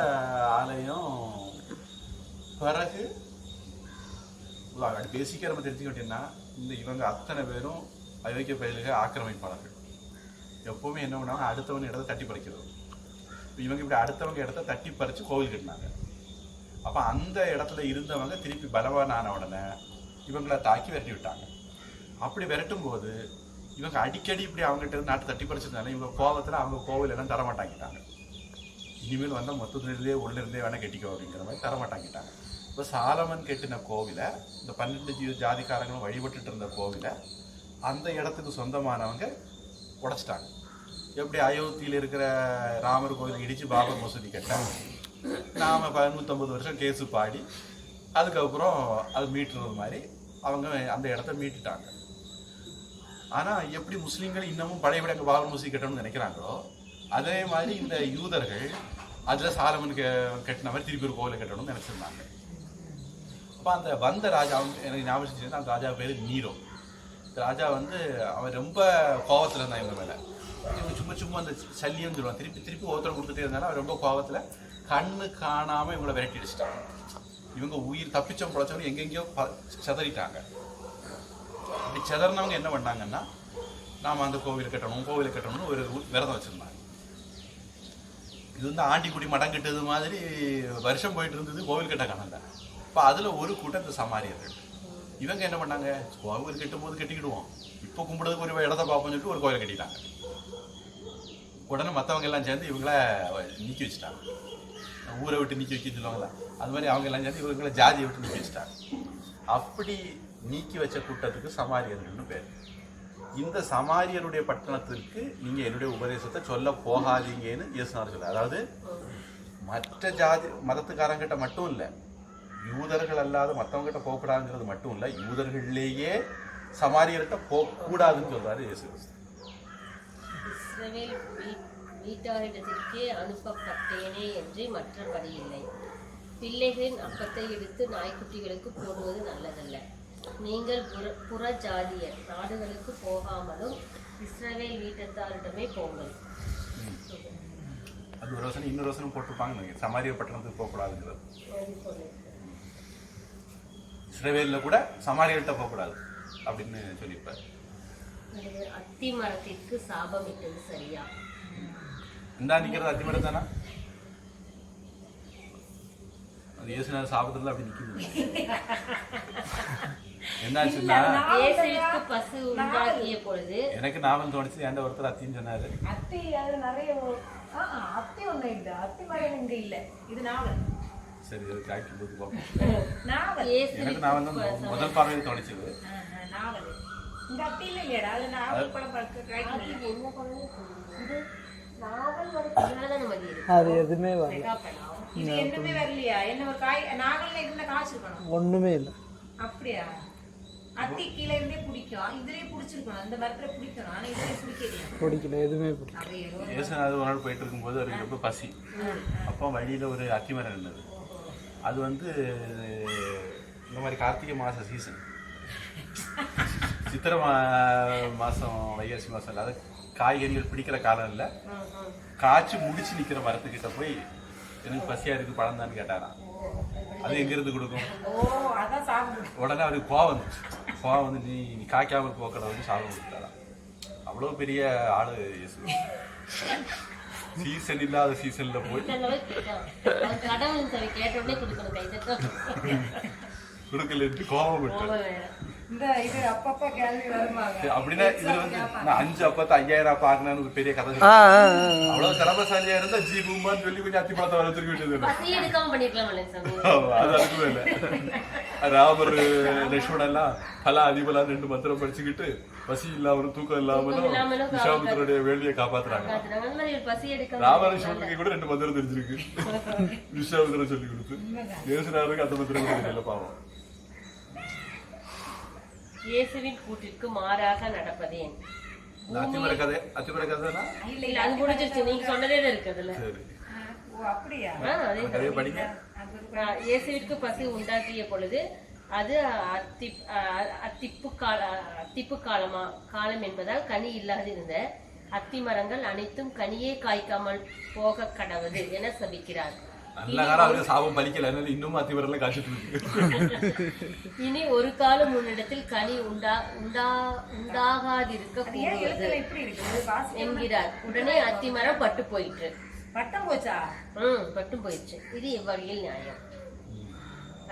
ஆலயம் பிறகு பேசிக்காக நம்ம தெரிஞ்சுக்கிட்டோம்னா, இவங்க அத்தனை பேரும் அயோக்கிய பயிலுக ஆக்கிரமிப்பாளர்கள். எப்போவுமே என்ன பண்ணாங்க, அடுத்தவங்க இடத்த தட்டி பறிக்கிறது. இவங்க இப்படி அடுத்தவங்க இடத்த தட்டி பறித்து கோவில் கட்டினாங்க. அப்போ அந்த இடத்துல இருந்தவங்க திருப்பி பலவான உடனே இவங்களை தாக்கி விரட்டி விட்டாங்க. அப்படி விரட்டும் போது இவங்க அடிக்கடி இப்படி அவங்ககிட்ட இருந்து நாட்டு தட்டி பறிச்சிருந்தாங்க. இவங்க கோபத்தில் அவங்க கோவில் எல்லாம் தரமாட்டாங்கிட்டாங்க. இனிமேல் வந்தால் மொத்தத்திலிருந்தே உள்ளிருந்தே வேணால் கட்டிக்கோ அப்படிங்கிற மாதிரி தரமாட்டாங்கிட்டாங்க. இப்போ சாலமன் கட்டின கோவிலை, இந்த 12 ஜாதிக்காரங்களும் வழிபட்டுட்டு இருந்த கோவிலை அந்த இடத்துக்கு சொந்தமானவங்க உடைச்சிட்டாங்க. எப்படி அயோத்தியில் இருக்கிற ராமர் கோவில் இடித்து பாபர் மசூதி கட்டாங்க. நாம் 150 வருஷம் கேஸு பாடி அதுக்கப்புறம் அது மீட்டுறது மாதிரி அவங்க அந்த இடத்த மீட்டுட்டாங்க. ஆனால் எப்படி முஸ்லீம்கள் இன்னமும் பழையபடி அங்கே பாபர் மசூதி கட்டணும்னு நினைக்கிறாங்களோ, அதே மாதிரி இந்த யூதர்கள் அதில் சாலமனுக்கு கட்டின மாதிரி திருப்பி ஒரு கோவிலை கட்டணும்னு நினச்சிருந்தாங்க. அப்போ அந்த வந்த ராஜா, எனக்கு ஞாபகம் அந்த ராஜா பேர் நீரோ. இந்த ராஜா வந்து அவன் ரொம்ப கோபத்தில் இருந்தான் இவங்க மேலே. இவங்க சும்மா அந்த சல்லியம் சொல்லுவான், திருப்பி ஒருத்தரை கொடுத்துட்டே இருந்தாலும் அவன் ரொம்ப கோபத்தில் கண்ணு காணாமல் இவங்களை விரட்டி அடிச்சிட்டாங்க. இவங்க உயிர் தப்பிச்சவங்க பிழைச்சவங்க எங்கெங்கேயோ செதறிட்டாங்க. அப்படி செதறினவங்க என்ன பண்ணாங்கன்னா, நாம் அந்த கோவிலை கட்டணும்னு ஒரு விரதம் வச்சுருந்தாங்க. இது வந்து ஆண்டிக்குடி மடம் கட்டுறது மாதிரி வருஷம் போயிட்டு இருந்தது, கோவில் கட்ட காணல. இப்போ அதில் ஒரு கூட்டம் இந்த சமாரியர்கள். இவங்க என்ன பண்ணாங்க, கோவில் கட்டும் போது கட்டிக்கிடுவோம், இப்போ கும்பிடுறதுக்கு ஒரு இடத்த பார்ப்போம்னு சொல்லிட்டு ஒரு கோவில் கட்டிட்டாங்க. உடனே மற்றவங்க எல்லாம் சேர்ந்து இவங்கள நீக்கி வச்சுட்டாங்க. ஊரை விட்டு நீக்கி வைக்க சொல்லுவாங்களா, அது மாதிரி அவங்க எல்லாம் சேர்ந்து இவங்களை ஜாதியை விட்டு நீக்கி வச்சுட்டாங்க. அப்படி நீக்கி வச்ச கூட்டத்துக்கு சமாரியர்கள்னு பேர். இந்த சமாரியருடைய பட்டணத்திற்கு நீங்கள் என்னுடைய உபதேசத்தை சொல்ல போகாதீங்கன்னு இயேசுநாதர் சொல்றார். அதாவது மற்ற ஜாதி மதத்துக்காரங்கிட்ட மட்டும் இல்லை, யூதர்கள் அல்லாத மற்றவங்கிட்ட போகக்கூடாதுங்கிறது மட்டும் இல்லை, யூதர்கள்லேயே சமாரியர்கிட்ட போகக்கூடாதுன்னு சொல்றாரு இயேசு கிறிஸ்து. இஸ்ரவேல் வீட்டாரிடத்திற்கே அனுப்பப்பட்டேனே என்று மற்றபடி இல்லை. பிள்ளைகளின் அப்பத்தை எடுத்து நாய்க்குட்டிகளுக்கு போடுவது நல்லதல்ல. நீங்கள் புற ஜாதியர் நாடுகளுக்கு போகாமலும் இஸ்ரவேல் வீட்டத்தாரிடமே போங்கள். அது ஒரு வசனம், இன்னொரு வசனம் போட்டிருப்பாங்க, சமாரிய பட்டணத்துக்கு போகக்கூடாதுங்கிறது. இஸ்ரவேலில் கூட சமாரியர்கிட்ட போகக்கூடாது அப்படின்னு சொல்லியிருப்பார். அத்தி மரத்திற்கு சாபம் இட்டது சரியா? இந்தா நிற்கிறது அத்தி மரம் தானா? அது இயேசுநாதர் சாபத்துல அப்படி நிற்குது. என்னாச்சுன்னா, பசு உண்டாக்கிய பொழுது எனக்கு நாவல் தோணிச்சு, ஏன்டா ஒருத்தர் அத்தின்னு சொன்னாரு. அத்தி அது நிறைய அத்தி ஒண்ணு இல்ல, அத்தி மரம் இங்க இல்ல, இது நாவல். சரி, அது காய்க்கும் போது பார்ப்போம். எனக்கு நாவல் தான் முதல் பார்வையில் தோணிச்சது. நாவல் இந்த அத்தி இல்ல இல்லையடா, அது நாவல் பழம் அது எதுவுமே வரல. இது எதுவுமே வரலையா? என்ன ஒரு காய் நாவல்ல இதுல காய்ச்சிருக்கணும், ஒண்ணுமே இல்ல. அப்படியா? அத்தி கீழே இருந்தே பிடிக்கும், இதுலயே பிடிச்சிருக்கணும், அந்த மரத்துல பிடிக்கணும், ஆனா இதுலயே பிடிக்கல, எதுவுமே பிடிக்கல. இயேசுநாதர் ஒரு நாள் போயிட்டு இருக்கும்போது அவருக்கு ரொம்ப பசி. அப்போ வழியில ஒரு அத்தி மரம் இருந்தது. அது வந்து இந்த மாதிரி கார்த்திகை மாச சீசன், சித்திரை மாசம் வைகாசி மாசம் இல்லை, அது காய்கறிகள் பிடிக்கிற காலம் இல்லை, காய்ச்சி முடிச்சு நிக்கிற மரத்துக்கிட்ட போய் எனக்கு பசியா இருக்கு பழம் தான் கேட்டாராம். அது எங்க இருந்து கொடுக்கும்? உடனே அவருக்கு கோவம் வந்து நீ காய்க்காமல் போக்கடை வந்து சாப்பிட கொடுத்தாராம். அவ்வளவு பெரிய ஆளு இயேசு. சீசன் இல்லாத சீசன்ல போய் கொடுக்கல கோபம் விட்டாரு. அப்படின்னா இதுல வந்து நான் 5 அப்பத்தை 5000 அப்ப ஆகினான்னு ஒரு பெரிய கதை. அவ்வளவு திறமசாலியா இருந்தா ஜீபுமான்னு சொல்லி கொஞ்சம் அத்தி பழத்தை வர திருப்பி விட்டது. அது அதுக்குமே இல்ல. ராமர் லட்சுமணன் எல்லாம் பல அதிபலா 2 மந்திரம் படிச்சுக்கிட்டு பசி இல்லாமலும் தூக்கம் இல்லாமலும் விஸ்வாமித்திரனுடைய வேள்வியை காப்பாத்துறாங்க. ராமர் லட்சுமணனுக்கு கூட 2 மந்திரம் தெரிஞ்சிருக்கு. விஸ்வாமித்திரன் சொல்லி கொடுத்து நேசனாருக்கு அந்த மந்திரம் தெரியல பாவம். இயேசுவின் கூற்றிற்கு மாறாக நடப்பதேன். அத்திமர கதை அத்திமர நீங்க சொன்னதே இருக்குதுல்ல. இயேசுவிற்கு பசி உண்டாக்கிய பொழுது அது அத்திப்பு காலம் என்பதால் கனி இல்லாதிருந்த அத்தி மரங்கள் அனைத்தும் கனியே காய்க்காமல் போக கடவுது என சபிக்கிறார். இனி ஒரு காலம் முன்னிடத்தில் கனி உண்டாகாதிருக்க கூடுவது என்கிறார். உடனே அத்திமரம் பட்டு போயிற்று. பட்டும் போயிடுச்சு. இது எவ்வகையில் நியாயம்?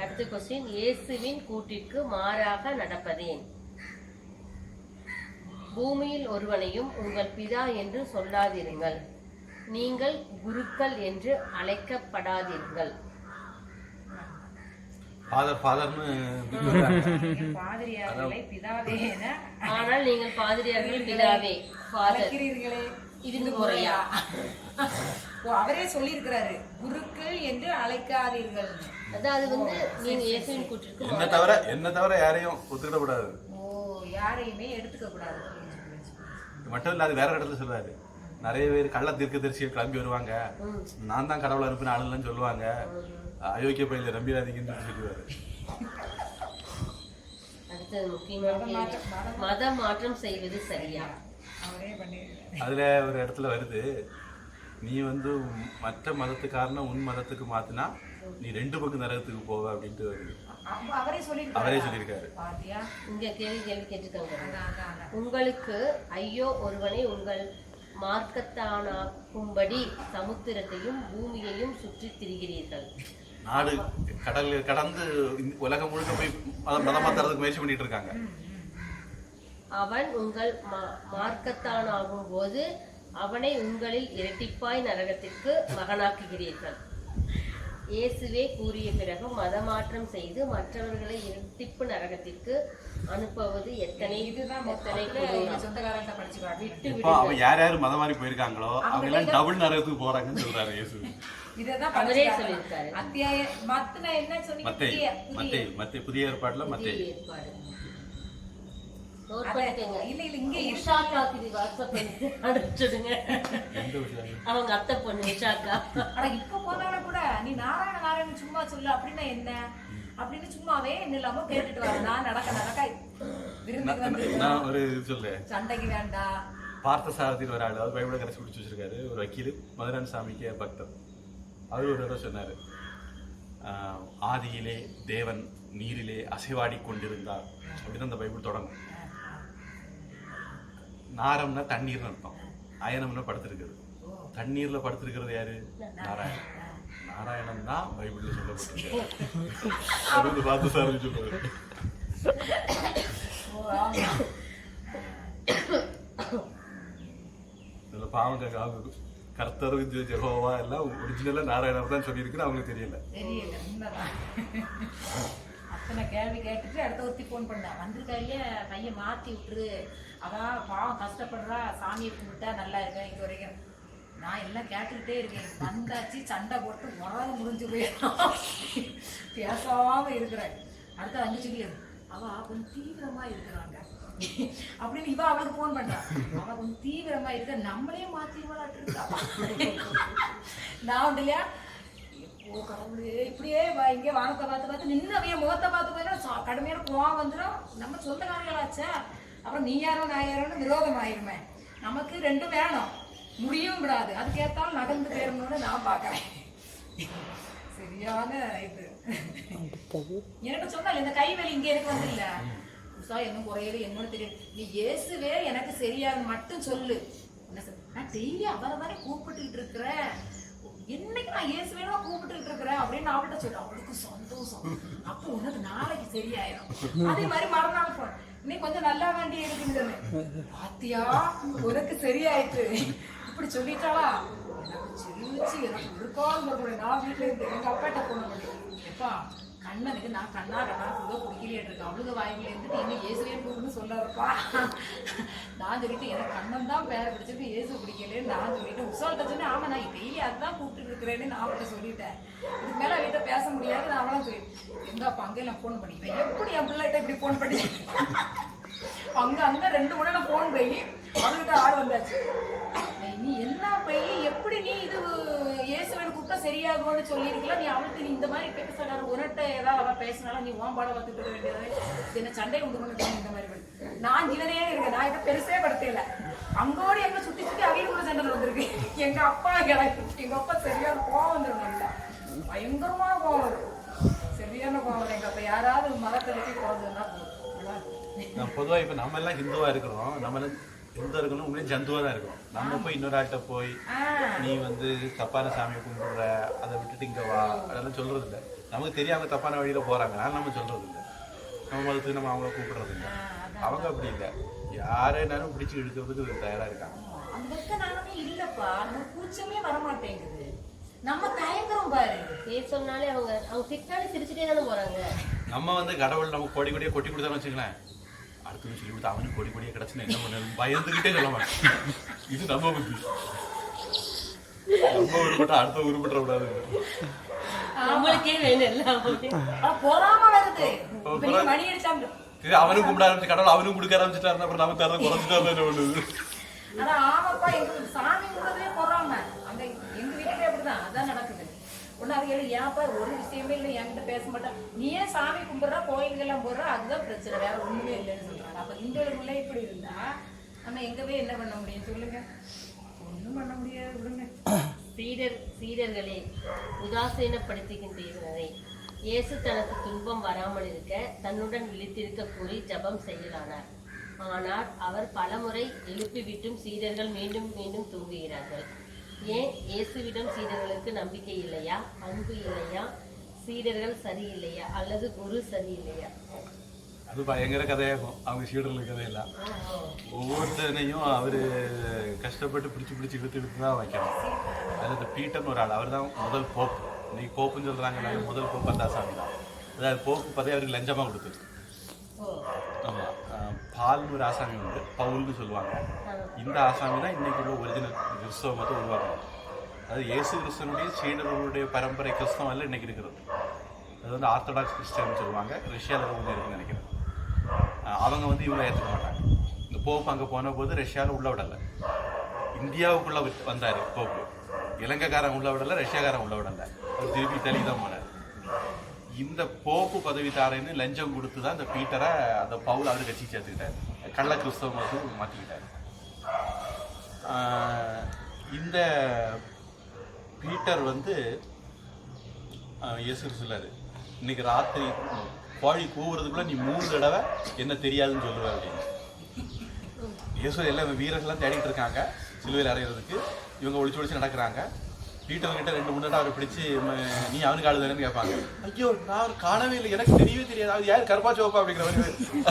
அடுத்த கொஸ்டின், இயேசுவின் கூட்டிற்கு மாறாக நடப்பதேன்? பூமியில் ஒருவனையும் உங்கள் பிதா என்று சொல்லாதிருங்கள், நீங்கள் குருக்கள் என்று அழைக்கப்படாதீர்கள். ஆனால் நீங்கள் பாதிரியார்கள் பிதாவே முறையா அவரே சொல்லி இருக்கிறாரு, குருக்கள் என்று அழைக்காதீர்கள். அதாவது வந்து நீங்க இயேசுவின் கூற்றிற்கு என்ன தவிர யாரையும் ஒத்துக்கிடக்கூடாது, யாரையுமே எடுத்துக்க கூடாது. மட்டும் இல்ல, அது வேற இடத்துல சொல்றாரு. நிறைய பேர் கள்ள தீர்க்கதரிசிகள் கிளம்பி வருவாங்க, நான் தான் கடவுளை அனுப்பின ஆளுன்னு சொல்லுவாங்க, அயோக்கிய பயில நம்பிடாதீங்கன்னு சொல்லுவாரு. அடுத்தது முக்கியமான மத மாற்றம் செய்வது சரியா? அதுல ஒரு இடத்துல வருது, நீ வந்து மற்ற மதத்துக்காரன உன் மதத்துக்கு மாத்தினா நீ 2 பக்கம் நரகத்துக்கு போவ அப்படின்ட்டு வருது. அவரே சொல்லியிருக்காரு. இங்க கேள்வி கேட்டிருக்காங்க. உங்களுக்கு ஐயோ, ஒருவனை உங்கள் மார்க்கத்தானாகும்படி சமுத்திரத்தையும் பூமியையும் சுற்றி திரிகிறீர்கள். நாடு கடல் கடந்து உலகம் முழுக்க போய் மதம் மாத்துறதுக்கு முயற்சி பண்ணிட்டு இருக்காங்க. அவன் உங்கள் மார்க்கத்தானாகும் போது அவனை உங்களில் இரட்டிப்பாய் நரகத்திற்கு மகனாக்குகிறீர்கள். இயேசுவே கூறிய பிறகு மதமாற்றம் செய்து மற்றவர்களை இரட்டிப்பு நரகத்திற்கு அனுப்புவது எத்தனை அவன் யார் யார் மதம் மாறி போயிருக்காங்களோ அவங்க எல்லாம் டபுள் நரகத்துக்கு போறாங்கன்னு சொல்றாரு இயேசு. அவரே சொல்லியிருக்காரு. மத்தேயு புதிய ஏற்பாடுல மத்தேயு. அவங்க அத்தை பொண்ணு விஷாக்கா. இப்ப போனாலும் கூட நீ நாராயண நாராயண சும்மா சொல்லு அப்படின்னா என்ன அப்படின்னு சும்மாவே என்ன இல்லாம கேட்டுட்டு வர. நான் நடக்க நான் ஒரு சொல்லு சண்டைக்கு வேண்டாம். பார்த்த சாரதியில் ஒரு ஆள், அவர் பைபிளை கரைச்சி குடிச்சு வச்சிருக்காரு, ஒரு வக்கீல், மதுரான் சாமிக்கு பக்தர். அவர் ஒரு இடம் சொன்னாரு, ஆதியிலே தேவன் நீரிலே அசைவாடி கொண்டிருந்தார் அப்படின்னு அந்த பைபிள் தொடங்கும். நாரம்னா தண்ணீர்னு அர்த்தம், அயனம்னா படுத்திருக்கிறது. தண்ணீர்ல படுத்திருக்கிறது யாரு? நாராயணன். நாராயணன் தான் பைபிள்ல சொல்லப்பட்டிருக்காரு. பார்த்து சார் சொல்லுவாரு. இதுல பாவம் கர்த்தர் ஜெகோவா எல்லாம் ஒரிஜினலா நாராயணர் தான் சொல்லியிருக்குன்னு அவங்களுக்கு தெரியல. அத்தனை கேள்வி கேட்டுட்டு அடுத்த ஒருத்தி போன் பண்ண வந்திருக்காங்க, கையை மாத்தி விட்டுரு, அதான் பாவம் கஷ்டப்படுறா, சாமியை கும்பிட்டா நல்லா இருக்கேன். இங்க வரைக்கும் நான் எல்லாம் கேட்டுக்கிட்டே இருக்கேன். வந்தாச்சு, சண்டை போட்டு உறவு முடிஞ்சு போயிடும், பேசாம இருக்கிறேன். அடுத்த 5 சொல்லியது அவ கொஞ்சம் தீவிரமா இருக்கிறாங்க அப்படின்னு இவ அவளுக்கு போன் பண்றான். அவ கொஞ்சம் தீவிரமா இருக்க, நம்மளே மாத்தி இருக்கா. நான் வந்து இல்லையா இப்படியே இங்க வானத்தை பார்த்து நின்று அவைய முகத்தை பார்த்து போயிடும், கடுமையான கோவம் வந்துடும். நம்ம சொந்தக்காரங்களாச்சா, அப்புறம் நீ யாரோ நான் யாரோன்னு விரோதம் ஆயிருமே. நமக்கு ரெண்டும் வேணும், முடியும் விடாது, அதுக்கேத்தாலும் நகர்ந்து போயிடணும்னு நான் பாக்குறேன். சரியான இது எனக்கு சொன்னால இந்த கைவலி இங்க எனக்கு வந்து இல்ல இன்னும் குறையவே என்னன்னு தெரியும். நீ இயேசுவே எனக்கு சரியாக மட்டும் சொல்லு. நான் டெய்லி அவரை தானே கூப்பிட்டுக்கிட்டு இருக்கிறேன், என்னைக்கு நான் இயேசுவேனா கூப்பிட்டுக்கிட்டு இருக்கிறேன் அப்படின்னு அவள்கிட்ட சொல்றேன். அவளுக்கு சந்தோஷம். அப்போ உனக்கு நாளைக்கு சரியாயிடும். அதே மாதிரி மறுநாள் போன இன்னைக்கு கொஞ்சம் நல்லா வேண்டி இருக்குன்னு பாத்தியா உனக்கு சரியாயிட்டு இப்படி சொல்லிட்டாளா. எனக்கு சிரிச்சு எனக்கு இருக்கான்னு சொல்றேன். நான் வீட்டுல இருந்து எங்க அப்பாட்ட போன எப்பா கண்ணனுக்கு நான் கண்ணா கூட குடிக்கலையே இருக்கேன், அவளுக்கு வாய்ப்புல இருந்துட்டு இன்னும் இயேசுவே கூப்பிடுன்னு சொல்லாதப்பா. நான் சொல்லிட்டு எனக்கு கண்ணன் தான் பேரை பிடிச்சிருக்கு, இயேசு பிடிக்கலன்னு நான் சொல்லிட்டு உசால்கிட்ட சொன்னேன். ஆமா நான் டெய்லி அதுதான் கூப்பிட்டு இருக்கிறேன்னு நான் அவள்கிட்ட சொல்லிட்டேன். இதுக்கு மேல அவகிட்ட பேச முடியாது. நான் அவளும் சொல்லிட்டேன் எங்க அப்பா அங்கே நான் போன் பண்ணிக்கிறேன். எப்படி என் பிள்ளைகிட்ட இப்படி போன் பண்ணி அங்க 2 மணி நேரம் போன் போய் அவள்கிட்ட ஆள் வந்தாச்சு. நீ என்ன போய் எப்படி நீ இது இயேசுவன் கூப்பிட்டா சரியாகும்னு சொல்லியிருக்கலாம், நீ அவளுக்கு நீ இந்த மாதிரி பேசுறாரு உனட்ட ஏதாவது அவ பேசினாலும் நீ ஓம்பாட பார்த்துட்டு வேண்டியது என்ன சண்டை உண்டு பண்ண இந்த மாதிரி நான் இவனே இருக்கேன். நான் இப்ப பெருசே படுத்தல அங்கோடு எங்க சுத்தி சுத்தி அவையும் கூட சண்டை வந்திருக்கு. எங்க அப்பா எங்க அப்பா சரியான கோவம் வந்துடும், பயங்கரமான கோவம் வரும், சரியான கோவம் வரும். எங்க அப்பா யாராவது மதத்தை வச்சு போறதுன்னா பொதுவா இப்ப நம்ம எல்லாம் ஹிந்துவா இருக்கிறோம், நம்ம எல்லாம் ஹிந்து இருக்கணும், உண்மையிலே ஜந்துவா தான் இருக்கும். நம்ம போய் இன்னொரு ஆள்கிட்ட போய் நீ வந்து தப்பான சாமியை கும்பிடுற, அதை விட்டுட்டு இங்க வா அதெல்லாம் சொல்றது இல்லை. நமக்கு தெரியாம தப்பான வழியில போறாங்க, அதனால நம்ம சொல்றது இல்லை. நம்ம மதத்துக்கு நம்ம அவங்கள கூப்பிடுறது இல்லை. அவங்க அப்படி இல்லை, யாரேனாலும் பிடிச்சி இழுக்கிறதுக்கு தயாரா இருக்காங்க. இல்லப்பா நம்ம கூச்சமே வரமாட்டேங்குது, நம்ம தயங்குறோம் பாரு. சொன்னாலே அவங்க திட்டாலே சிரிச்சுட்டே தானே போறாங்க. நம்ம வந்து கடவுள் நம்ம கொடி கொடியை கொட்டி கொடுத்தான்னு வச்சுங்களேன், அடுத்து சொல்லி கொடுத்தா அவனுக்கு கொடி கொடியை கிடச்சுன்னு என்ன பண்ண பயந்துகிட்டே சொல்ல மாட்டேன். இது நம்ம புத்தி, நம்ம உருப்பட்ட அடுத்த உருப்பட்ட கூடாது. நம்மளுக்கே வேணும் அவனும் கும்பிட ஆரம்பிச்சு கடவுள் அவனும் கொடுக்க ஆரம்பிச்சுட்டாரு, அப்புறம் நம்ம தரத குறைஞ்சிட்டா என்ன பண்ணுது. ஆனா ஆமாப்பா எங்களுக்கு சாமி கும்பிடுறதே போறாம அந்த எங்க வீட்டுக்கே அப்படிதான் அதான் நடக்குது. ஒன்னு அது ஏன்ப்பா ஒரு விஷயமே இல்லை என்கிட்ட பேச மாட்டேன், நீ ஏன் சாமி கும்பிடுறா கோயில்கள்லாம் போடுறா அதுதான் பிரச்சனை, வேற ஒண்ணுமே இல்லைன்னு சொல்றாங்க. அப்ப இந்துக்களுக்குள்ள இப்படி இருந்தா நம்ம எங்கவே என்ன பண்ண முடியும் சொல்லுங்க, ஒண்ணும் பண்ண முடியாது விடுங்க. சீடர்களே உதாசீனப்படுத்துகின்றீர்களே. இயேசு தனக்கு துன்பம் வராமல் இருக்க தன்னுடன் விழித்திருக்க கூறி ஜபம் செய்யலானார். ஆனால் அவர் பலமுறை எழுப்பிவிட்டும் சீடர்கள் மீண்டும் மீண்டும் தூங்குகிறார்கள். ஏன்? இயேசுவிடம் சீடர்களுக்கு நம்பிக்கை இல்லையா, அன்பு இல்லையா, சீடர்கள் சரியில்லையா, அல்லது குரு சரியில்லையா? அது பயங்கர கதையாகும் அவங்க சீடர்களுக்கு கதையெல்லாம். ஒவ்வொருத்தனையும் அவரு கஷ்டப்பட்டு பிடிச்சி இழுத்து தான் வைக்கணும். அதாவது பீட்டர்னு ஒரு ஆள், அவர் தான் முதல் போப்பு. இன்னைக்கு போப்புன்னு சொல்றாங்க, முதல் போப்பு அந்த ஆசாமி தான். அதாவது போப்பு பதவி அவருக்கு லஞ்சமா கொடுத்தது. ஆமா, பால்னு ஒரு ஆசாமி உண்டு, பவுல்னு சொல்லுவாங்க. இந்த ஆசாமி தான் இன்னைக்கு உள்ள ஒரிஜினல் கிறிஸ்தவ மதம் உருவாக்கணும். அது இயேசு கிறிஸ்தவனுடைய சீடர்களுடைய பரம்பரை கிறிஸ்தவம் எல்லாம் இன்னைக்கு இருக்கிறது. அது வந்து ஆர்த்தடாக்ஸ் கிறிஸ்டியன் சொல்லுவாங்க, ரஷ்யாவில் வந்து இருக்குன்னு நினைக்கிறேன். அவங்க வந்து இவங்க ஏற்றுக்க மாட்டாங்க. இந்த போப்பு அங்கே போன போது ரஷ்யாவில் உள்ள விடலை, இந்தியாவுக்குள்ள வந்தார் போப்பு. இலங்கைக்காரன் உள்ள விடலை, ரஷ்யாக்காரன் உள்ள விடலை, அவர் திருப்பி இத்தாலி தான் போனார். இந்த போப்பு பதவி தாரேன்னு லஞ்சம் கொடுத்து தான் இந்த பீட்டரை அந்த பவுல் அவர் கட்சி சேர்த்துக்கிட்டார், கள்ள கிறிஸ்தவ மதத்துக்கு மாற்றிக்கிட்டார். இந்த பீட்டர் வந்து இயேசு சொல்லாரு, இன்னைக்கு ராத்திரி கோழி கூவுறதுக்குள்ள நீ 3 தடவை என்ன தெரியாதுன்னு சொல்லுவேன் அப்படின்னு. இயேசு எல்லாம் வீரர்கள்லாம் தேடிட்டு இருக்காங்க சிலுவையில் அறையிறதுக்கு. இவங்க ஒளிச்சு நடக்கிறாங்க. பீட்டர் கிட்ட 2-3 தடவை அவரை பிடிச்சி நீ அவனுக்கு ஆளுதானு கேட்பாங்க. ஐயோ நான் காணவே இல்லை, எனக்கு தெரியவே தெரியாது, அது யார் கருப்பாச்சோப்பா அப்படிங்கிற மாதிரி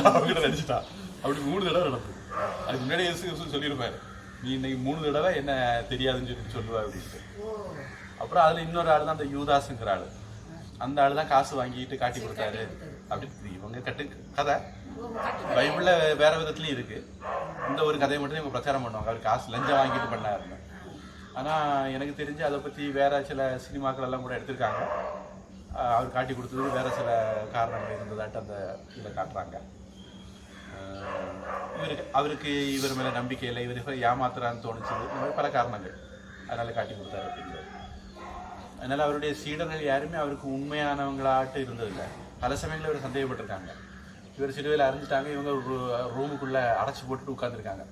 அவங்ககிட்ட நினைச்சிட்டான். அப்படி 3 தடவை நடக்கும். அதுக்கு முன்னாடி இயேசு சொல்லியிருப்பாரு, நீ இன்னைக்கு 3 தடவை என்ன தெரியாதுன்னு சொல்லுவா அப்படின்ட்டு. அப்புறம் அதுல இன்னொரு ஆள் தான் அந்த யூதாஸுங்கிற ஆளு. அந்த ஆள் தான் காசு வாங்கிட்டு காட்டி கொடுத்தாரு அப்படின்னு இவங்க கட்டு கதை. பைபிள்ல வேற விதத்துலயும் இருக்கு. இந்த ஒரு கதையை மட்டும் இவங்க பிரச்சாரம் பண்ணுவாங்க, அவர் காசு லஞ்சம் வாங்கிட்டு பண்ணாருன்னு. ஆனா எனக்கு தெரிஞ்சு அதை பத்தி வேற சில சினிமாக்கள் எல்லாம் கூட எடுத்திருக்காங்க. அவர் காட்டி கொடுத்தது வேற சில காரணங்கள் இருந்ததாட்டு அந்த இதில் காட்டுறாங்க. அவருக்கு இவர் மேல நம்பிக்கை இல்லை, இவர் ஏமாத்துறான்னு தோணுச்சு, இந்த மாதிரி பல காரணங்கள், அதனால காட்டி கொடுத்தாரு அப்படிங்கிறது. அதனால அவருடைய சீடர்கள் யாருமே அவருக்கு உண்மையானவங்களாட்டு இருந்ததில்லை. பல சமயங்களில் இவர் சந்தேகப்பட்டிருக்காங்க. இவர் சிலுவையில் அறிஞ்சிட்டாங்க, இவங்க ஒரு ரூமுக்குள்ள அடைச்சி போட்டுட்டு உட்காந்துருக்காங்க.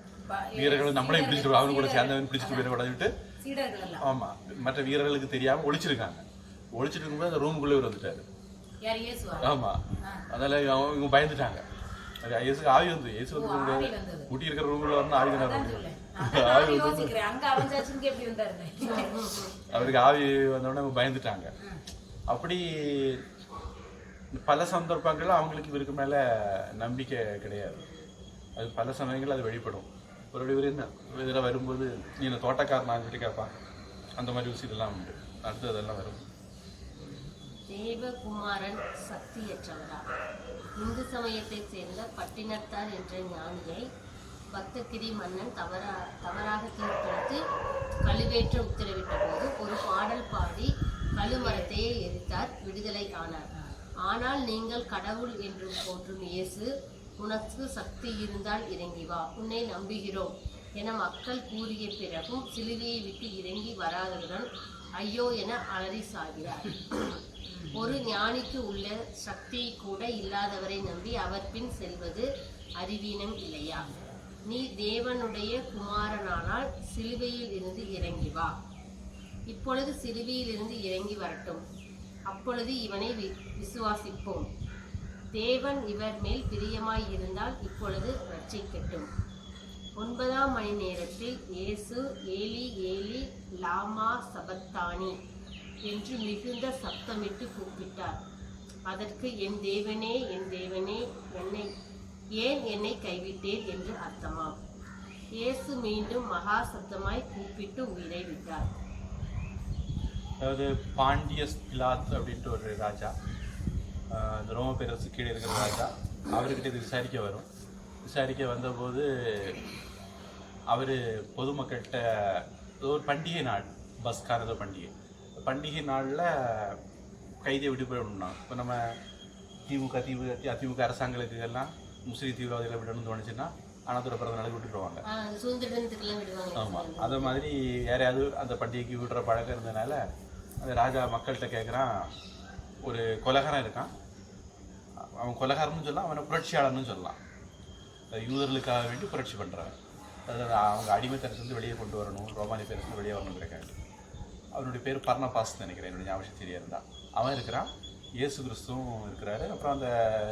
வீரர்கள் நம்மளையும் பிடிச்சிட்டு அவங்க கூட சேர்ந்தவன் பிடிச்சிட்டு போயிட கூடாதுட்டு சீடர்கள் எல்லாம் ஆமா மற்ற வீரர்களுக்கு தெரியாம ஒளிச்சிருக்காங்க. ஒளிச்சிட்டு இருக்கும்போது அந்த ரூமுக்குள்ளே இவர் வந்துட்டாரு. யார் இயேசுவா? ஆமா, அதனால இவங்க பயந்துட்டாங்க. இயேசுக்கு ஆவி வந்து இயேசு வந்து ஊட்டி இருக்கிற ரூம்ல வந்து ஆவி தான் ஆவி வந்து அங்க அவஞ்சாச்சுக்கு எப்படி வந்தாருங்க அவருக்கு ஆவி வந்தோடனே அவங்க பயந்துட்டாங்க. அப்படி பல சந்தர்ப்பங்கள்ல அவங்களுக்கு இவருக்கு மேல நம்பிக்கை கிடையாது. அது பல சமயங்கள் அது வெளிப்படும். ஒரு இவர் என்ன இதில் வரும்போது நீ என்ன தோட்டக்காரனான்னு சொல்லி கேட்பான். அந்த மாதிரி விஷயத்தெல்லாம் உண்டு. அடுத்து அதெல்லாம் வரும். தேவகுமாரன் சக்தியற்றவரா? இந்து சமயத்தைச் சேர்ந்த பட்டினத்தார் என்ற ஞானியை பக்தகிரி மன்னன் தவறாக தீர்ப்பளித்து கழுவேற்ற உத்தரவிட்ட போது ஒரு பாடல் பாடி கழுமரத்தையே எரித்தார், விடுதலை ஆனார். ஆனால் நீங்கள் கடவுள் என்று போற்றும் இயேசு, உனக்கு சக்தி இருந்தால் இறங்கி வா, உன்னை நம்புகிறோம் என மக்கள் கூறிய பிறகும் சிலுவையை விட்டு இறங்கி வராதவுடன் ஐயோ என அலறி சாகிறார். ஒரு ஞானிக்கு உள்ள சக்தியை கூட இல்லாதவரை நம்பி அவர் பின் செல்வது அறிவீனம் இல்லையா? நீ தேவனுடைய குமாரனானால் சிலுவையில் இருந்து இறங்கி வா. இப்பொழுது சிலுவையில் இருந்து இறங்கி வரட்டும், அப்பொழுது இவனை விசுவாசிப்போம். தேவன் இவர் மேல் பிரியமாய் இருந்தால் இப்பொழுது ரட்சிக்கட்டும். 9ஆம் மணி நேரத்தில் இயேசு ஏலி ஏலி லாமா சபத்தானி என்று மிகுந்த சப்தமிட்டு கூப்பிட்டார். அதற்கு என் தேவனே ஏன் என்னை கைவிட்டேன் என்று அர்த்தமாம். இயேசு மீண்டும் மகா சப்தமாய் கூப்பிட்டு உயிரை விட்டார். அதாவது பாண்டியஸ் பிலாத் அப்படின்ட்டு ஒரு ராஜா, இந்த ரோம பேரரசு கீழே இருக்கிற ராஜா, அவர்கிட்ட இது விசாரிக்க வந்தபோது அவர் பொதுமக்கள்கிட்ட ஒரு பண்டிகை நாள், பஸ்கான பண்டிகை நாளில் கைதியை விட்டு போயிடணும்னா, இப்போ நம்ம அதிமுக அரசாங்கங்களுக்கு எல்லாம் முஸ்லீம் தீவிரவாதிகளை விடணும்னு தோணுச்சுன்னா அனாதோட பிறந்த நாளைக்கு விட்டுருவாங்க. ஆமாம், அதை மாதிரி யாரையாவது அந்த பண்டிகைக்கு விடுற பழக்கம் இருந்ததுனால அந்த ராஜா மக்கள்கிட்ட கேட்குறான், ஒரு கொலகாரன் இருக்கான், அவன் கொலகாரன்னு சொல்லலாம், அவனை புரட்சியாளர்னு சொல்லலாம், யூதர்களுக்காக வேண்டி புரட்சி பண்ணுறான். அதாவது அவங்க அடிமைத்தனத்துலேருந்து வெளியே கொண்டு வரணும், ரோமானிய பேரரசு வெளியே வரணுங்கிறக்காண்டி. அவனுடைய பேர் பர்னபாஸ்ன்னு நினைக்கிறேன், என்னுடைய ஞாபகம் சரியாக இருந்தான். அவன் இருக்கிறான், இயேசு கிறிஸ்துவும் இருக்கிறாரு, அப்புறம் அந்த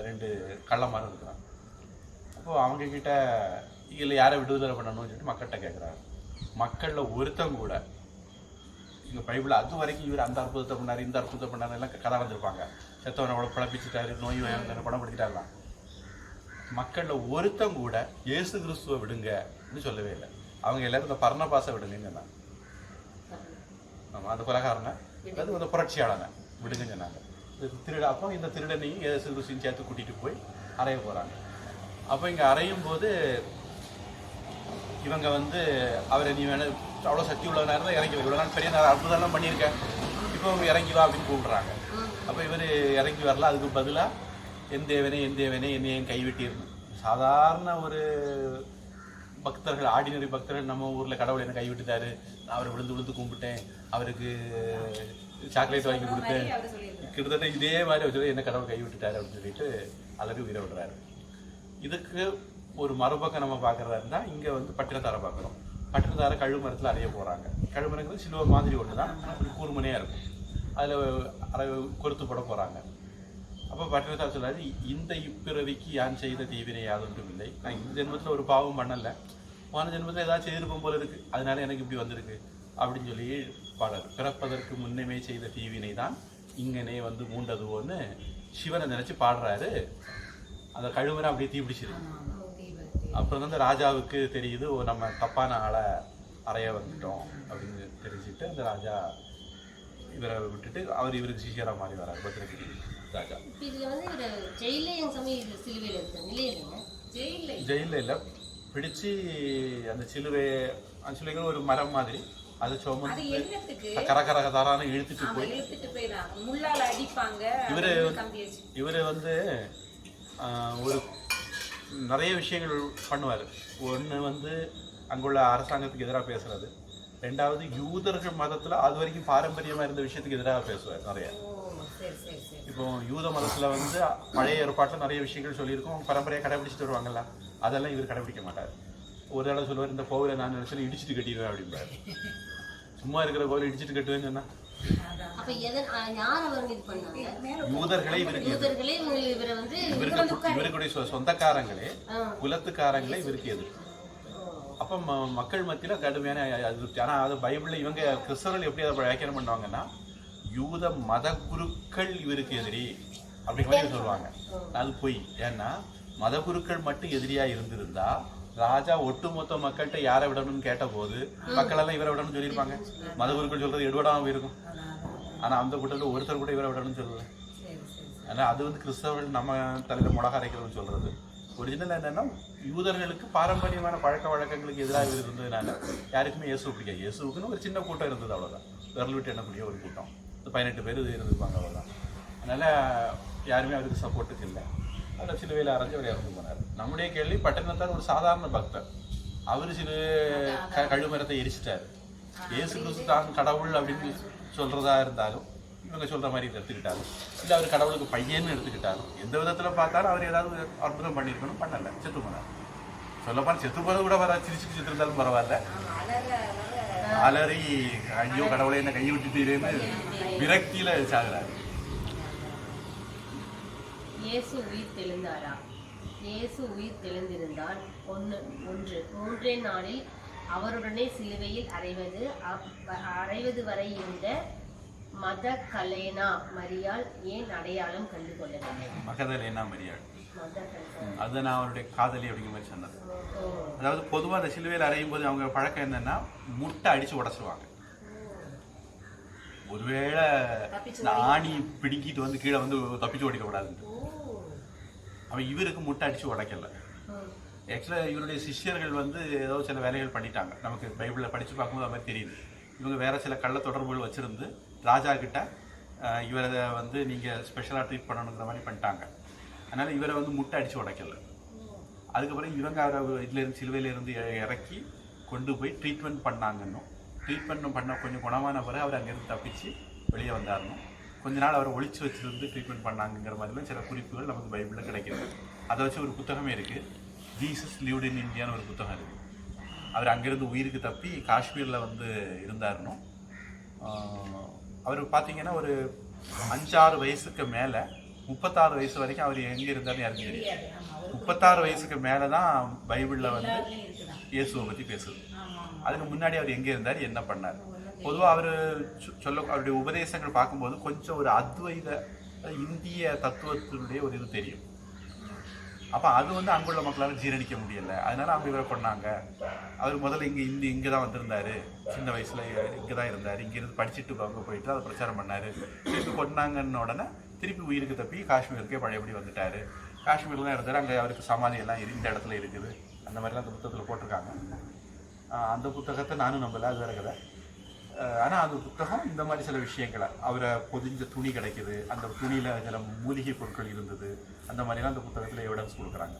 2 கள்ளமாரும் இருக்கிறான். அப்போது அவங்கக்கிட்ட இதில் யாரை விடுதலை பண்ணணும்னு சொல்லிட்டு மக்கள்கிட்ட கேட்குறாரு. மக்களில் ஒருத்தங்க கூட இங்கே பைபிள் அது வரைக்கும் இவர் அந்த அற்புதத்தை பண்ணார், இந்த அற்புதத்தை பண்ணார் எல்லாம் கதை வந்திருப்பாங்க. செத்தவனை அவ்வளோ பிழப்பிச்சுட்டாரு, நோய் குணப்படுத்திட்டாருலாம். மக்களில் ஒருத்தங்க கூட இயேசு கிறிஸ்துவை விடுங்கன்னு சொல்லவே இல்லை. அவங்க எல்லாரும் இந்த பர்னபாஸை விடுங்கன்னு சொன்னாங்க. ஆமாம், அந்த கொலகாரனை, அதாவது அந்த புரட்சியாளனை விடுங்கன்னு சொன்னாங்க. அப்போ இந்த திருடனையும் இயேசு கிறிஸ்துவையும் சேர்த்து கூட்டிகிட்டு போய் அறைய போகிறாங்க. அப்போ இங்கே அறையும் போது இவங்க வந்து அவரை நீ வேணும் அவ்வளோ சக்தி உள்ள நேரம் தான் இறங்கி இவ்வளோ நாள் பெரிய நேரம் அற்புதம்லாம் பண்ணியிருக்கேன், இப்போ அவங்க இறங்கி வா அப்படின்னு கூப்பிட்றாங்க. அப்போ இவர் இறங்கி வரல, அதுக்கு பதிலாக என் தேவனே என்னையும் கைவிட்டிருந்தேன். சாதாரண ஒரு பக்தர்கள், ஆர்டினரி பக்தர்கள், நம்ம ஊரில் கடவுள் என்ன கைவிட்டுட்டாரு, நான் அவரை விழுந்து கும்பிட்டேன், அவருக்கு சாக்லேட் வாங்கி கொடுத்தேன், கிட்டத்தட்ட இதே மாதிரி வச்சு என்ன கடவுள் கைவிட்டுட்டாரு அப்படின்னு சொல்லிட்டு அலறி உயிரை விடுறாரு. இதுக்கு ஒரு மறுபக்கம் நம்ம பார்க்குறதா இருந்தால் இங்கே வந்து பட்டினத்தாரை பார்க்குறோம். பட்டினத்தாரை கழுமரத்தில் அறைய போகிறாங்க. கழுமரங்கிறது சிலுவை மாதிரி ஒன்று தான், அப்படி கூர்மனையாக இருக்கும், அதில் கொறுத்து போட போகிறாங்க. அப்போ பட்டினத்தார் சொல்லாது, இந்த இப்பிறவிக்கு யான் செய்த தீவினை யாதொன்றும் இல்லை, நான் இந்த ஜென்மத்தில் ஒரு பாவம் பண்ணலை, போன ஜென்மத்தில் ஏதாவது செய்திருப்போம் போல இருக்குது, அதனால எனக்கு இப்படி வந்திருக்கு அப்படின்னு சொல்லி பாடாரு. பிறப்பதற்கு முன்னமே செய்த தீவினை தான் இங்கனே வந்து மூண்டதுவோன்னு சிவனை நினச்சி பாடுறாரு. அந்த கழுமரம் அப்படியே தீப்பிடிச்சிருக்கு. அப்புறம் வந்து ராஜாவுக்கு தெரியுது, நம்ம தப்பான ஆளை அறைய வந்துட்டோம் அப்படின்னு தெரிஞ்சுட்டு அந்த ராஜா இவரை விட்டுட்டு அவர் இவருக்கு சிஷியராக மாறி வராரு பத்திரகிரி ராஜா. ஜெயிலில் இல்லை, பிடிச்சி அந்த சிலுவைகள் ஒரு மரம் மாதிரி அதை சுமந்து கரகரகதாரான இழுத்துட்டு போய் இவரு வந்து ஒரு நிறைய விஷயங்கள் பண்ணுவார். ஒன்று வந்து அங்குள்ள அரசாங்கத்துக்கு எதிராக பேசுறது, 2வது யூதர்கள் மதத்தில் அது வரைக்கும் பாரம்பரியமாக இருந்த விஷயத்துக்கு எதிராக பேசுவார் நிறைய. இப்போ யூத மதத்தில் வந்து பழைய ஏற்பாட்டில் நிறைய விஷயங்கள் சொல்லியிருக்கோம், பரம்பரையாக கடைபிடிச்சிட்டு வருவாங்கல்ல, அதெல்லாம் இவர் கடைபிடிக்க மாட்டார். ஒரு தடவை சொல்லுவார், இந்த கோவிலை நான் நினைச்சேன் இடிச்சிட்டு கட்டிடுவேன் அப்படிம்பாரு. சும்மா இருக்கிற கோவிலை இடிச்சிட்டு கட்டுவேன்னு சொன்னா அப்ப யார் அவங்க இது பண்ணாங்க? யூதர்களே இவருடைய சொந்தக்காரங்களே குலத்துக்காரங்களே இவருக்கு எதிர்ப்பு. அப்ப மக்கள் மத்தியில கடுமையான அதிருப்தி. ஆனா அது பைபிள்ல இவங்க கிறிஸ்தவர்கள் எப்படி அதை வியாக்கியானம் பண்ணுவாங்கன்னா, யூத மத குருக்கள் இவருக்கு எதிரி அப்படிங்கிற மாதிரி சொல்லுவாங்க. அது பொய். ஏன்னா மத குருக்கள் மட்டும் எதிரியா இருந்திருந்தா ராஜா ஒட்டுமொத்த மக்கள்கிட்ட யாரை விடணும்னு கேட்ட போது மக்கள் எல்லாம் இவரை விடணும்னு சொல்லியிருப்பாங்க. மத குருக்கள் சொல்றது எடுபடாம இருக்கும். ஆனா அந்த கூட்டத்தில் ஒருத்தர் கூட இவரை விடணும்னு சொல்லல. ஆனா அது வந்து கிறிஸ்தவர்கள் நம்ம தலையில முளக அரைக்கிறதுன்னு சொல்றது. ஒரிஜினல் என்னன்னா, யூதர்களுக்கு பாரம்பரியமான பழக்க வழக்கங்களுக்கு எதிராக இருந்ததுனால யாருக்குமே இயேசு பிடிக்காது. இயேசுக்குன்னு ஒரு சின்ன கூட்டம் இருந்தது, அவ்வளவுதான். விரல் விட்டு எண்ணக்கூடிய ஒரு கூட்டம், 18 பேர் இருந்திருப்பாங்க, அவ்வளவுதான். அதனால யாருமே அவருக்கு சப்போர்ட்டுக்கு இல்லை. அதில் சிலுவையில் அரைஞ்சு அவர் இறந்து போனார். நம்முடைய கேள்வி, பட்டினத்தார் ஒரு சாதாரண பக்தர், அவர் சில கழுமரத்தை எரிச்சிட்டாரு. இயேசு கிறிஸ்து தான் கடவுள் அப்படின்னு சொல்றதா இருந்தாலும் இவங்க சொல்ற மாதிரி எடுத்துக்கிட்டாலும், இல்லை அவர் கடவுளுக்கு பையன்னு எடுத்துக்கிட்டாலும், எந்த விதத்துல பார்த்தாலும் அவர் ஏதாவது அற்புதம் பண்ணியிருக்கணும், பண்ணல, செத்து போனார். சொல்லப்போனால் செத்து போனது கூட வர சிரிச்சு செத்து இருந்தாலும் பரவாயில்ல, அலறி ஐயோ கடவுளை என்ன கை விட்டுட்டீரேன்னு விரக்தியில சாகுறாரு. இயேசு உயிர் தெழுந்தாரா? இயேசு உயிர் தெழுந்திருந்தால் மூன்றே நாளில் அவருடனே சிலுவையில் அறைவது வரை இருந்த மதகலேனா மரியாள் ஏன் அடையாளம் கண்டு கொள்ளவில்லை? மகதலேனா மரியாள், அது நான் அவருடைய காதலி அப்படிங்கிற மாதிரி சொன்னது. அதாவது பொதுவாக அந்த சிலுவையில் அறையும் போது அவங்க பழக்கம் என்னன்னா, முட்டை அடிச்சு உடச்சிருவாங்க. ஒருவேளை ஆணி பிடிக்கிட்டு வந்து கீழே வந்து தப்பிச்சு ஓடிக்க கூடாதுன்னு. அவன் இவருக்கு முட்டை அடிச்சு உடைக்கல. ஆக்சுவலாக இவருடைய சிஷ்யர்கள் வந்து ஏதோ சில வேலைகள் பண்ணிட்டாங்க. நமக்கு பைபிளில் படித்து பார்க்கும்போது அது மாதிரி தெரியுது. இவங்க வேற சில கள்ள தொடர்புகள் வச்சிருந்து ராஜா கிட்ட இவரை வந்து நீங்கள் ஸ்பெஷலாக ட்ரீட் பண்ணணுங்கிற மாதிரி பண்ணிட்டாங்க. அதனால இவரை வந்து முட்டை அடித்து உடைக்கல. அதுக்கப்புறம் இவங்க அவரை இதுலேருந்து சிலுவையிலேருந்து இறக்கி கொண்டு போய் ட்ரீட்மெண்ட் பண்ணாங்கன்னு. ட்ரீட்மெண்ட் பண்ண கொஞ்சம் குணமான பிறகு அவர் அங்கேருந்து தப்பிச்சு வெளியே வந்தாரணும். கொஞ்ச நாள் அவரை ஒழிச்சு வச்சிருந்து ட்ரீட்மெண்ட் பண்ணாங்கிற மாதிரிலாம் சில குறிப்புகள் நமக்கு பைபிளில் கிடைக்கிறது. அதை வச்சு ஒரு புத்தகமே இருக்குது, ஜீசஸ் லிவ்ட் இன் இந்தியான்னு ஒரு புத்தகம் இருக்குது. அவர் அங்கேருந்து உயிருக்கு தப்பி காஷ்மீரில் வந்து இருந்தாருன்னு. அவர் பார்த்தீங்கன்னா ஒரு 5-6 வயசுக்கு மேலே 36 வயசு வரைக்கும் அவர் எங்கே இருந்தாருன்னு யாருக்கும் தெரியாது. 36 வயசுக்கு மேலே தான் பைபிளில் வந்து இயேசுவை பற்றி பேசுது. அதுக்கு முன்னாடி அவர் எங்கே இருந்தார், என்ன பண்ணார். பொதுவாக அவர் அவருடைய உபதேசங்கள் பார்க்கும்போது கொஞ்சம் ஒரு அத்வைத இந்திய தத்துவத்தினுடைய ஒரு இது தெரியும். அப்போ அது வந்து அங்குள்ள மக்களால் ஜீரணிக்க முடியல. அதனால அவங்க இவரை கொண்டாங்க. அவர் முதல்ல இங்கே தான் வந்திருந்தாரு, சின்ன வயசுல இங்கே தான் இருந்தார், இங்கிருந்து படிச்சுட்டு அங்கே போயிட்டு அதை பிரச்சாரம் பண்ணாரு. திருப்பி கொண்டாங்கன்னு உடனே திருப்பி உயிருக்கு தப்பி காஷ்மீருக்கே பழையபடி வந்துட்டாரு. காஷ்மீரில் தான் இருந்தார். அங்கே அவருக்கு சமாதி எல்லாம் இந்த இடத்துல இருக்குது. அந்த மாதிரிலாம் அந்த புத்தகத்தில் போட்டிருக்காங்க. அந்த புத்தகத்தை நானும் நம்பல, அது வேற கதை. ஆனால் அந்த புத்தகம் இந்த மாதிரி சில விஷயங்களை, அவரை பொதிஞ்ச துணி கிடைக்குது, அந்த துணியில் சில மூலிகை பொருட்கள் இருந்தது, அந்த மாதிரிலாம் அந்த புத்தகத்தில் எவிடன்ஸ் கொடுக்குறாங்க.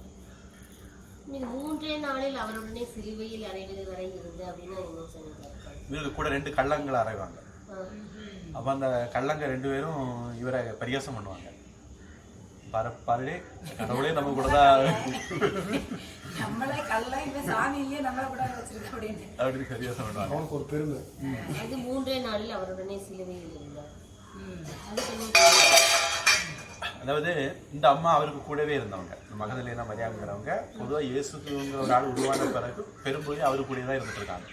3 நாளில் அவருடனே சிலுவையில் அறைவது வரை இருந்து அப்படின்னா என்ன சொன்னாங்க? இவருக்கு கூட 2 கள்ளங்களை அறைவாங்க. அப்போ அந்த கள்ளங்க 2 பேரும் இவரை பரிகாசம் பண்ணுவாங்க. பாருடே கடவுளே நம்ம கூட தான் நம்மளே கல்ல இந்த சாமியே நம்மள கூட வச்சிருக்க அப்படின்னு அப்படி பரிகாசம் பண்ணுவாங்க. அவனுக்கு ஒரு பெருமை. அது 3 நாளில் அவருடனே சிலுவையில் இருந்தார். அதாவது இந்த அம்மா அவருக்கு கூடவே இருந்தவங்க, மகதலேனா மரியாளுங்கிறவங்க. பொதுவாக இயேசுங்கிற ஒரு ஆள் உருவான பிறகு பெரும்பகுதி அவரு கூட தான் இருந்துட்டு இருக்காங்க.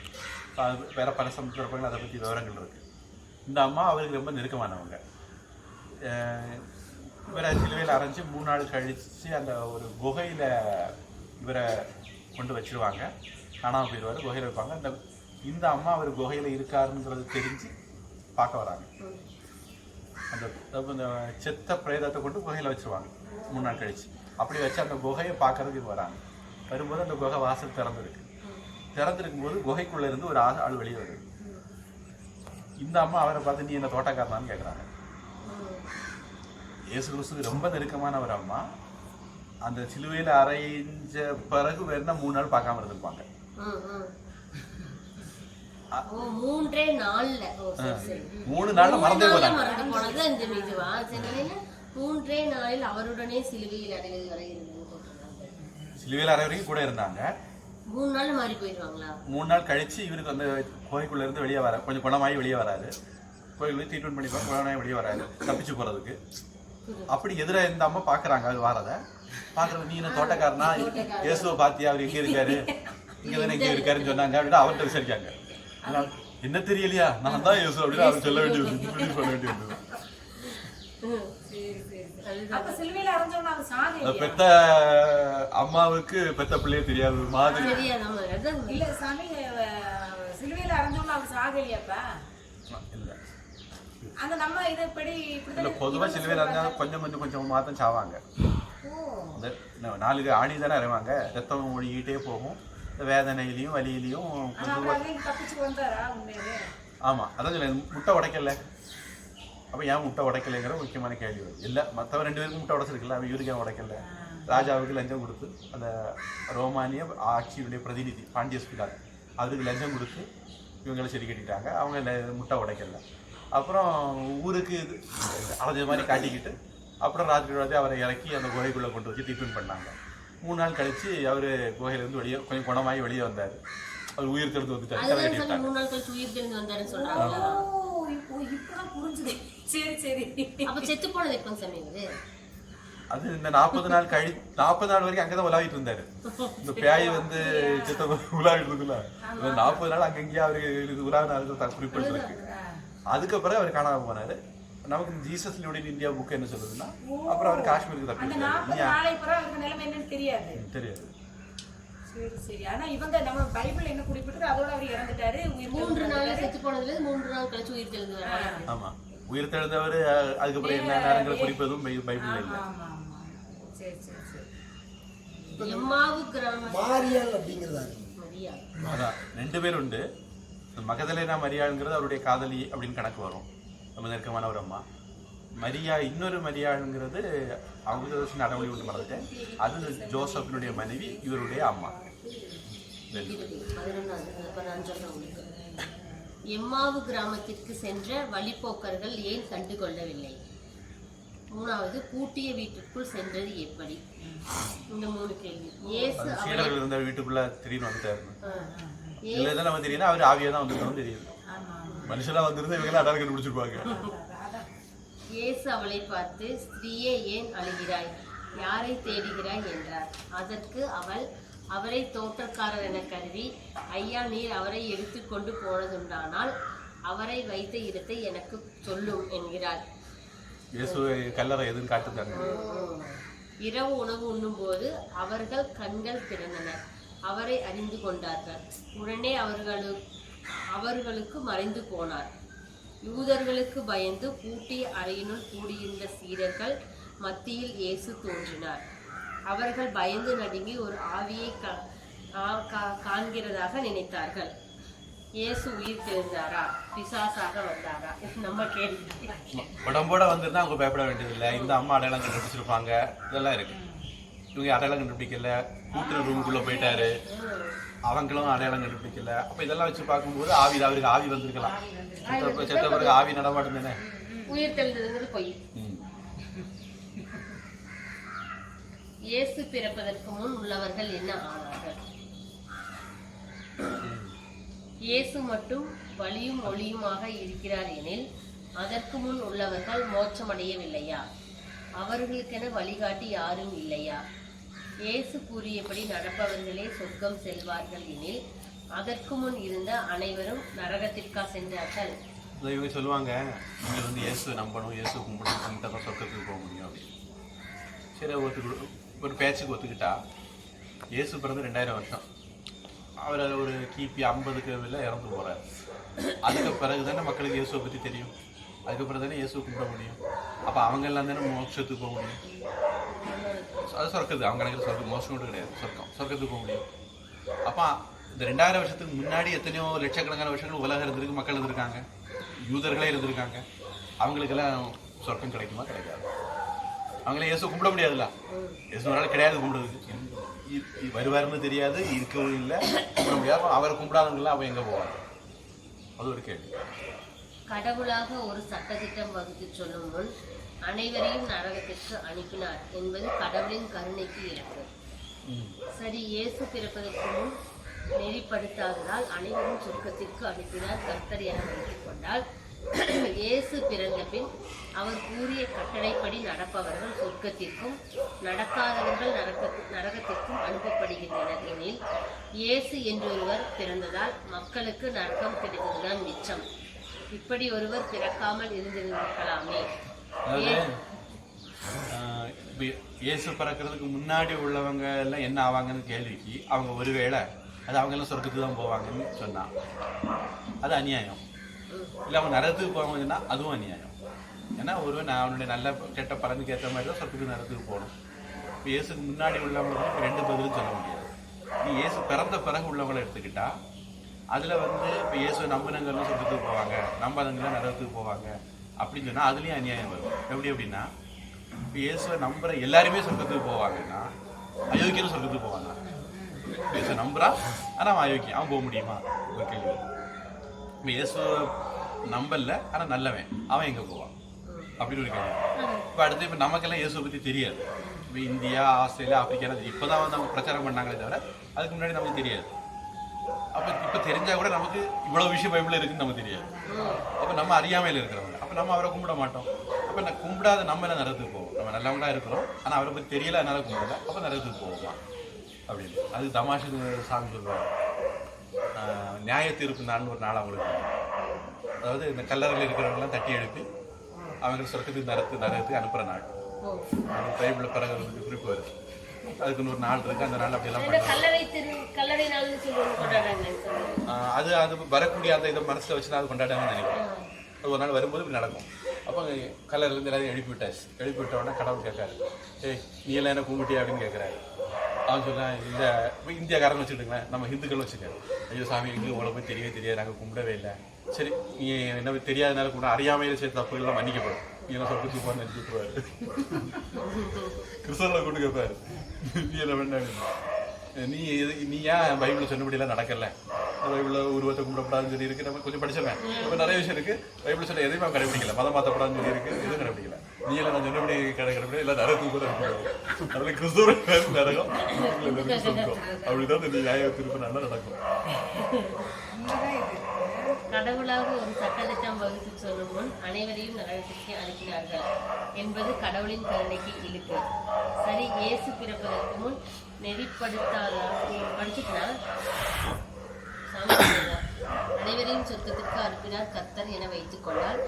வேற பல சந்தர்ப்பங்கள் அதை பற்றி விவரங்கள் இருக்கு. இந்த அம்மா அவருக்கு ரொம்ப நெருக்கமானவங்க. இவரை சிலுவையில் அரைஞ்சி 3 நாள் கழிச்சு அந்த ஒரு குகையில் இவரை கொண்டு வச்சிருவாங்க. காணாமல் போயிடுவார், குகையில் வைப்பாங்க. இந்த அம்மா அவர் குகையில் இருக்காருங்கிறது தெரிஞ்சு பார்க்க வராங்க. அந்த செத்த பிரேதத்தை கொண்டு குகையில் வச்சிருவாங்க 3 நாள் கழிச்சு. அப்படி வச்சு அந்த குகையை பார்க்கறதுக்கு வராங்க. வரும்போது அந்த குகை வாசல் திறந்துருக்கும் போது குகைக்குள்ளே இருந்து ஒரு ஆள் வெளியே வருது. இந்த அம்மா அவரை பார்த்து நீ என்ன தோட்டக்காரனான்னு கேட்குறாங்க. இயேசு கிறிஸ்துக்கு ரொம்ப நெருக்கமான ஒரு அம்மா. அந்த சிலுவையில் அரைஞ்ச பிறகு வேணா 3 நாள் பார்க்காம இருந்திருப்பாங்க. 3 நாள்ல 3 நாள்ல மறந்தே போனாங்க. 3 நாளில் அவருடனே சிலுவையில் அறைவது வரை இருந்தாங்க. சிலுவையில் அறை வரைக்கும் கூட இருந்தாங்க. 3 நாள் மாறி போயிடுவாங்களா? 3 நாள் கழிச்சு இவருக்கு அந்த கோயிலுக்குள்ள இருந்து வெளியே வர கொஞ்சம் குணமாயி வெளியே வராரு. கோயிலுக்கு ட்ரீட்மெண்ட் பண்ணி குணமாயி வெளியே வராரு தப்பிச்சு போறதுக்கு. அப்படி எதிர இந்த அம்மா பாக்குறாங்க அது வாரத பாக்குறது, நீ என்ன தோட்டக்காரனா, இயேசுவை பாத்தியா, அவர் எங்க இருக்காரு, இங்கதானே எங்க இருக்காருன்னு சொன்னாங்க அப்படின்னு அவர்கிட்ட விசாரிக்காங்க. என்ன தெரியலையா, நான் தான் இயேசு அப்படின்னு அவர் சொல்ல வேண்டியது சொல்ல வேண்டியது. அப்ப சிலுவையில அறைஞ்சவன அவ சாகலையா? பெத்த அம்மாவுக்கு பெத்த பிள்ளையே தெரியாது மாதிரி. இல்ல சாமி, சிலுவையில அறைஞ்சவன அவ சாகலையாப்பா? இல்ல அந்த நம்ம இத படி இல்ல, பொதுவா சிலுவையில அறைஞ்சா கொஞ்சம் மாத்தம் சாவாங்க. அந்த 4 ஆணி தானே அறைவாங்க, ரத்தம் ஒழுகிட்டே போகும், வேதனையிலையும் வலியிலையும். தப்பிச்சு வந்தாரா உண்மையிலே? ஆமா, அதான் சொல்ல முட்டை உடைக்கல. அப்ப ஏன் முட்டை உடைக்கலைங்கிற முக்கியமான கேள்வி வருது. இல்ல மற்றவங்க 2 பேருக்கும் முட்டை உடைச்சிருக்கல, அவன் இவருக்கு ஏன் உடைக்கல? ராஜாவுக்கு லஞ்சம் கொடுத்து, அந்த ரோமானிய ஆட்சியுடைய பிரதிநிதி பாண்டியஸ் பிலாத் அவருக்கு லஞ்சம் கொடுத்து இவங்களை சரி கட்டிட்டாங்க. அவங்க முட்டை உடைக்கல. அப்புறம் ஊருக்கு அலைஞ்ச மாதிரி காட்டிக்கிட்டு அப்புறம் ராத்திரி அவரை இறக்கி அந்த குகைக்குள்ளே கொண்டு வச்சு ட்ரீட்மெண்ட் பண்ணாங்க. 3 நாள் கழிச்சு அவர் குகையிலேருந்து வெளியே கொஞ்சம் குணமாகி வெளியே வந்தார். அவர் உயிர் தெழுந்து வந்துட்டார். அது இந்த 40 நாள் 40 நாள் வரைக்கும் அங்கதான் உலாவிட்டு இருந்தாரு. இந்த பேய் வந்து செத்த உலாவிட்டு இருக்குல்ல, 40 நாள் அங்கங்கேயே அவருக்கு உலாவின குறிப்பிட்டிருக்கு. அதுக்கப்புறம் அவர் காணாம போனாரு. நமக்கு ஜீசஸ் லிவ்ட் இந்தியா புக் என்ன சொல்லுதுன்னா, அப்புறம் அவர் காஷ்மீருக்கு தெரியாது. சரி, ஆனா இவங்க நம்ம பைபிள் என்ன குறிப்பிட்டு அதோட அவர் இறந்துட்டாரு. 3 நாள் செத்து போனதுல 3 நாள் கழிச்சு உயிர் தெழுந்து வராரு. ஆமா, உயிர் தெழுந்தவர் அதுக்கப்புறம் என்ன நேரங்களை குறிப்பதும் பைபிள்ல இல்ல. சரி சரி சரி. எம்மாவு கிராமம் மாரியாள் அப்படிங்கிறதா? மரியா. அதான் 2 பேர் உண்டு. மகதலேனா மரியாளுங்கிறது அவருடைய காதலி அப்படின்னு கணக்கு வரும், ரொம்ப நெருக்கமான ஒரு அம்மா. மரியா இன்னொரு மரியாளுங்கிறது அவங்க நடவடி விட்டு மறந்துட்டேன், அது ஜோசப்பினுடைய மனைவி, இவருடைய அம்மா. எம்மாவு கிராமத்திற்கு சென்ற வழிபோக்கர்கள் ஏன் கண்டு கொள்ளவில்லை? 3வது, பூட்டிய வீட்டுக்குள் சென்றது எப்படி? இந்த 3 கேள்வி. இயேசு சீடர்கள் இருந்த வீட்டுக்குள்ள திடீர்னு வந்துட்டாரு. இதுலதான் நம்ம தெரியும் அவர் ஆவியா தான் வந்துருக்கணும் தெரியுது. மனுஷனா வந்திருந்தா இவங்க அடையாளம் கண்டுபிடிச்சிருப்பாங்க. இயேசு அவளை பார்த்து, ஸ்திரீயே ஏன் அழுகிறாய், யாரை தேடுகிறாய் என்றார். அதற்கு அவள், அவரை தோட்டக்காரர் என கருதி, ஐயா நீர் அவரை எடுத்துக்கொண்டு போனதுண்டானால் அவரை வைத்த இடத்தை எனக்கு சொல்லும் என்கிறார். இயேசு கல்லறை எதுன்னு காட்டுதாங்க. இரவு உணவு உண்ணும் போது அவர்கள் கண்கள் திறந்தன, அவரை அறிந்து கொண்டார்கள். உடனே அவர்களுக்கு மறைந்து போனார். யூதர்களுக்கு பயந்து பூட்டிய அறையினுள் கூடியிருந்த சீடர்கள் மத்தியில் இயேசு தோன்றினார். அவர்கள் பயந்து நடுங்கி ஒரு ஆவியை காண்கிறதாக நினைத்தார்கள். இயேசு உயிர் தெழுந்தாரா, பிசாசாக வந்தாரா? நம்ம கேள்வி. உடம்போட வந்திருந்தா அவங்க பயப்பட வேண்டியதில்லை. இந்த அம்மா அடையாளம் கண்டுபிடிச்சிருப்பாங்க, இதெல்லாம் இருக்கு. இவங்க அடையாளம் கண்டுபிடிக்கல, கூட்டுற ரூமுக்குள்ள போயிட்டாரு, அவங்களும் அடையாளம் கண்டுபிடிக்கல. அப்ப இதெல்லாம் வச்சு பார்க்கும்போது அவருக்கு ஆவி வந்திருக்கலாம். செத்த பிறகு ஆவி நடமாட்டம் தானே. உயிர் தெழுந்தது பொய். இயேசு பிறப்பதற்கு முன் உள்ளவர்கள் என்ன ஆனார்கள்? இயேசு மட்டும் வழியும் ஒளியுமாக இருக்கிறார் எனில் அதற்கு முன் உள்ளவர்கள் மோட்சமடையவில்லையா? அவர்களுக்கென வழிகாட்டி யாரும் இல்லையா? இயேசு கூறியபடி நடப்பவர்களே சொர்க்கம் செல்வார்கள் எனில் அதற்கு முன் இருந்த அனைவரும் நரகத்திற்கா சென்றார்கள்? இவங்க சொல்லுவாங்க, இங்க வந்து இயேசு நம்பணும், இயேசு கும்பிடணும், சொர்க்கத்துக்கு போக முடியும் அப்படின்னு. சரி, ஒரு பேச்சுக்கு ஒத்துக்கிட்டா. இயேசு பிறந்து 2000 வருஷம், அவர் ஒரு கிபி 50க்கு இறந்து போறாரு. அதுக்கு பிறகு தானே மக்களுக்கு இயேசுவை பற்றி தெரியும். அதுக்கப்புறம் தானே இயேசுவை கும்பிட முடியும். அப்போ அவங்க எல்லாம் தானே மோட்சத்துக்கு போக முடியும். அது சொர்க்கத்துக்கு அவங்க கணக்கில் சொர்க்கம், மோட்சம் கூட கிடையாது, சொர்க்கத்துக்கு போக முடியும். அப்போ இந்த 2000 வருஷத்துக்கு முன்னாடி எத்தனையோ லட்சக்கணக்கான வருஷங்கள் உலகம் இருந்திருக்கு, மக்கள் இருந்திருக்காங்க, யூதர்களே இருந்திருக்காங்க. அவங்களுக்கெல்லாம் சொர்க்கம் கிடைக்குமா? கிடைக்காது. அவங்களே இயேசு கும்பிட முடியாதுல்ல. இயேசு ஒரு நாள் கிடையாது கும்பிடுறதுக்கு. வருவாருன்னு தெரியாது, இருக்கவும் இல்லை, கும்பிட முடியாது. அவரை கும்பிடாதவங்களாம் அவன் எங்கே போவாங்க? அது ஒரு கேள்வி. கடவுளாக ஒரு சட்டத்திட்டம் வகுத்து சொல்லும் முன் அனைவரையும் நரகத்திற்கு அனுப்பினார் என்பது கடவுளின் கருணைக்கு இருக்கு. சரி, இயேசு பிறப்பதற்கு முன் நெறிப்படுத்தாததால் அனைவரும் சொர்க்கத்திற்கு அனுப்பினார் கர்த்தர் என வைத்துக் கொண்டால், இயேசு பிறந்த பின் அவர் கூறிய கட்டளைப்படி நடப்பவர்கள் சொர்க்கத்திற்கும் நடக்காதவர்கள் நரகத்திற்கும் அனுப்பப்படுகின்றனர் எனில், இயேசு என்றொருவர் பிறந்ததால் மக்களுக்கு நரகம் கிடைத்ததுதான் மிச்சம். இப்படி ஒருவர் பிறக்காமல் இருந்திருக்கலாமே. இயேசு பிறக்கிறதுக்கு முன்னாடி உள்ளவங்க எல்லாம் என்ன ஆவாங்கன்னு கேள்விக்கு அவங்க ஒருவேளை அது அவங்க எல்லாம் சொர்க்கத்துக்கு தான் போவாங்கன்னு சொன்னா அது அநியாயம். இல்லை அவங்க நரகத்துக்கு போவாங்கன்னா அதுவும் அநியாயம். ஏன்னா ஒருவன் அவனுடைய நல்ல கெட்ட பலனுக்கு ஏற்ற மாதிரி தான் சொர்க்கத்துக்கு நரகத்துக்கு போகணும். இப்போ இயேசுக்கு முன்னாடி உள்ளவங்களுக்கு ரெண்டு பதிலும் சொல்ல முடியாது. நீ இயேசு பிறந்த பிறகு உள்ளவங்களை எடுத்துக்கிட்டா அதில் இப்போ இயேசு நம்பினங்கள்லாம் சொர்க்கத்துக்கு போவாங்க, நம்பாதவங்களாம் நரகத்துக்கு போவாங்க அப்படின்னு சொன்னால் அதுலேயும் அநியாயம் வரும். எப்படின்னா இப்போ இயேசுவை நம்புற எல்லாருமே சொர்க்கத்துக்கு போவாங்கன்னா அயோக்கியம் சொர்க்கத்துக்கு போவாங்க. இயேசு நம்புறான் ஆனால் அவன் அயோக்கியம், அவன் போக முடியுமா? ஒரு கேள்வி. இப்போ இயேசு நம்பல ஆனால் நல்லவன், அவன் எங்கே போவான் அப்படின்னு ஒரு கேள்வி. இப்போ அடுத்து இப்போ நமக்கெல்லாம் இயேசுவை பற்றி தெரியாது. இப்போ இந்தியா, ஆஸ்திரேலியா, ஆப்பிரிக்கா இப்போ தான் வந்து அவங்க பிரச்சாரம் பண்ணாங்களே தவிர அதுக்கு முன்னாடி நமக்கு தெரியாது. அப்போ இப்போ தெரிஞ்சால் கூட நமக்கு இவ்வளோ விஷயம் பைபிளில் இருக்குன்னு நமக்கு தெரியாது. அப்போ நம்ம அறியாமையில் இருக்கிறவங்க, அப்போ நம்ம அவரை கும்பிட மாட்டோம். அப்போ நான் கும்பிடாத நம்ம எல்லாம் நரகத்துக்கு போவோம். நம்ம நல்லவங்களா இருக்கிறோம் ஆனால் அவரை பற்றி தெரியல, அதனால கும்பிடல, அப்போ நரகத்துக்கு போவோமா அப்படின்னு. அது தமாஷுக்கு சாமி சொல்லுவாங்க. நியாய தீர்ப்பு நாள்னு ஒரு நாள் அவங்களுக்கு, அதாவது இந்த கல்லறையில் இருக்கிறவங்களாம் தட்டி எழுப்பி அவங்க சொர்க்கத்துக்கு நரகத்துக்கு அனுப்புகிற நாள். அது பைபிளில் பிறகு குறிப்பு வருது. அதுக்குன்னு ஒரு நாள் இருக்கு. அந்த நாள் அப்படியெல்லாம் அது அது வரக்கூடிய அந்த இதை மனசில் வச்சு தான் அது கொண்டாடாங்கன்னு நினைக்கிறேன். அது ஒரு நாள் வரும்போது இப்படி நடக்கும். அப்போ கல்லறையிலேருந்து எல்லாரையும் எழுப்பி விட்ட உடனே கடவுள் கேட்காரு, ஏய் நீ எல்லாம் என்ன கும்பிட்டியா அப்படின்னு கேட்குறாரு. அவன் சொன்னான், இந்த இந்தியாக்காரன் வச்சுக்கிட்டுங்களேன், நம்ம ஹிந்துக்கள் வச்சுக்கேன். ஐயோ சாமி எங்களுக்கு உங்களை போய் தெரியவே தெரியாது, நாங்கள் கும்பிடவே இல்லை. சரி நீ என்ன தெரியாதனால கூட அறியாமையில செய்த தப்புகள்லாம் மன்னிக்கப்படும், நீ என்ன சொல்லிட்டு போன்னு நினைச்சுட்டுருவாரு. கிறிஸ்தவர்களை கொண்டு கேட்பாரு, நீ என்ன பண்ண, நீ ஏன் பைபிளில் சொன்னபடியெல்லாம் நடக்கல, பைபிளில் உருவத்தை கும்பிடப்படாதுன்னு சொல்லி இருக்கு. நம்ம கொஞ்சம் படிச்சவன் இப்போ நிறைய விஷயம் இருக்கு. பைபிள் சொல்ல எதையுமே கடைபிடிக்கல, மதம் மாற்றப்படாதுன்னு சொல்லி இருக்கு, எதுவும் கடைபிடிக்கல. நீ எல்லாம் நான் சொன்னபடி கடைபிடிக்கல, இல்லை நரகத்துக்கு கூட இருக்க, அதில் கிறிஸ்தவ நரகம் சொல்லும். அப்படிதான் இந்த நியாய திருப்பி நல்லா நடக்கும். கடவுளாக ஒரு சட்டத்திட்டம் வகுத்து சொல்லும் முன் அனைவரையும் நரகத்திற்கு அனுப்பினார்கள் என்பது கடவுளின் கருணைக்கு இழுக்கு. சரி, இயேசு பிறப்பதற்கு முன் படிச்சுக்கலாம். அனைவரையும் சொர்க்கத்திற்கு அனுப்பினார் கர்த்தர் என வைத்துக் கொண்டால்,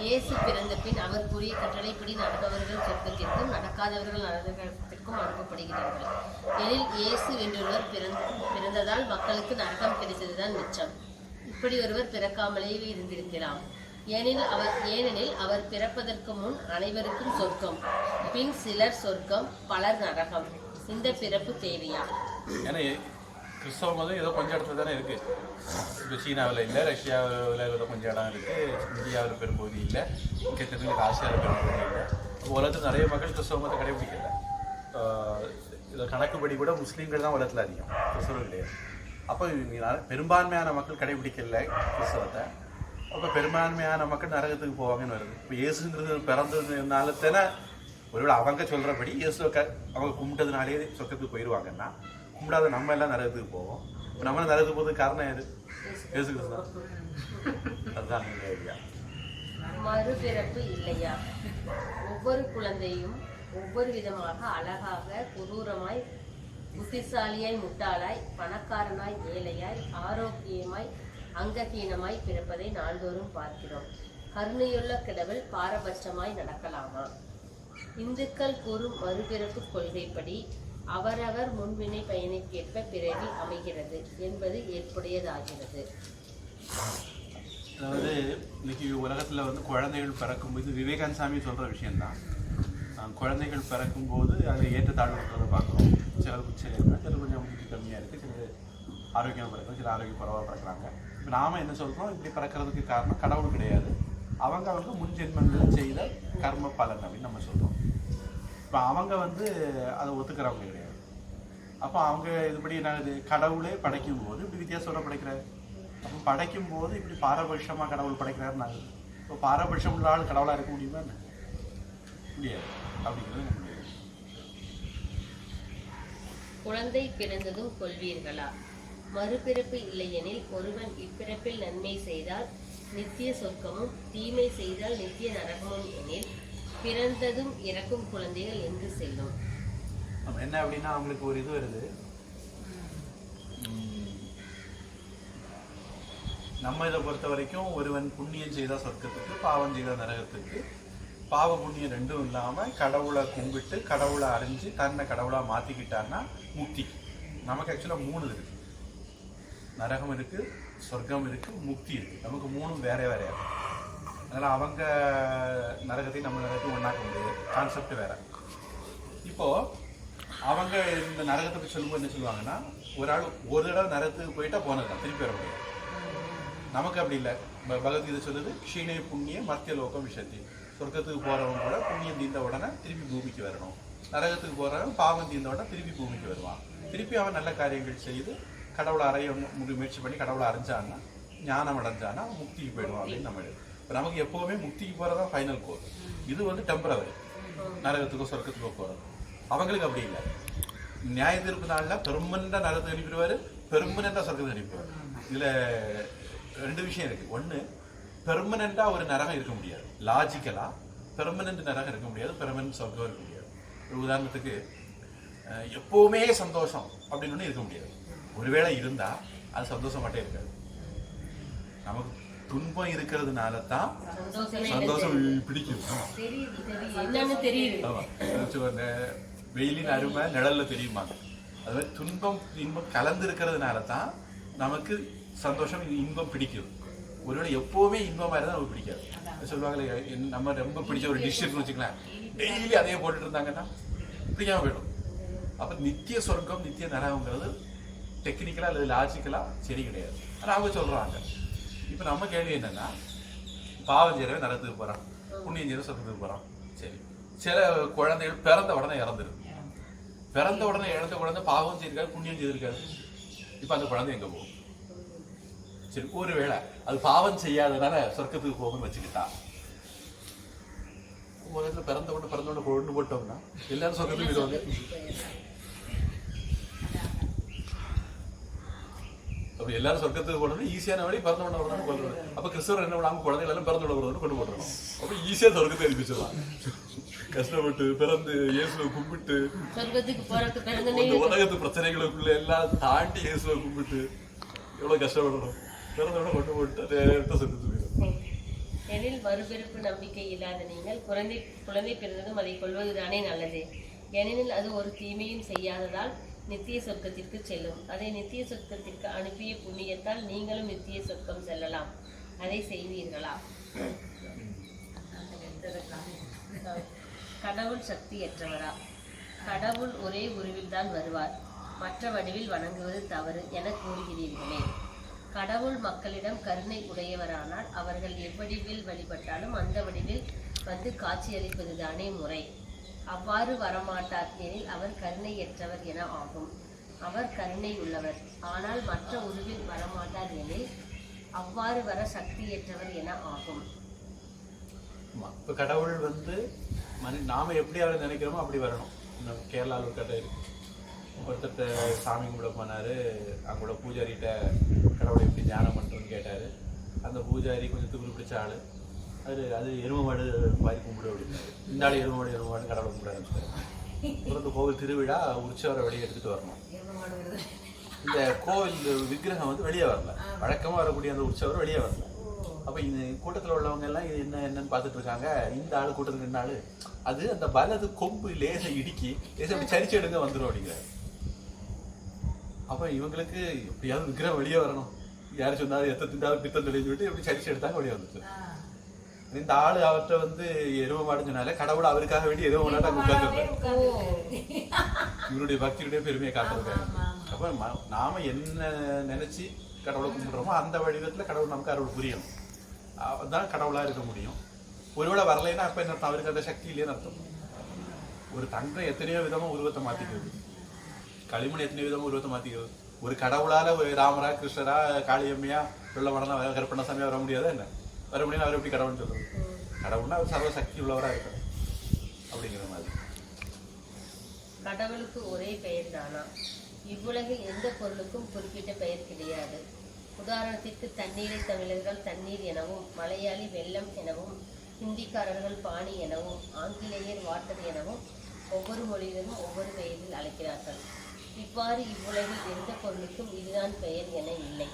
இயேசு பிறந்த பின் அவர் கூறிய கட்டளைப்படி நடப்பவர்கள் சொர்க்கத்திற்கும் நடக்காதவர்கள் நரகத்திற்கும் அனுப்பப்படுகிறார்கள். எனில் இயேசு என்றொருவர் பிறந்ததால் மக்களுக்கு நரகம் கிடைத்ததுதான் மிச்சம். இப்படி ஒருவர் பிறக்காமலே இருந்திருக்கலாம். ஏனெனில் அவர் பிறப்பதற்கு முன் அனைவருக்கும் சொர்க்கம், பின் சிலர் சொர்க்கம், பலர் நரகம். இந்த பிறப்பு தேவையா? ஏன்னா கிறிஸ்தவ மதம் ஏதோ கொஞ்சம் இடத்துல தானே இருக்கு. இப்போ சீனாவில் இல்லை, ரஷ்யாவில் ஏதோ கொஞ்சம் இடம் இருக்கு, இந்தியாவில் பெரும்பகுதி இல்லை, கிட்டத்தட்ட ஆசியாவில் பெரும்பகுதி இல்லை. உலகத்தில் நிறைய மக்கள் கிறிஸ்தவ மதத்தை கடைபிடிக்கல. இதை கணக்குப்படி கூட முஸ்லீம்கள் தான் உலகத்தில் அதிகம், கிறிஸ்தவர்கள் கிடையாது. அப்போ பெரும்பான்மையான மக்கள் கடைபிடிக்கல கிறிஸ்தவத்தை. அப்போ பெரும்பான்மையான மக்கள் நரகத்துக்கு போவாங்கன்னு வருது. இப்போ இயேசுங்கிறது பிறந்ததுனால தானே ஒருவேளை அவங்க சொல்கிறபடி இயேசுவை அவங்க கும்பிட்டதுனாலே சொர்க்கத்துக்கு போயிடுவாங்கன்னா, கும்பிடாத நம்ம எல்லாம் நரகத்துக்கு போவோம். இப்போ நம்ம நரகத்துக்கு போகிறதுக்கு காரணம் யாரு? இயேசு கிறிஸ்து தான். அதுதான் ஐடியா. மறுபிறப்பு இல்லையா? ஒவ்வொரு குழந்தையும் ஒவ்வொரு விதமாக அழகாக, கொடூரமாய், புத்திசாலியாய், முட்டாளாய், பணக்காரனாய், ஏழையாய், ஆரோக்கியமாய், அங்கஹீனமாய் பிறப்பதை நாள்தோறும் பார்க்கிறோம். கருணையுள்ள கடவுள் பாரபட்சமாய் நடக்கலாமா? இந்துக்கள் கூறும் மறுபிறப்பு கொள்கைப்படி அவரவர் முன்வினை பயனுக்கேற்ப பிறவி அமைகிறது என்பது ஏற்புடையதாகிறது. அதாவது இன்னைக்கு உலகத்தில் வந்து குழந்தைகள் பிறக்கும்போது விவேகானந்த சாமி சொல்கிற விஷயம்தான். குழந்தைகள் பிறக்கும்போது அதில் ஏற்றத்தாழ்வு இருக்கிறத பார்க்குறோம். சிலருக்கு சிலர் கொஞ்சம் புத்தி கம்மியாக இருக்குது, சிலர் ஆரோக்கியம் பிறக்கும், சில ஆரோக்கியம் குறைவாக பிறக்கிறாங்க. இப்போ நாம் என்ன சொல்கிறோம், இப்படி பிறக்கிறதுக்கு காரணம் கடவுள் கிடையாது, அவங்க முன் ஜென்மங்கள் செய்த கர்ம பலன் அப்படின்னு நம்ம சொல்கிறோம். இப்போ அவங்க வந்து அதை ஒத்துக்கிறவங்க கிடையாது. அப்போ அவங்க இதுபடி நான் கடவுளே படைக்கும் போது இப்படி வித்தியாசத்தோட படைக்கிறாரு. அப்போ படைக்கும் போது இப்படி பாரபட்சமாக கடவுள் படைக்கிறாரு. நாங்கள் இப்போ பாரபட்சம் உள்ள ஆள் கடவுளாக இருக்க முடியுமா? முடியாது. அப்படிங்கிறது குழந்தை பிறந்ததும் கொள்வீர்களா? மறுபிறப்பு இல்லையெனில் ஒருவன் இப்பிறப்பில் நன்மை செய்தால் நித்திய சொர்க்கமும் தீமை செய்தால் நித்திய நரகமும் எனில் பிறந்ததும் இறக்கும் குழந்தைகள் எங்கு செல்லும்? என்ன அப்படின்னா அவங்களுக்கு ஒரு இது வருது, நம்ம இதை பொறுத்த வரைக்கும் ஒருவன் புண்ணியம் செய்தால் சொர்க்கத்துக்கு, பாவம் செய்தால் நரகத்துக்கு. பாவ புண்ணியம் ரெண்டும் இல்லாமல் கடவுளை கும்பிட்டு கடவுளை அறிஞ்சு தன்னை கடவுளாக மாற்றிக்கிட்டான்னா முக்தி. நமக்கு ஆக்சுவலாக 3 இருக்குது, நரகம் இருக்குது, சொர்க்கம் இருக்குது, முக்தி இருக்குது. நமக்கு 3 வேற வேறையா. அதனால் அவங்க நரகத்தையும் நம்ம நரகத்தையும் ஒன்றாக்க முடியாது, கான்செப்ட் வேற. இப்போது அவங்க இந்த நரகத்தை பற்றி சொல்லும்போது என்ன சொல்லுவாங்கன்னா, ஒரு ஆள் ஒரு தடவை நரகத்துக்கு போயிட்டா போனதுதான், திருப்பி வர முடியாது. நமக்கு அப்படி இல்லை. பகவத்கீதை சொல்லுது, க்ஷீணே புண்ணிய மத்திய லோகம் விஷயத்தி. சொர்க்கத்துக்கு போகிறவங்க கூட புண்ணியம் தீர்ந்த உடனே திருப்பி பூமிக்கு வரணும், நரகத்துக்கு போகிறவன் பாவம் தீர்ந்த உடனே திருப்பி பூமிக்கு வருவான். திருப்பி அவன் நல்ல காரியங்கள் செய்து கடவுளை அறைய முயற்சி பண்ணி கடவுளை அடைஞ்சான்னா, ஞானம் அடைஞ்சானா முக்திக்கு போயிடுவான் அப்படின்னு நம்ம எழுது. இப்போ நமக்கு எப்போவுமே முக்திக்கு போகிறதான் ஃபைனல் கோர். இது வந்து டெம்பரவரி, நரகத்துக்கோ சொர்க்கத்துக்கோ போகிறது. அவங்களுக்கு அப்படி இல்லை. நியாய தீர்ப்பு நாளில் பெர்மனண்டாக நரகத்துக்கு அனுப்பிடுவார், பெர்மனண்டாக சொர்க்கத்துக்கு அனுப்பிடுவார். இதில் 2 விஷயம் இருக்குது. ஒன்று, பெர்மனண்டாக ஒரு நரகம் இருக்க முடியாது. லாஜிக்கலாக பெர்மனண்ட் நரகம் இருக்க முடியாது, பெர்மனண்ட் சொர்க்கம் இருக்க முடியாது. ஒரு உதாரணத்துக்கு, எப்போவுமே சந்தோஷம் அப்படின்னு ஒன்று இருக்க முடியாது. ஒருவேளை இருந்தால் அது சந்தோஷம் மட்டும் இருக்காது. நமக்கு துன்பம் இருக்கிறதுனால தான் சந்தோஷம் பிடிக்கும். வெயிலின் அருமை நிழல்ல தெரியுமாங்க. அது மாதிரி துன்பம் இன்பம் கலந்து இருக்கிறதுனால தான் நமக்கு சந்தோஷம் இன்பம் பிடிக்கும். ஒருவேளை எப்போவுமே இன்பமாக இருந்தால் நமக்கு பிடிக்காது. சொல்லுவாங்களே, நம்ம ரொம்ப பிடிச்ச ஒரு டிஷ் இருக்குன்னு வச்சுக்கலாம், டெய்லி அதையே போட்டுட்டு இருந்தாங்கன்னா பிடிக்காம போயிடும். அப்போ நித்திய சொர்க்கம் நித்திய நரகங்கிறது டெக்னிக்கலாக அல்லது லாஜிக்கலாக சரி கிடையாது. ஆனால் அவங்க சொல்கிறாங்க. இப்போ நம்ம கேள்வி என்னன்னா, பாவம் செய்யறவன் நரகத்துக்கு போகிறான், புண்ணியம் செய்யற சொர்க்கத்துக்கு போகிறான். சரி, சில குழந்தைகள் பிறந்த உடனே இறந்துருக்கு. பிறந்த உடனே இறந்த குழந்தை பாவம் செய்திருக்காது, புண்ணியம் செய்திருக்காது. இப்போ அந்த குழந்தை எங்கே போகும்? சரி, ஒருவேளை அது பாவம் செய்யாதனால சொர்க்கத்துக்கு போகும்னு வச்சுக்கிட்டா, உலகத்துல பிறந்த உடனே கொண்டு போட்டோம்னா எல்லாரும் சொர்க்கத்துக்கு போயிடுவாங்க. அப்ப எல்லாரும் சொர்க்கத்துக்கு போனது ஈஸியான வழி, பிறந்த உடனே கொள்றது. அப்ப கிறிஸ்தவர் என்ன பண்ணாங்க, குழந்தைகள் எல்லாம் பிறந்த உடனே கொண்டு போடுறோம். அப்ப ஈஸியா சொர்க்கத்தை அனுப்பிச்சிடலாம். கஷ்டப்பட்டு பிறந்து இயேசுவை கும்பிட்டு உலகத்து பிரச்சனைகளுக்குள்ள எல்லாம் தாண்டி இயேசுவை கும்பிட்டு எவ்வளவு கஷ்டப்படணும். பிறந்தோட கொண்டு போட்டு சொர்க்கத்துக்கு போயிடும். எனில் மறுபிறப்பு நம்பிக்கை இல்லாத நீங்கள் குழந்தை பிறந்ததும் அதை கொள்வதுதானே நல்லது. ஏனெனில் அது ஒரு தீமையும் செய்யாததால் நித்திய சொர்க்கத்திற்கு செல்லும். அதை நித்திய சொர்க்கத்திற்கு அனுப்பிய புண்ணியத்தால் நீங்களும் நித்திய சொர்க்கம் செல்லலாம். அதை செய்வீர்களா? கடவுள் சக்தியற்றவரா? கடவுள் ஒரே உருவில் தான் வருவார், மற்ற வடிவில் வணங்குவது தவறு என கூறுகிறீர்களே. கடவுள் மக்களிடம் கருணை உடையவரானால் அவர்கள் எவ்வடிவில் வழிபட்டாலும் அந்த வடிவில் வந்து காட்சியளிப்பதுதானே முறை. அவ்வாறு வரமாட்டார் எனில் அவர் கருணையற்றவர் என ஆகும். அவர் கருணை உள்ளவர், ஆனால் மற்ற உருவில் வரமாட்டார் எனில் அவ்வாறு வர சக்தியற்றவர் என ஆகும். இப்போ கடவுள் வந்து நாம எப்படி அவரை நினைக்கிறோமோ அப்படி வரணும். இந்த கேரளாவில் ஒரு கதை இருக்கு. ஒருத்தர் சாமி கும்பிட போனாரு. அங்கோட பூஜாரிகிட்ட கடவுளை எப்படி தியானம் பண்ணுறோன்னு கேட்டார். அந்த பூஜாரி கொஞ்சம் திமிரு பிடிச்ச ஆள். அது எருமை மாடு மாதிரி கும்பிடு அப்படின்னாரு. இந்த ஆள் எருமை மாடு கடவுளை கும்பிட ஆரம்பிச்சாரு. அப்புறம் கோவில் திருவிழா உற்சவரை வெளியே எடுத்துகிட்டு வரணும். இந்த கோவில் விக்கிரகம் வந்து வெளியே வரல. வழக்கமாக வரக்கூடிய அந்த உற்சவரை வெளியே வரல. அப்போ இந்த கூட்டத்தில் உள்ளவங்க எல்லாம் இது என்னன்னு பார்த்துட்டு இருக்காங்க. இந்த ஆள் கூட்டத்துக்கு என்ன ஆள், அது அந்த வலது கொம்பு லேசை இடுக்கி லேசை அப்படி சரிச்சு எடுங்க வந்துடும் அப்படிங்கிறாரு. அப்போ இவங்களுக்கு எப்படியாவது விக்கிரகம் வெளியே வரணும். யாரும் சொன்னாலும் எத்த திண்டாலும் பித்தம் தெளிஞ்சு விட்டு எப்படி சரிச்சு எடுத்தாங்க வெளியே வந்துச்சு. இந்த ஆளு அவர்கிட்ட வந்து எருமை மாடுன்னு சொன்னால கடவுள் அவருக்காக வேண்டி எருமை மாட்டா உட்கார்ந்துருக்காரு. இவருடைய பக்தியுடைய பெருமையை காட்டுறதுக்காக. அப்போ நாம என்ன நினைச்சு கடவுளை கும்பிடுறோமோ அந்த வடிவத்தில் கடவுள் நமக்கு அருள் புரியணும். தான் கடவுளாக இருக்க முடியும். ஒருவேளை வரலைன்னா அப்போ என்ன அர்த்தம், அவருக்கு அந்த சக்தி இல்லைன்னு அர்த்தம். ஒரு தங்கம் எத்தனையோ விதமாக உருவத்தை மாற்றிக்கிறது, களிமண் எத்தனையோ விதமாக உருவத்தை மாற்றிக்கிறது. ஒரு கடவுளால் ஒரு ராமரா கிருஷ்ணரா காளியம்மையா வெள்ள மடனா கருப்பண்ணசாமியா வர முடியாதா என்ன? வர முடியாது. அவர் எப்படி கடவுள்னு சொல்றது? கடவுள்னா அவர் சர்வ சக்தி உள்ளவராக இருக்கணும் அப்படிங்கிற மாதிரி. கடவுளுக்கு ஒரே பெயர் தானா? இவ்வுலகில் எந்த பொருளுக்கும் குறிப்பிட்ட பெயர் கிடையாது. உதாரணத்திற்கு தண்ணீரை தமிழர்கள் தண்ணீர் எனவும், மலையாளி வெள்ளம் எனவும், ஹிந்திக்காரர்கள் பாணி எனவும், ஆங்கிலேயர் வாட்டர் எனவும் ஒவ்வொரு மொழியிலும் ஒவ்வொரு பெயரில் அழைக்கிறார்கள். இவ்வாறு இவ்வுலகில் எந்த பொருளுக்கும் இதுதான் பெயர் என இல்லை.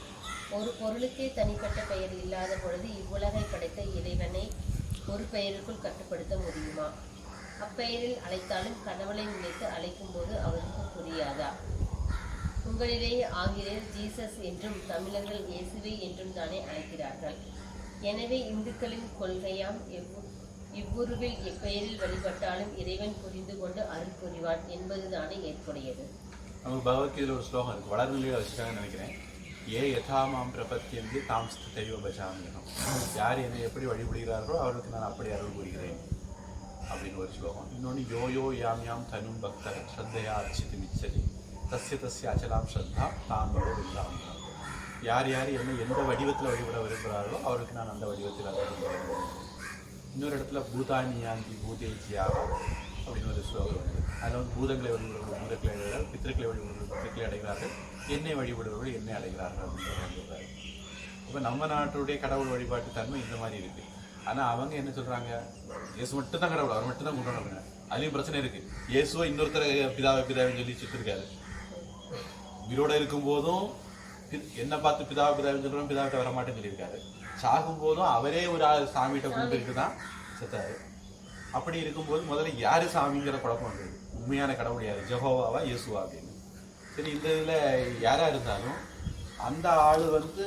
ஒரு பொருளுக்கே தனிப்பட்ட பெயர் இல்லாத பொழுது இவ்வுலகை படைத்த இறைவனை ஒரு பெயருக்குள் கட்டுப்படுத்த முடியுமா? அப்பெயரில் அழைத்தாலும் கடவுளை நினைத்து அழைக்கும் போது அவருக்கு புரியாதா? உங்களிடையே ஆங்கிலேயர் ஜீசஸ் என்றும் தமிழர்கள் இயேசுவை என்றும் தானே அழைக்கிறார்கள். எனவே இந்துக்களின் கொள்கையாம் இவ்வுருவில் எப்பெயரில் வழிபட்டாலும் இறைவன் புரிந்து கொண்டு அருள் புரிவான் என்பதுதானே ஏற்புடையது. நமக்கு பகவத்கீதையில் ஒரு ஸ்லோகம் இருக்குது, வளர்நிலையில் வச்சுட்டாங்கன்னு நினைக்கிறேன். ஏ யதாமாம் பிரபத்தியந்து தாம் ஸ்திதைவ பஜாமியம். யார் என்னை எப்படி வழிபடுகிறார்களோ அவர்களுக்கு நான் அப்படி அருள் புரிகிறேன் அப்படின்னு ஒரு ஸ்லோகம். இன்னொன்று யோயோ யாம் யாம் தனும் பக்தர் ஸ்ரத்தையா அர்ச்சித்து மிச்சதி தஸ்ய தஸ்ய அச்சலாம் ஸ்ரத்தா தாங்களோ இல்லாமல். யார் யார் என்னை எந்த வடிவத்தில் வழிபட விரும்புகிறார்களோ அவருக்கு நான் அந்த வடிவத்தில் அருள் புரிகிறேன். இன்னொரு இடத்துல பூதானியாந்தி பூதேஜியாக அப்படின்னு ஒரு ஸ்லோகம் வருது. அதில் வந்து பூதங்களை வழிபடுவர்கள் பூதங்களை அடைகிறார்கள், பித்திருக்களை வழிபடுவர்கள் பித்திருக்களை அடைகிறார்கள், என்னை வழிபடுவர்கள் என்னை அடைகிறார்கள் அப்படின்னு சொல்கிறாரு. இப்போ நம்ம நாட்டுடைய கடவுள் வழிபாட்டு தன்மை இந்த மாதிரி இருக்குது. ஆனால் அவங்க என்ன சொல்கிறாங்க, இயேசு மட்டும் தான் கடவுள், அவர் மட்டும் தான் கொண்டாடுறாங்க. அதுலேயும் பிரச்சனை இருக்குது. இயேசுவை இன்னொருத்தர் பிதாவின்னு சொல்லி சுற்றிருக்காரு. உயிரோட இருக்கும்போதும் என்ன பார்த்து பிதாவின்னு சொல்கிறோம், பிதாவிட்ட வரமாட்டேன்னு சொல்லியிருக்காரு. சாகும்போதும் அவரே ஒரு சாமிகிட்ட கூப்பிட்டு தான் செத்தாரு. அப்படி இருக்கும்போது முதல்ல யார் சாமிங்கிற குழப்பம் வந்தது. உண்மையான கடவுள் யார், ஜெகோவாவா இயேசுவா அப்படின்னு. சரி, இந்த இதில் யாராக இருந்தாலும் அந்த ஆள் வந்து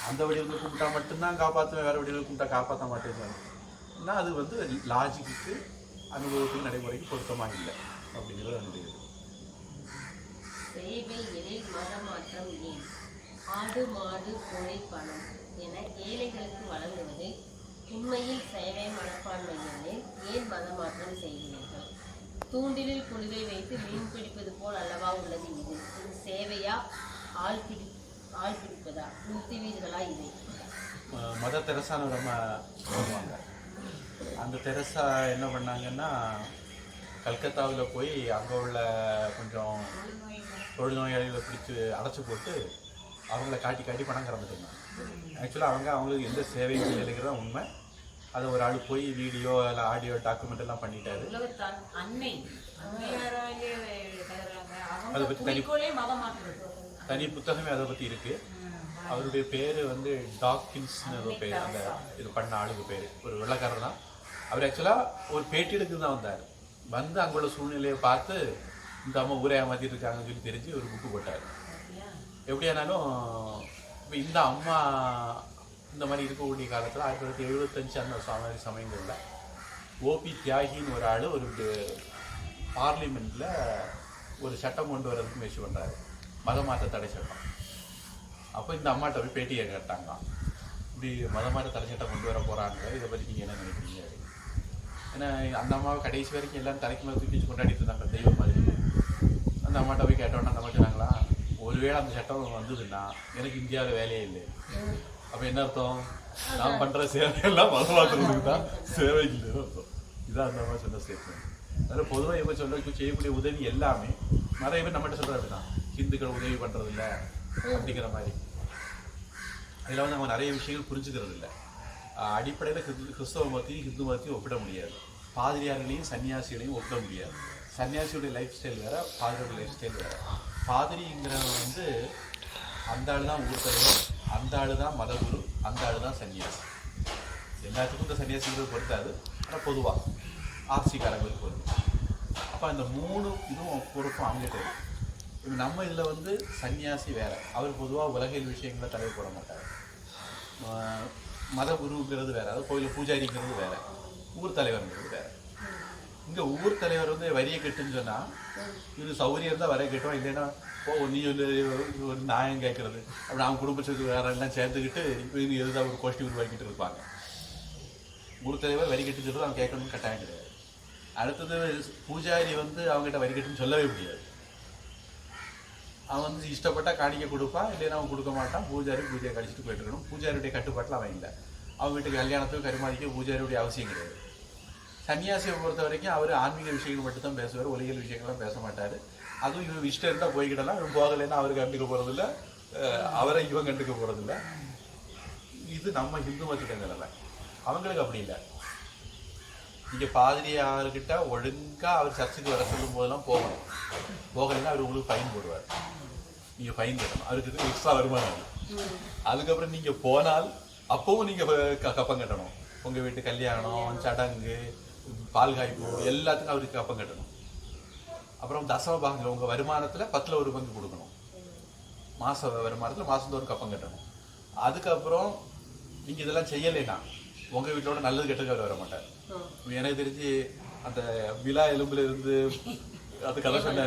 அந்த வடிவத்தில் கும்பிட்டா மட்டும்தான் காப்பாற்றுவேன், வேறு வடிவில் கும்பிட்டா காப்பாற்ற மாட்டேன்னா அது வந்து லாஜிக்கு அனுபவத்துக்கு நடைமுறைக்கு பொருத்தமாக இல்லை அப்படிங்கிறது என்னுடைய சேவை எனில் மதமாற்றம் ஏன்? ஆடு மாடு கோழி பணம் என ஏழைகளுக்கு வழங்குவது உண்மையில் சேவை மனப்பான்மை எனில் ஏன் மதமாற்றம் செய்கிறீர்கள்? தூண்டிலில் புழுவை வைத்து மீன் பிடிப்பது போல் அல்லவா உள்ளது இது? இது சேவையா ஆள் பிடிப்பதா? நிறுத்துவீர்களா இதை? மத தெரசான்னு நம்ம சொல்லுவாங்க. அந்த தெரசா என்ன பண்ணாங்கன்னா, கல்கத்தாவில் போய் அங்கே உள்ள கொஞ்சம் தொழுநோயாளிகளை பிடிச்சி அடைச்சி போட்டு அவங்கள காட்டி காட்டி பணம் கறந்துட்டுருந்தாங்க. ஆக்சுவலாக அவங்களுக்கு எந்த சேவையும் செய்யலைங்கிறதா உண்மை. அதை ஒரு ஆள் போய் வீடியோ இல்லை ஆடியோ டாக்குமெண்ட் எல்லாம் பண்ணிட்டாரு. அதை பற்றி தனி புத்தகமே அதை பற்றி இருக்குது. அவருடைய பேர் வந்து டாக்கின்ஸ்னு ஏதோ பேர், அந்த இது பண்ண ஆளுக்கு பேர். ஒரு வெள்ளைக்காரர் தான் அவர். ஆக்சுவலாக ஒரு பேட்டி எடுத்து தான் வந்தார். வந்து அங்குள்ள சூழ்நிலையை பார்த்து இந்த அம்மா ஊரை ஏமாற்றிட்டு இருக்காங்கன்னு சொல்லி தெரிஞ்சு ஒரு புக்கு போட்டார். எப்படியானாலும் இப்போ இந்த அம்மா இந்த மாதிரி இருக்கக்கூடிய காலத்தில் 1975 அந்த மாதிரி சமயங்களில் ஓபி தியாகின்னு ஒரு ஆள் ஒரு பார்லிமெண்ட்டில் ஒரு சட்டம் கொண்டு வரதுக்கு முயற்சி பண்ணுறாரு, மதமாற்ற தடை சட்டம். அப்போ இந்த அம்மாட்ட போய் பேட்டியை கேட்டாங்க, இப்படி மதமாற்ற தடை சட்டம் கொண்டு வர போகிறாங்க, இதை பற்றி நீங்கள் என்ன நினைக்கிறீங்க? ஏன்னா அந்த அம்மாவை கடைசி வரைக்கும் எல்லாம் தலைக்கு மேலே தூக்கி கொண்டாடிட்டு இருந்தாங்க தெய்வம் மாதிரி. அந்த அம்மாட்ட போய் கேட்டோன்னா அந்த அம்மா சொன்னாங்களா, ஒருவேளை அந்த சட்டம் வந்ததுன்னா எனக்கு இந்தியாவில் வேலையே இல்லை. அப்போ என்ன அர்த்தம்? நான் பண்ணுற சேவையெல்லாம் மதமாற்றத்துக்கு தான், சேவை இல்லைன்னு அர்த்தம். இதுதான் அந்த அம்மா சொன்ன ஸ்டேட்மெண்ட். அதில் பொதுவாக இப்போ செய்யக்கூடிய உதவி எல்லாமே நிறைய பேர் நம்மகிட்ட சொல்கிறது அப்படிதான், ஹிந்துக்கள் உதவி பண்ணுறது இல்லை அப்படிங்கிற மாதிரி. அதில் வந்து நம்ம நிறைய விஷயங்கள் புரிஞ்சுக்கிறது இல்லை. அடிப்படையில் கிறிஸ்தவ மதத்தையும் ஹிந்து மதத்தையும் ஒப்பிட முடியாது. பாதிரியார்களையும் சன்னியாசிகளையும் ஒப்பிட முடியாது. சன்னியாசியுடைய லைஃப் ஸ்டைல் வேறு, பாதிரியோட லைஃப் ஸ்டைல் வேறு. பாதிரிங்கிறவங்க வந்து அந்த ஆள் தான் ஊர் தலைவர், அந்த ஆள் தான் மதகுரு, அந்த ஆள் தான் சன்னியாசி. எல்லாத்துக்கும் இந்த சன்னியாசிங்கிறது பொறுத்தாது, ஆனால் பொதுவாக ஆர்சிக்காரங்களுக்கு பொறுத்து. அப்போ அந்த 3 இதுவும் பொறுப்பும் அவங்ககிட்ட இருக்குது. இப்போ நம்ம இதில் வந்து சன்னியாசி வேறு, அவர் பொதுவாக உலகியல் விஷயங்களை தலைவர் போட மாட்டார். மதகுருங்கிறது வேறு, அதாவது கோயிலில் பூஜாரிங்கிறது வேறு, ஊர் தலைவர்ங்கிறது வேறு. இங்கே ஊர் தலைவர் வந்து வரியை கட்டுன்னு சொன்னால் இது சௌகரியம் தான் வரைய கட்டுவோம், இல்லைன்னா நீ ஒரு நியாயம் கேட்கறது அப்படி அவங்க குடும்பத்துக்கு வேற எல்லாம் சேர்ந்துக்கிட்டு இது எதுதான் ஒரு கோஷ்டி உருவாக்கிட்டு இருப்பாங்க. ஊர் தலைவர் வரி கட்டுன்னு சொல்கிறது அவங்க கேட்கணும்னு கட்டாயம் கிடையாது. அடுத்தது பூஜாரி வந்து அவங்ககிட்ட வரி கட்டுன்னு சொல்லவே முடியாது. அவன் வந்து இஷ்டப்பட்டா காணிக்க கொடுப்பான், இல்லைன்னா அவன் கொடுக்க மாட்டான். பூஜாரி பூஜையை கழிச்சிட்டு போயிட்டு இருக்கணும். பூஜாரியுடைய கட்டுப்பாட்டில் அவன் இல்லை. அவன் வீட்டுக்கு கல்யாணத்துக்கு கருமாதிக்க பூஜாரியுடைய அவசியம் கிடையாது. சன்னியாசியை பொறுத்த வரைக்கும் அவர் ஆன்மீக விஷயங்கள் மட்டும் தான் பேசுவார், ஒலியல் விஷயங்கள்லாம் பேச மாட்டார். அதுவும் இவன் இஷ்டம் இருந்தால் போய்கிடலாம், இவன் போகலைன்னா அவருக்கு கண்டுக்க போகிறதில்ல, அவரை இவன் கண்டுக்க போகிறதில்ல. இது நம்ம ஹிந்து மதத்திட்ட நிலைமை. அவங்களுக்கு அப்படி இல்லை. இங்கே பாதிரியார்கிட்ட ஒழுங்காக அவர் சர்ச்சுக்கு வர சொல்லும் போதெல்லாம் போகணும், போகலைன்னா அவர் உங்களுக்கு ஃபைன் போடுவார், நீங்கள் ஃபைன் கட்டணும், அவருக்கு எக்ஸ்ட்ரா வருமானம். அதுக்கப்புறம் நீங்கள் போனால் அப்பவும் நீங்கள் கப்பம் கட்டணும். உங்கள் வீட்டு கல்யாணம், சடங்கு, பால் காய்ப்பு எல்லாத்துக்கும் அவருக்கு கப்பம் கட்டணும். அப்புறம் தசம பாகங்கள் உங்கள் வருமானத்தில் 10ல் 1 பங்கு கொடுக்கணும். மாத வருமானத்தில் மாதந்தோறும் கப்பம் கட்டணும். அதுக்கப்புறம் நீங்கள் இதெல்லாம் செய்யலைன்னா உங்கள் வீட்டோட நல்லது கெட்டது அவர் வர மாட்டார். எனக்கு தெரிஞ்சு அந்த விழா எலும்புல இருந்து அது கதை சொன்ன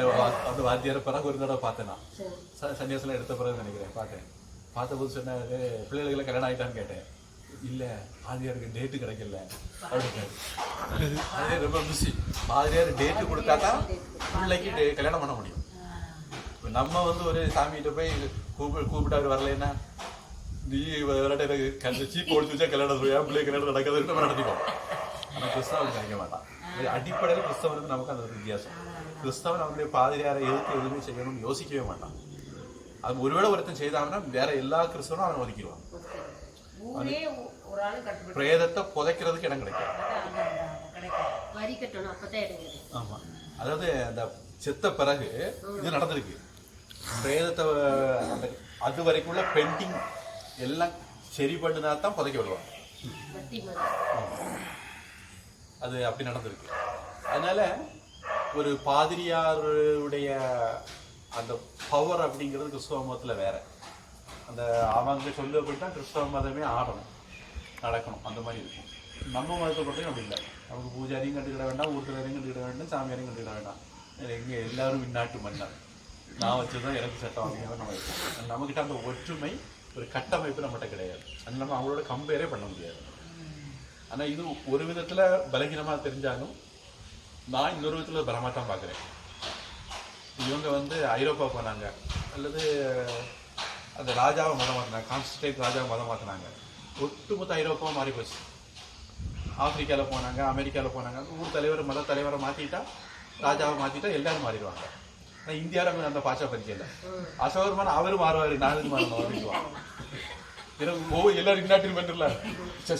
அந்த வாத்தியார பிறகு ஒரு தடவை பார்த்தேன்னா, சன்னியாசெல்லாம் எடுத்த பிறகு நினைக்கிறேன் பார்த்தபோது சொன்னாரு, பிள்ளைகளுக்கெல்லாம் கல்யாணம் ஆகிட்டான்னு கேட்டேன். இல்லை, பாதிரியாருக்கு டேட்டு கிடைக்கல அப்படின்னு. அதே ரொம்ப பிஸி. பாதிரியார் டேட்டு கொடுத்தா தான் பிள்ளைக்கு கல்யாணம் பண்ண முடியும். நம்ம ஒரு சாமிகிட்ட போய் கூப்பிட்டு அவர் வரலைன்னா, நீ விளையாட்டு சீப்பு ஒழிச்சு வச்சா கல்யாணம் பிள்ளை கல்யாணம் நடக்கிறது நம்ம நடத்திப்போம். ஆனால் கிறிஸ்தவனுக்கு நினைக்க மாட்டான். அடிப்படையில் கிறிஸ்தவனுக்கு நமக்கு அந்த ஒரு வித்தியாசம். கிறிஸ்தவன் அவனுடைய பாதிரியாரை எதுக்கு எதுவுமே செய்யணும்னு யோசிக்கவே மாட்டான். அது ஒருவேளை ஒருத்தன் செய்தாங்கன்னா வேற எல்லா கிறிஸ்தவனும் அவனை ஒதுக்கிடுவான். பிரேதத்தை புதைக்கிறதுக்கு இடம் கிடைக்கும். ஆமா, அதாவது அந்த செத்த பிறகு இது நடந்திருக்கு. பிரேதத்தை அது வரைக்குள்ள பெண்டிங் எல்லாம் சரி பண்ணினா தான் புதைக்க விடுவாங்க. அது அப்படி நடந்திருக்கு. அதனால ஒரு பாதிரியாருடைய அந்த பவர் அப்படிங்கிறது கிறிஸ்தவ மதத்தில் வேற. அந்த அவங்க சொல்லப்பட்டு தான் கிறிஸ்தவ மதமே ஆடணும், நடக்கணும், அந்த மாதிரி இருக்கும். நம்ம மதத்தை பொறுத்தையும் அப்படி இல்லை. நமக்கு பூஜாரியும் கண்டுக்கிட வேண்டாம், ஊர்த்தலையும் கண்டுக்கிட வேண்டாம், சாமியாரையும் கண்டுக்கிட வேண்டாம். இங்கே எல்லாரும் இந்நாட்டு மன்னர், நான் வச்சுதான் எனக்கு சட்டம் அப்படிங்கிற நம்ம இருக்கோம். நம்மக்கிட்ட அந்த ஒற்றுமை ஒரு கட்டமைப்பு நம்மகிட்ட கிடையாது. அது நம்ம அவங்களோட கம்பேரே பண்ண முடியாது. ஆனால் இது ஒரு விதத்தில் பலகீனமாக தெரிஞ்சாலும் நான் இன்னொரு விதத்தில் பலமாக தான் பார்க்குறேன். இவங்க ஐரோப்பா போனாங்க, அல்லது அந்த ராஜாவை மதம் மாற்றினாங்க, கான்ஸ்டன்டைன் ராஜாவை மதம் மாற்றினாங்க. ஒட்டுமொத்த ஐரோப்பாவும் மாறி போச்சு. ஆப்பிரிக்காவில் போனாங்க, அமெரிக்காவில் போனாங்க. ஊர் தலைவர் மத தலைவரை மாற்றிட்டா, ராஜாவை மாற்றிட்டா எல்லாரும் மாறிடுவாங்க. ஆனால் இந்தியாவில் அந்த பாஷா பறிக்கல. அசோகரமான அவரும் மாறுவார், நானும் மாறணும் அப்படின்வாங்க. எல்லாரும் இந்நாட்டில் பண்ணல.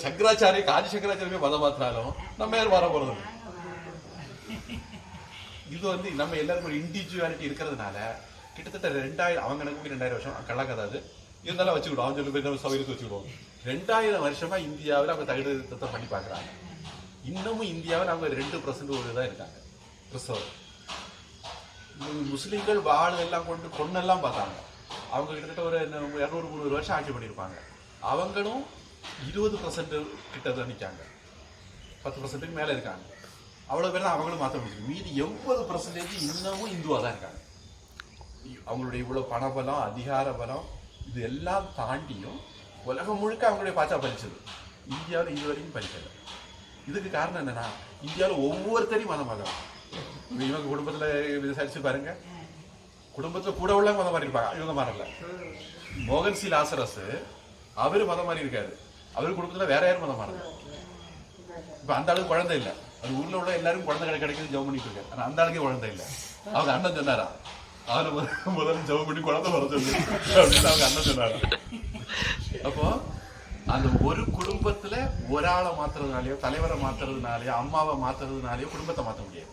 சங்கராச்சாரிய காஞ்சி சங்கராச்சாரியமே மதம் மாற்றினாலும் நம்ம யாரும் மாற போறது. இது நம்ம எல்லாருக்கும் ஒரு இண்டிவிஜுவாலிட்டி இருக்கிறதுனால கிட்டத்தட்ட 2000 அவங்க எனக்கு 2000 வருஷம் கள்ளக்கதாது இருந்தாலும் வச்சுக்கிடுவோம். அவங்க சொல்லி சௌகரியத்தை வச்சுக்கிடுவோம். 2000 வருஷமா இந்தியாவில் அவங்க தகுதி திருத்தம் பண்ணி பார்க்குறாங்க. இன்னமும் இந்தியாவில் அவங்க 2% ஒரு இதாக இருக்காங்க கிறிஸ்தவர். முஸ்லீம்கள் வாழ் எல்லாம் கொண்டு பொண்ணெல்லாம் பார்த்தாங்க. அவங்க கிட்டத்தட்ட ஒரு 200-300 வருஷம் ஆட்சி பண்ணியிருப்பாங்க. அவங்களும் 20% கிட்ட தான் நிற்காங்க, 10%க்கு மேலே இருக்காங்க. அவ்வளோ பேர் தான் அவங்களும் மாற்ற முடியும். மீதி 80% இன்னமும் இந்துவாக தான் இருக்காங்க. அவங்களுடைய இவ்வளோ பணபலம், அதிகார பலம், இது எல்லாம் தாண்டியும் உலகம் முழுக்க அவங்களுடைய பாச்சா பறிச்சது. இந்தியாவில் இது வரைக்கும் பறிக்கலை. இதுக்கு காரணம் என்னன்னா, இந்தியாவில் ஒவ்வொருத்தரையும் மதம் மாறும். இவங்க குடும்பத்தில் விசாரிச்சு பாருங்க, குடும்பத்தில் கூட உள்ள மதம் மாறி இருப்பாங்க, இவங்க மாறல. மோகன் சி லாசரஸ் அவரு மதம் மாறி இருக்காரு, அவரு குடும்பத்தில் வேற யாரும் மதம் மாறல. இப்போ அந்த அளவுக்கு குழந்தை இல்லை. அது ஊர்ல உள்ள எல்லாரும் குழந்தை கிடைக்குது ஜெபம் பண்ணிட்டு இருக்காரு. ஆனால் அந்த அளவுக்கு குழந்தை இல்லை. அவங்க அண்ணன் சொன்னாரா, அவரை முதல்ல ஜெபம் பண்ணி குழந்தை வர சொல்லு அப்படின்னு அவங்க அண்ணன் சொன்னாரா. அப்போ அந்த ஒரு குடும்பத்துல ஒரு ஆளை மாத்துறதுனாலயோ, தலைவரை மாத்துறதுனாலயோ, அம்மாவை மாத்துறதுனாலயோ குடும்பத்தை மாற்ற முடியாது.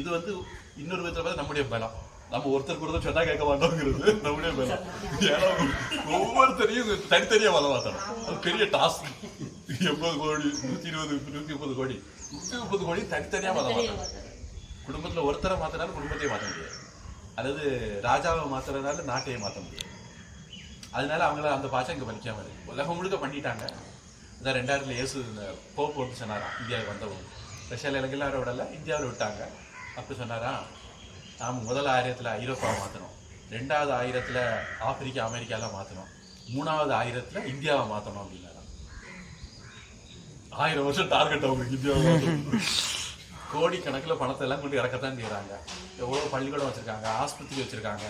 இது இன்னொரு விதத்துல நம்முடைய பலம். நம்ம ஒருத்தருக்கு ஒருத்தர் சொன்னா கேட்க மாட்டோங்கிறது நம்முடைய பலம். ஏன்னா ஒவ்வொருத்தரையும் தனித்தனியா மதம் மாற்றணும். அது பெரிய டாஸ்க். 80 கோடி, 120, 130 கோடி, 130 கோடி தனித்தனியா மதம் மாற்றணும். குடும்பத்துல ஒருத்தரை மாத்தினாலும் குடும்பத்தையே மாற்ற முடியாது. அதாவது ராஜாவை மாத்துறதுனால நாட்டையே மாற்ற முடியாது. அதனால அவங்கள அந்த பாஷை இங்கே பலிக்காம இருக்கு. உலகம் முழுக்க பண்ணிட்டாங்க. அதான் 2000 இயேசு போப் சொன்னாராம், இந்தியாவுக்கு வந்தவங்க ரஷ்யாவில் இலங்கையில் விடல, இந்தியாவில் விட்டாங்க. அப்படி சொன்னாரா, நாம் முதல் 1000ல் ஐரோப்பாவை மாற்றணும், 2வது 1000ல் ஆப்பிரிக்கா அமெரிக்காலாம் மாற்றணும், 3வது 1000ல் இந்தியாவை மாற்றணும் அப்படின்னாராம். 1000 வருஷம் டார்கெட் அவங்களுக்கு இந்தியாவை. கோடிக்கணக்கில் பணத்தை எல்லாம் கொண்டு இறக்கத்தான் செய்யறாங்க. எவ்வளோ பள்ளிக்கூடம் வச்சிருக்காங்க, ஆஸ்பத்திரி வச்சிருக்காங்க.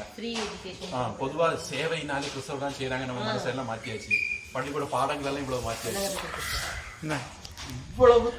பொதுவாக சேவைனாலே கிறிஸ்தவ தான் செய்யறாங்க. நம்ம மனசெல்லாம் மாற்றியாச்சு. பள்ளிக்கூட பாடங்கள் எல்லாம் இவ்வளவு மாற்றியாச்சு. இவ்வளவு